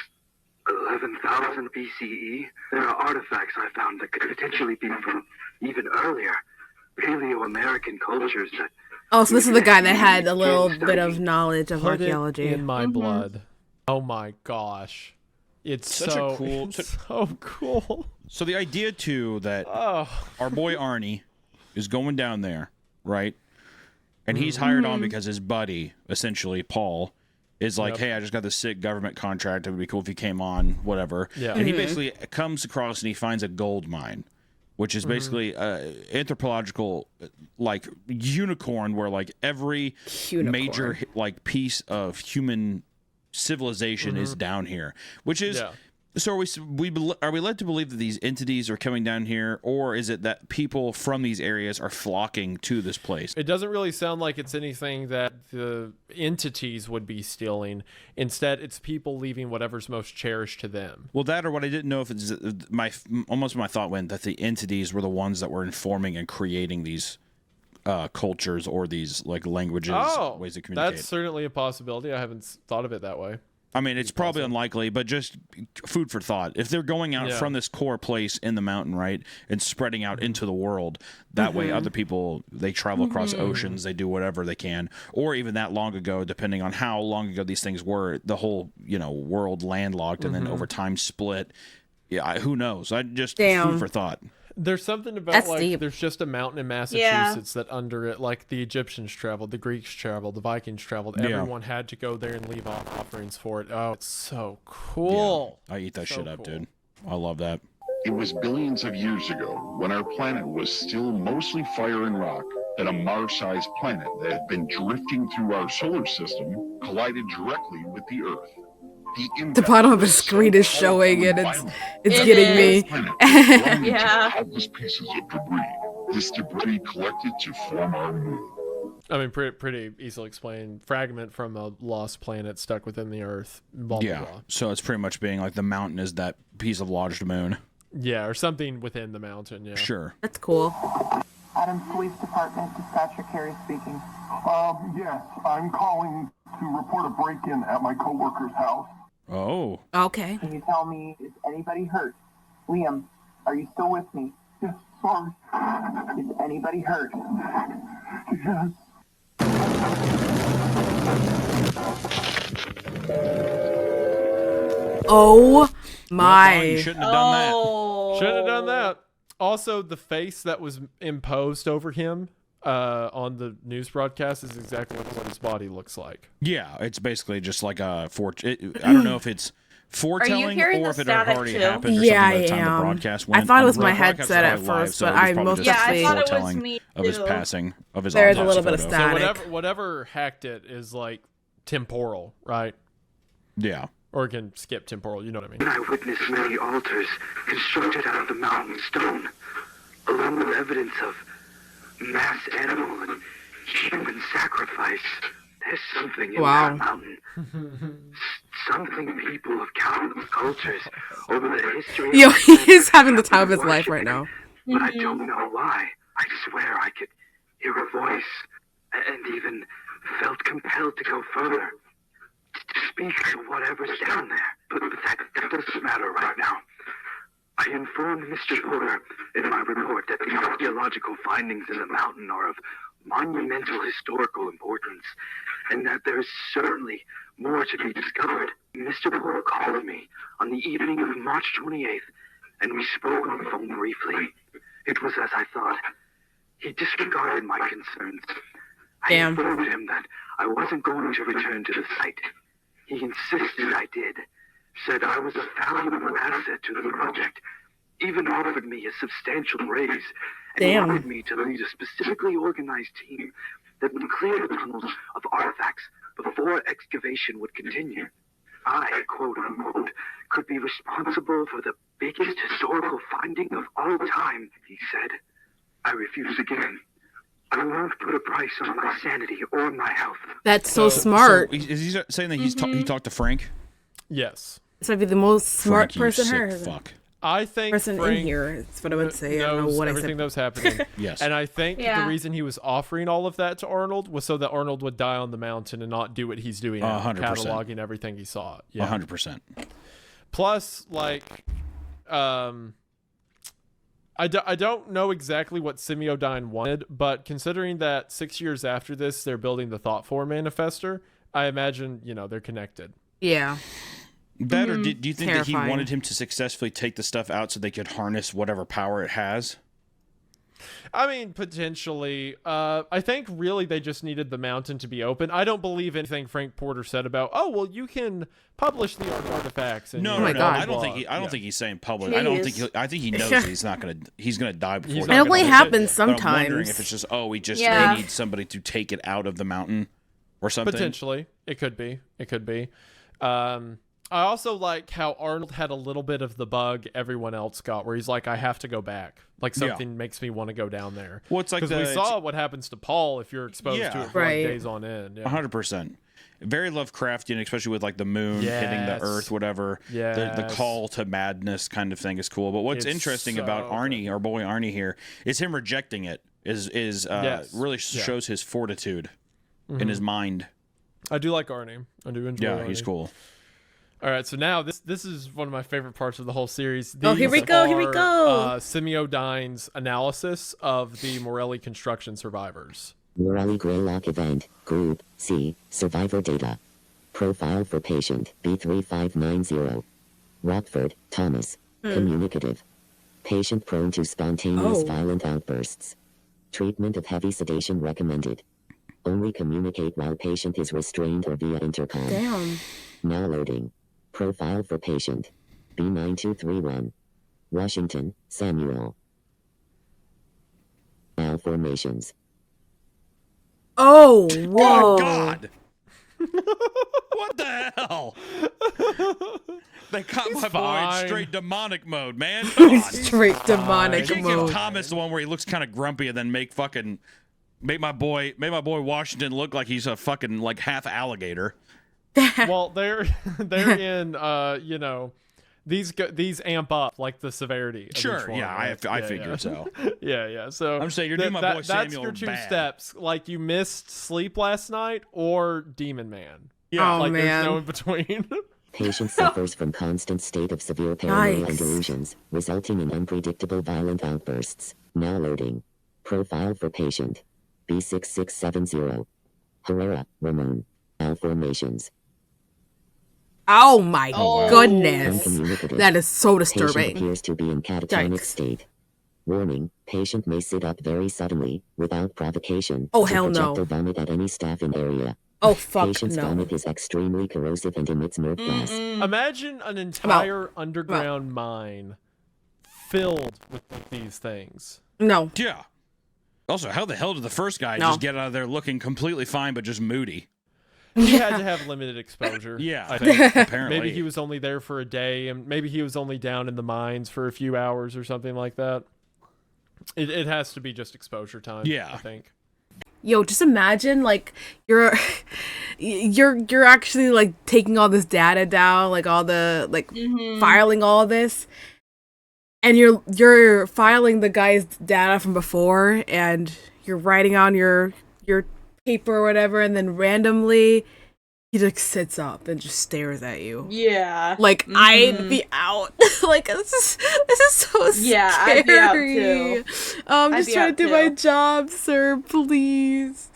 11,000 BCE. There are artifacts I found that could potentially be from even earlier Paleo-American cultures that... Oh, so this is the guy that had a little bit of knowledge of archaeology. In my blood. Oh my gosh. It's Such so a cool... it's so cool. So the idea, too, that our boy Arnie is going down there, right? And he's hired on because his buddy, essentially Paul, is like, hey, I just got this sick government contract. It would be cool if you came on, whatever. Yeah. And he basically comes across and he finds a gold mine, which is basically anthropological, like, unicorn, where, like, every major, like, piece of human civilization is down here, which is... So are we led to believe that these entities are coming down here, or is it that people from these areas are flocking to this place? It doesn't really sound like it's anything that the entities would be stealing. Instead, it's people leaving whatever's most cherished to them. Well, that or what I didn't know if it's my thought went that the entities were the ones that were informing and creating these cultures or these like languages, ways to communicate. That's certainly a possibility. I haven't thought of it that way. I mean, it's probably unlikely, but just food for thought. If they're going out from this core place in the mountain, right, and spreading out into the world, that way other people, they travel across oceans, they do whatever they can, or even that long ago, depending on how long ago these things were, the whole, world landlocked and then over time split. Yeah, who knows? I just food for thought. There's something about That's like deep. there's just a mountain in Massachusetts that under it, like the Egyptians traveled, the Greeks traveled, the Vikings traveled. Everyone had to go there and leave offerings for it. Oh, it's so cool. Yeah, I eat that shit up, dude. I love that. It was billions of years ago, when our planet was still mostly fire and rock, that a Mars-sized planet that had been drifting through our solar system collided directly with the Earth. The bottom of the screen is showing and it's getting me. Yeah. Countless pieces of debris. This debris collected to form our moon. I mean, pretty easily explained. Fragment from a lost planet stuck within the Earth. Blah, blah, blah. So it's pretty much being like the mountain is that piece of lodged moon. Yeah, or something within the mountain, yeah. Sure. That's cool. Adams Police Department, Dispatcher Carey speaking. Yes, I'm calling to report a break-in at my coworker's house. Oh. Okay. Can you tell me, is anybody hurt? Liam, are you still with me? Yes, sorry. Is anybody hurt? Yes. Oh my. You shouldn't have done that. Shouldn't have done that. Also, the face that was imposed over him on the news broadcast is exactly what his body looks like. Yeah, it's basically just like a I don't know if it's foretelling or if it had already happened or something by the time the broadcast went. I thought it was my broadcast headset was at live, first, so but it was I probably mostly just I thought it was foretelling me of his too. passing, of his There's a autopsy little bit of photo. static. So whatever hacked it is like temporal, right? Yeah. Or it can skip temporal, you know what I mean? I witnessed many altars constructed out of the mountain stone, along with evidence of mass animal and human sacrifice. There's something in Wow. that mountain. Something people of countless cultures over the history of Yo, the he planet is having the have time of been his life right now. but I don't know why. I swear I could hear a voice and even felt compelled to go further, to speak to whatever's down there. But that doesn't matter right now. I informed Mr. Porter in my report that the archaeological findings in the mountain are of monumental historical importance, and that there is certainly more to be discovered. Mr. Porter called me on the evening of March 28th, and we spoke on the phone briefly. It was as I thought. He disregarded my concerns. I informed him that I wasn't going to return to the site. He insisted I did, said I was a valuable asset to the project, even offered me a substantial raise, and wanted me to lead a specifically organized team that would clear the tunnels of artifacts before excavation would continue. I, quote unquote, could be responsible for the biggest historical finding of all time, he said. I refused again. I won't put a price on my sanity or my health. That's so smart. So is he saying that he talked to Frank? Yes. This might be the most smart Frank, you person sick heard. fuck. I think Person Frank in here. That's what I would say. I don't know knows what I everything said. that was happening. Yes. And I think Yeah. the reason he was offering all of that to Arnold was so that Arnold would die on the mountain and not do what he's doing now, 100%. cataloging everything he saw. Yeah. 100%. Plus, like, I don't know exactly what Semiodyne wanted, but considering that 6 years after this, they're building the Thought 4 Manifester, I imagine, they're connected. Yeah. That or do you think that he Terrifying. wanted him to successfully take the stuff out so they could harness whatever power it has? I mean, potentially. I think really they just needed the mountain to be open. I don't believe anything Frank Porter said about, oh, well, you can publish the artifacts. And No, no. I don't think he's saying public. I don't think. I think he knows that he's gonna die before. He's he not It only gonna happens But I'm wondering sometimes. if it's just they Yeah. need somebody to take it out of the mountain or something. Potentially. It could be. It could be. I also like how Arnold had a little bit of the bug everyone else got, where he's like, I have to go back. Like, something makes me want to go down there. Well, it's like because we saw what happens to Paul if you're exposed to it for like days on end. 100%. Very Lovecraftian, especially with like the moon hitting the earth, whatever. The call to madness kind of thing is cool. But what's It's interesting so about Arnie, our boy Arnie here, is him rejecting it. Really shows his fortitude in his mind. I do like Arnie. I do enjoy Arnie. He's cool. All right, so now this is one of my favorite parts of the whole series. Oh, here we go, here we go. Semiodyne's analysis of the Morelli construction survivors. Morelli Greylock event, group, C, survivor data. Profile for patient, B3590. Rockford, Thomas. Communicative. Patient prone to spontaneous violent outbursts. Treatment of heavy sedation recommended. Only communicate while patient is restrained or via intercom. Damn. Now loading. Profile for patient. B9231. Washington, Samuel. Malformations. Oh, whoa. Oh, God. What the hell? They caught my boy in straight demonic mode, man. Straight demonic You can't mode. give Thomas the one where he looks kind of grumpy and then make my boy Washington look like he's a fucking like half alligator. Well, they're in these amp up like the severity of Sure, each one, yeah, right? I figured so. yeah. So I'm saying you're doing my boy that's Samuel your two bad. steps. Like you missed Sleep last night or Demon Man. Yeah. Oh, like man. there's no in between. Patient suffers from constant state of severe paranoia and delusions, resulting in unpredictable violent outbursts. Now loading. Profile for patient. B6670. Herrera, Ramon. Malformations. Oh my goodness. Uncommunicative. That is so Patient disturbing. appears to be in catatonic Yikes. state. Warning, patient may sit up very suddenly, without provocation, Oh, to hell no. project or vomit at any staff in area. Oh, fuck Patient's no. vomit is extremely corrosive and emits merc gas. Imagine an entire underground mine filled with these things. No. Yeah. Also, how the hell did the first guy No. just get out of there looking completely fine but just moody? He had to have limited exposure. Yeah, I think. apparently. Maybe he was only there for a day, and maybe he was only down in the mines for a few hours or something like that. It has to be just exposure time. Yeah. I think. Yo, just imagine like you're actually like taking all this data down, like all the like filing all this, and you're filing the guy's data from before, and you're writing on your paper or whatever, and then randomly he like sits up and just stares at you. Yeah. Like I'd be out. Like this is so scary. Yeah, I'd be out too. I'm I'd just be trying out to do my job, sir, please.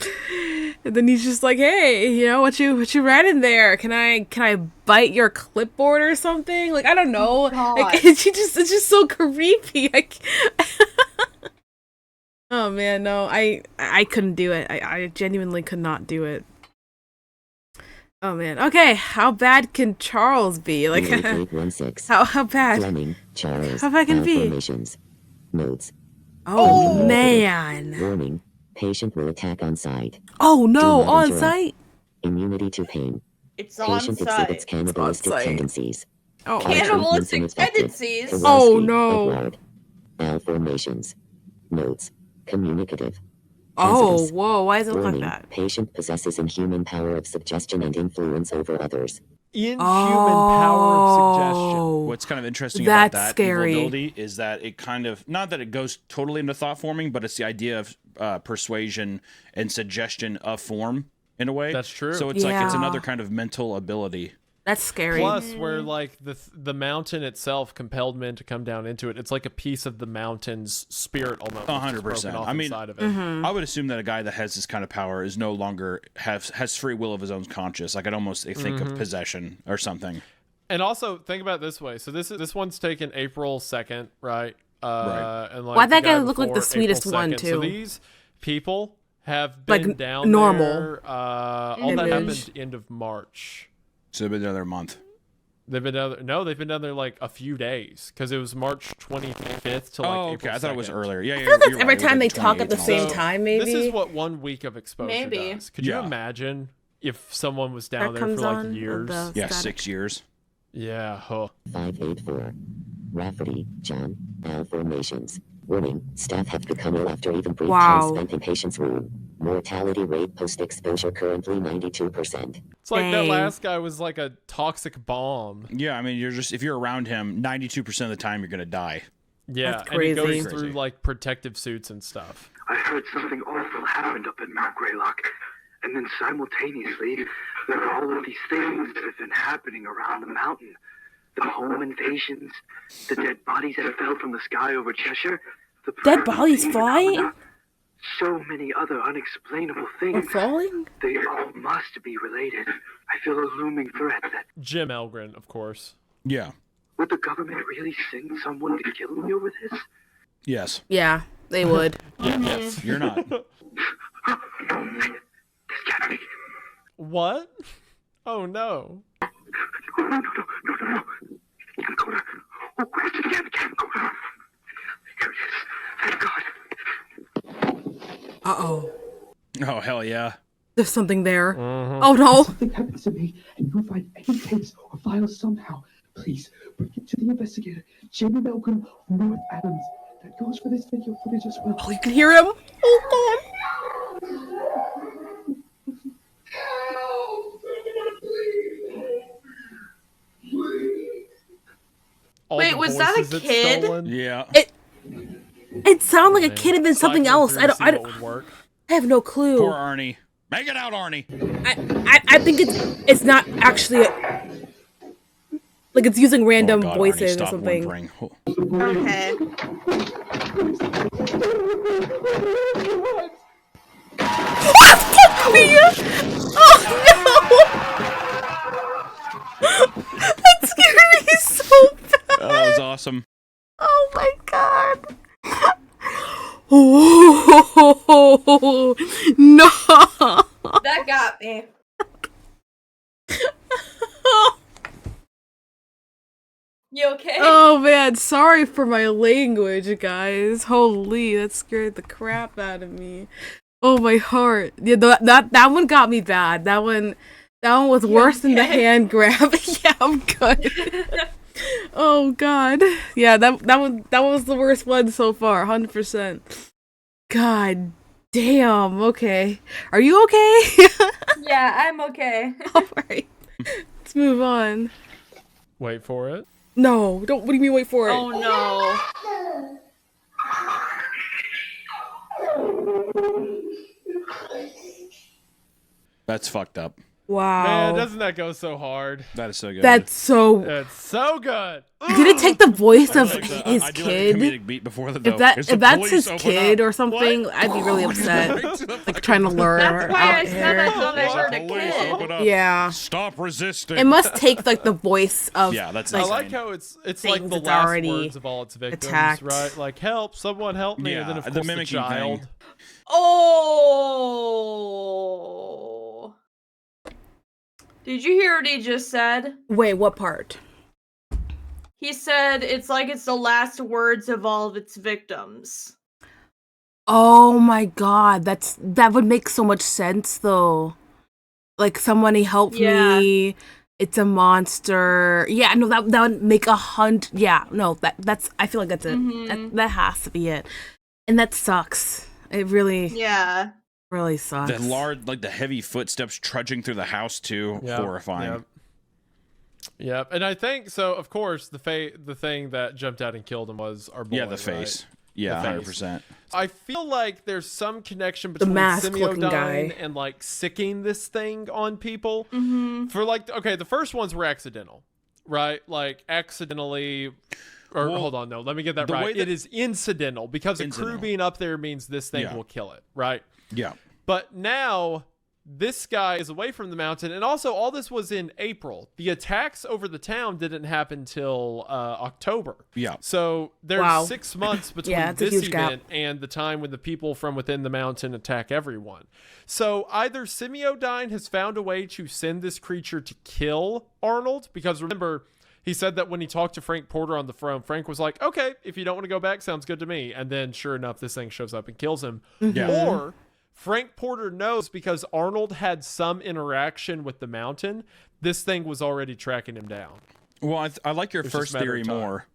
And then he's just like, "Hey, you know what you writing there? Can I bite your clipboard or something?" Like I don't know. Like it's just so creepy. Like oh man, no, I couldn't do it. I genuinely could not do it. Oh man. Okay, how bad can Charles be? Like how bad? Fleming, Charles, How bad can it be? Malformations. Notes. Oh man. Warning. Patient will attack on site. Oh Do no, not on interrupt. site. Immunity to pain. It's on Patient site. exhibits cannibalistic site. tendencies. Oh. Harsh treatments Cannibalistic ineffective. tendencies? Kowalski, Oh, no. Upward. Malformations. Notes. Communicative. Oh, Hazardous. whoa, why does it look like Warning. that? Patient possesses inhuman power of suggestion and influence over others. Inhuman power of suggestion. Oh, What's kind of interesting about that's that scary. evil ability is that it kind of, not that it goes totally into thought forming, but it's the idea of persuasion and suggestion of form in a way. That's true. So it's like it's Yeah. another kind of mental ability. That's scary. Plus, where like the mountain itself compelled men to come down into it. It's like a piece of the mountain's spirit almost. 100%. I mean, inside of it. I would assume that a guy that has this kind of power is no longer has free will of his own conscious. Like I'd almost think of possession or something. And also think about it this way. So this one's taken April 2nd, right? Right. And like Why'd that the guy guy look like the before, sweetest April one, 2nd. too? So these people have been Like, down normal. there. All that Image. happened end of March. So they've been another month. They've been down there. No, they've been down there like a few days because it was March 25th to like Oh, April okay. I thought it was 2nd. earlier. Yeah, I yeah. feel like that's you're every right. It was time they like talk at the 28th and all same that. time, maybe. This is what 1 week of exposure Maybe. does. Could you Yeah. imagine if someone was down That there for comes like on years? the Yeah, static. 6 years. Yeah. Huh. 584. Rafferty, John. Malformations. Warning. Staff have become ill after even brief time Wow. spent in patient's room. Mortality rate post-exposure currently 92%. It's like that Dang. last guy was like a toxic bomb. Yeah, I mean, if you're around him, 92% of the time you're gonna die. Yeah, That's and it goes crazy. through like protective suits and stuff. I heard something awful happened up at Mount Greylock, and then simultaneously, there are all of these things that have been happening around the mountain. The home invasions, the dead bodies that fell from the sky over Cheshire, the Dead bodies paralyzing flying? phenomena, so many other unexplainable Or things. falling? They all must be related. I feel a looming threat that Jim Elgren, of course. Yeah. would the government really send someone to kill me over this? Yes. Yeah, they would. Yes. You're not. This can't be. What? Oh no. No. Camcorder. Oh, where's the damn camcorder? Here it is. Thank God. Uh-oh. Oh hell yeah. There's something there. Mhm. Oh no. Something happens to me, and you find any tapes or files somehow. Please bring it to the investigator, Jamie Malcolm, North Adams. That goes for this video footage as well. Oh, you can hear him. Oh All Wait, the was that a voices it's kid? stolen. Yeah. god. It sounded like a kid and then something Cycling else. through I to see don't. what would work. I have no clue. Poor Arnie. Make it out, Arnie. I think it's not actually like it's using random Oh, God, Arnie, voices or stop something. whimpering. Oh. Okay. Oh no! That scared me so bad. Oh, that was awesome. Oh my god! Oh no! That got me. You okay? Oh man, sorry for my language, guys. Holy, that scared the crap out of me. Oh my heart. Yeah, that one got me bad. That one was worse than the hand grab. Yeah, I'm good. Oh god. Yeah, that was the worst one so far, 100%. God Damn. Okay. Are you okay? Yeah, I'm okay. All right. Let's move on. Wait for it. No, don't. What do you mean? Wait for it. Oh no. That's fucked up. Wow. Man, doesn't that go so hard? That is so good. That's so. It's so good. Did it take the voice of his I do kid? like the comedic beat before the If that's his kid or something, I'd be really upset. Like trying to lure That's why out I said I here. thought I heard a kid. Yeah. Stop resisting. It must take like the voice of. Yeah, that's I insane. like how it's like things the that's last already words of all its victims, attacked. right? Like, help, someone help me. Yeah, And then of the course the mimicking child. thing. Oh. Did you hear what he just said? Wait, what part? He said it's like it's the last words of all of its victims. Oh my god, that would make so much sense though. Like somebody help me. It's a monster. Yeah, no, that would make 100. Yeah, no, that's. I feel like that's it. That has to be it, and that sucks. It really. Yeah. Really sucks. The large, like the heavy footsteps trudging through the house too. Horrifying. Yep. And I think so. Of course, the thing that jumped out and killed him was our boy. Yeah, the face. Yeah, 100%. I feel like there's some connection between mask-looking guy. Semiodyne and like sicking this thing on people. Mm-hmm. For like, okay, the first ones were accidental, right? Like accidentally. Or hold on, no, let me get that right. It is incidental because a crew being up there means this thing will kill it, right? Yeah. But now this guy is away from the mountain, and also all this was in April. The attacks over the town didn't happen till October. Yeah. So there's 6 months between it's a this huge event gap. and the time when the people from within the mountain attack everyone. So either Semiodyne has found a way to send this creature to kill Arnold, because remember, he said that when he talked to Frank Porter on the phone, Frank was like, okay, if you don't want to go back, sounds good to me. And then sure enough, this thing shows up and kills him. Yeah. Or Frank Porter knows because Arnold had some interaction with the mountain, this thing was already tracking him down. Well, I like your It's first just a matter theory of time. more.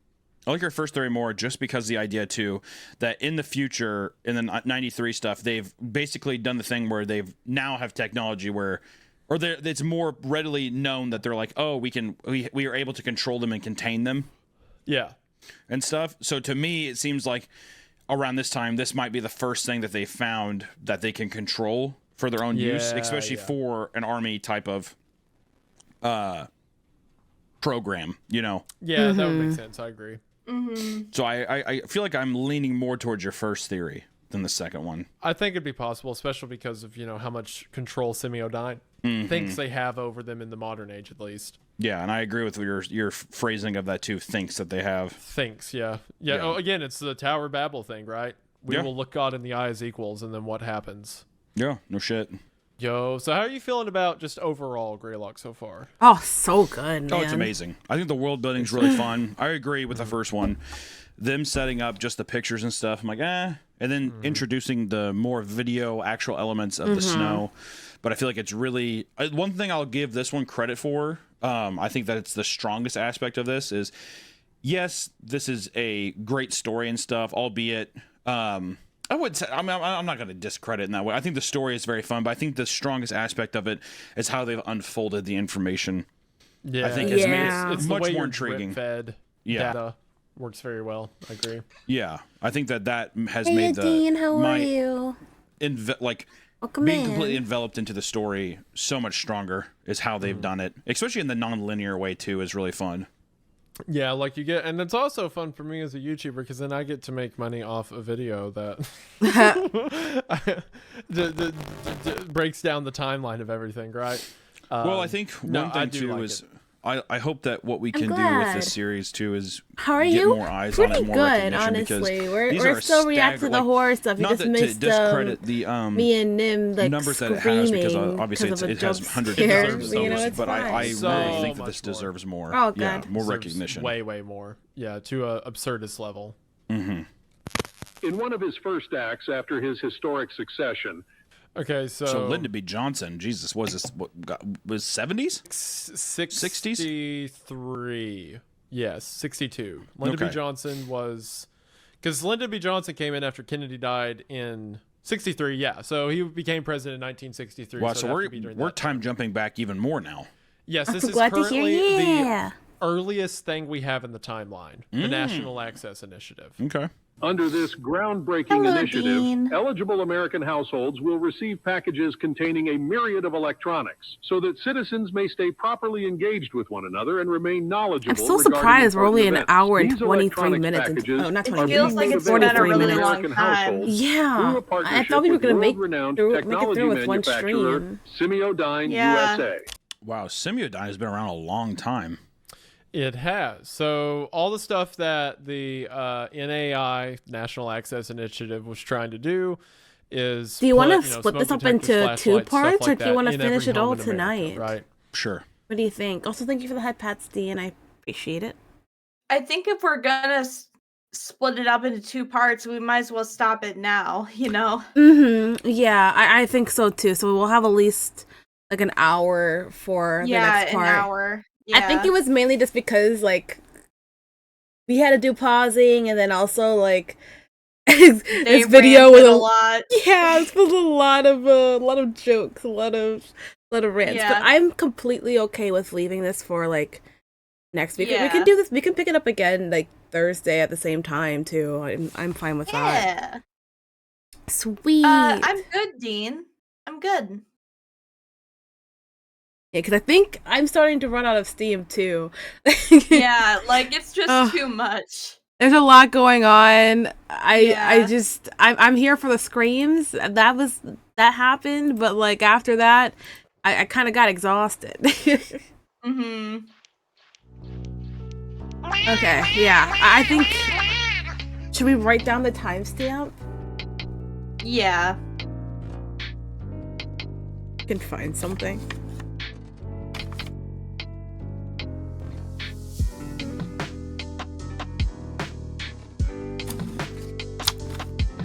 I like your first theory more just because the idea, too, that in the future, in the 93 stuff, they've basically done the thing where they've now have technology where... Or it's more readily known that they're like, oh, we are able to control them and contain them. Yeah. And stuff. So to me, it seems like around this time, this might be the first thing that they found that they can control for their own use, especially for an army type of program, you know? Yeah, that would make sense. I agree. Mm-hmm. So I feel like I'm leaning more towards your first theory than the second one. I think it'd be possible, especially because of, how much control Semiodyne thinks they have over them in the modern age, at least. Yeah, and I agree with your phrasing of that too. Thinks that they have. Thinks, yeah. Oh, again, it's the Tower Babel thing, right? We will look God in the eye as equals, and then what happens? Yeah, no shit. Yo, so how are you feeling about just overall Greylock so far? Oh, so good, man. Oh, it's amazing. I think the world building's really fun. I agree with the first one. Them setting up just the pictures and stuff, I'm like, and then introducing the more video actual elements of the snow. But I feel like it's really one thing I'll give this one credit for. I think that it's the strongest aspect of this is, yes, this is a great story and stuff, albeit I would say, I'm not going to discredit in that way. I think the story is very fun, but I think the strongest aspect of it is how they've unfolded the information. Yeah, I think it's made it much more intriguing. Fed data works very well. I agree. Yeah, I think that has Hey, made Dean, how are you? Being completely enveloped into the story so much stronger is how they've done it, especially in the non-linear way too, is really fun. Yeah, like you get, and it's also fun for me as a YouTuber because then I get to make money off a video that breaks down the timeline of everything, right? Well, I think one thing too is I hope that what we can do with this series too is get more eyes on it, more recognition. Honestly, because we're still reacting to the horror stuff. You not just missed to discredit the me and Nim like numbers that it screaming has because obviously it has hundreds of thousands of numbers, but I really think that this deserves more. Oh, God. Yeah, more Deserves recognition. Way more. Yeah, to a absurdist level. Mm-hmm. In one of his first acts after his historic succession. Okay, so Lyndon B. Johnson, Jesus, was 70s? 63. Yes, 62. Lyndon B. Johnson was, because Lyndon B. Johnson came in after Kennedy died in 63, yeah. So he became president in 1963. Wow, so so we're time jumping back even more now. Yes, this I'm is glad to currently hear. Yeah. the earliest thing we have in the timeline, the National Access Initiative. Okay. Under this groundbreaking Hello, initiative, Dean. eligible American households will receive packages containing a myriad of electronics so that citizens may stay properly engaged with one another and remain knowledgeable. I'm so regarding surprised we're only an important hour and events. These 23 electronics minutes into, packages oh, not are 23 feels being like made it's been a available really to long American time. households Yeah. through a I partnership thought we were with gonna make world-renowned it technology through with one manufacturer stream. Semiodyne Yeah. USA. Wow, Semiodyne has been around a long time. It has. So all the stuff that the NAI, National Access Initiative, was trying to do is Do you want to put, split this smoke up into detectors, two flashlights, stuff parts, like or do you that want to in finish every it all home in America, tonight? right? Sure. What do you think? Also, thank you for the head pats, D, and I appreciate it. I think if we're gonna split it up into two parts, we might as well stop it now, you know? Mm-hmm. Yeah, I think so too. So we'll have at least like an hour for the next part. an hour. I think it was mainly just because like we had to do pausing, and then also like this video with a lot. Yeah, it's with a lot of jokes, a lot of rants. Yeah. But I'm completely okay with leaving this for like next week. We Yeah. can do this. We can pick it up again like Thursday at the same time too. I'm fine with that. Yeah. Sweet. I'm good, Dean. I'm good. Yeah, because I think I'm starting to run out of steam too. Yeah, like it's just too much. There's a lot going on. I'm here for the screams. That happened, but like after that, I kind of got exhausted. Mm-hmm. Okay, yeah. I think should we write down the timestamp? Yeah. Can find something.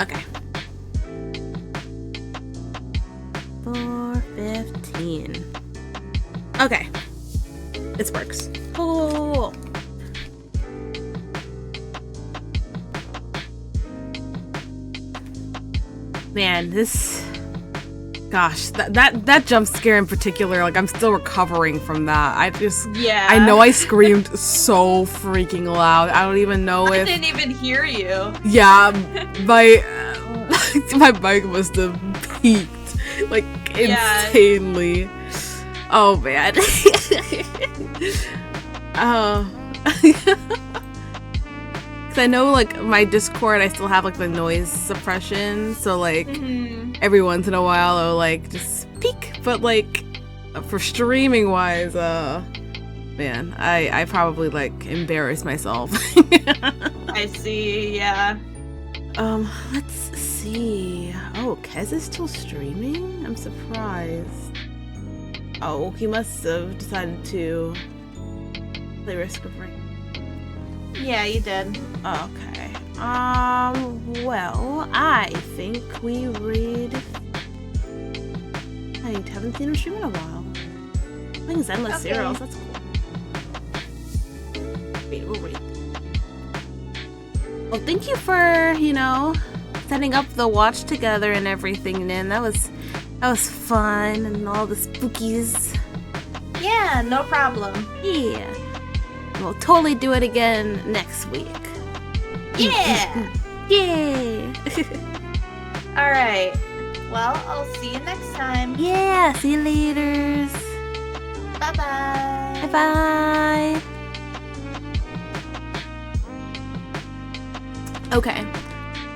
Okay. 4:15. Okay. This works. Cool. Man, that jump scare in particular, like I'm still recovering from that. I know I screamed so freaking loud. I don't even know I if didn't even hear you. Yeah, my mic must have peaked like insanely. Oh man. Cause I know like my Discord, I still have like the noise suppression, so like every once in a while I'll like just peak. But like for streaming wise, man, I probably like embarrass myself. I see. Yeah. Let's see. Oh, Kez is still streaming? I'm surprised. Oh, he must have decided to play Risk of Rain. Yeah, you did. Okay. Well, I think we read. I haven't seen him stream in a while. Playing Endless Zeros, that's cool. We'll read. Well, thank you for, setting up the watch together and everything, Nin. That was fun, and all the spookies. Yeah, no problem. Yeah. We'll totally do it again next week. Yeah. Yay. All right. Well, I'll see you next time. Yeah, see you later. Bye-bye. Bye-bye. Okay.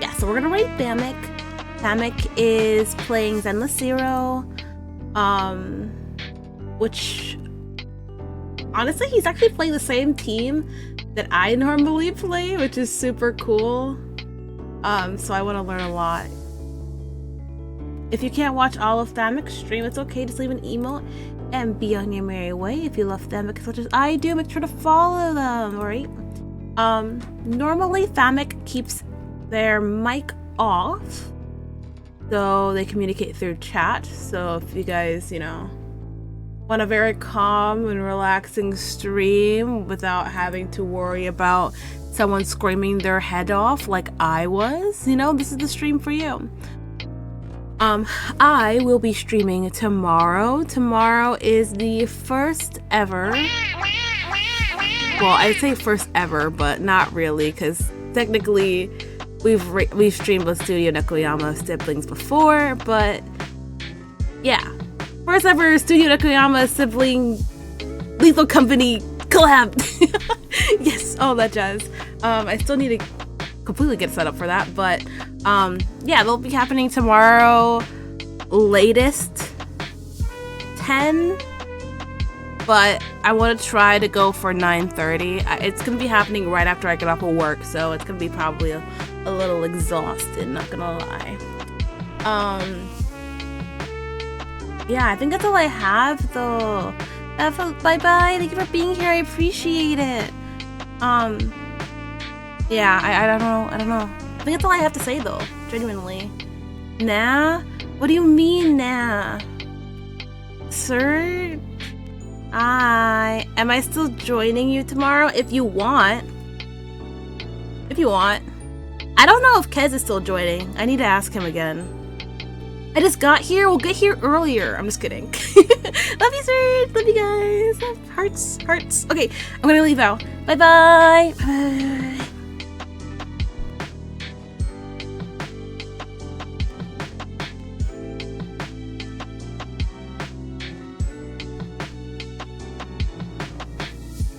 Yeah, so we're gonna rate Thematic. Thematic is playing Zenless Zero. Which honestly, he's actually playing the same team that I normally play, which is super cool. So I want to learn a lot. If you can't watch all of Themac's stream, it's okay. Just leave an emote and be on your merry way. If you love Themac as much as I do, make sure to follow them, alright? Normally Themac keeps their mic off, so they communicate through chat. So if you guys, want a very calm and relaxing stream without having to worry about someone screaming their head off like I was, this is the stream for you. I will be streaming tomorrow. Tomorrow is the first ever. Well, I'd say first ever, but not really, because technically we've streamed with Studio Nekuyama siblings before, but yeah, first ever Studio Nekuyama sibling Lethal Company collab. Yes, all that jazz. I still need to completely get set up for that, but yeah, they'll be happening tomorrow, latest 10, but I want to try to go for 9:30. It's gonna be happening right after I get off of work, so it's gonna be probably a little exhausted, not gonna lie. Yeah, I think that's all I have though. Bye bye, thank you for being here, I appreciate it. Yeah, I don't know. I think that's all I have to say though, genuinely. Nah? What do you mean, nah? Sir? Am I still joining you tomorrow? If you want. I don't know if Kez is still joining. I need to ask him again. I just got here. We'll get here earlier. I'm just kidding. Love you, sir. Love you guys. Hearts. Okay, I'm gonna leave out. Bye-bye. Bye.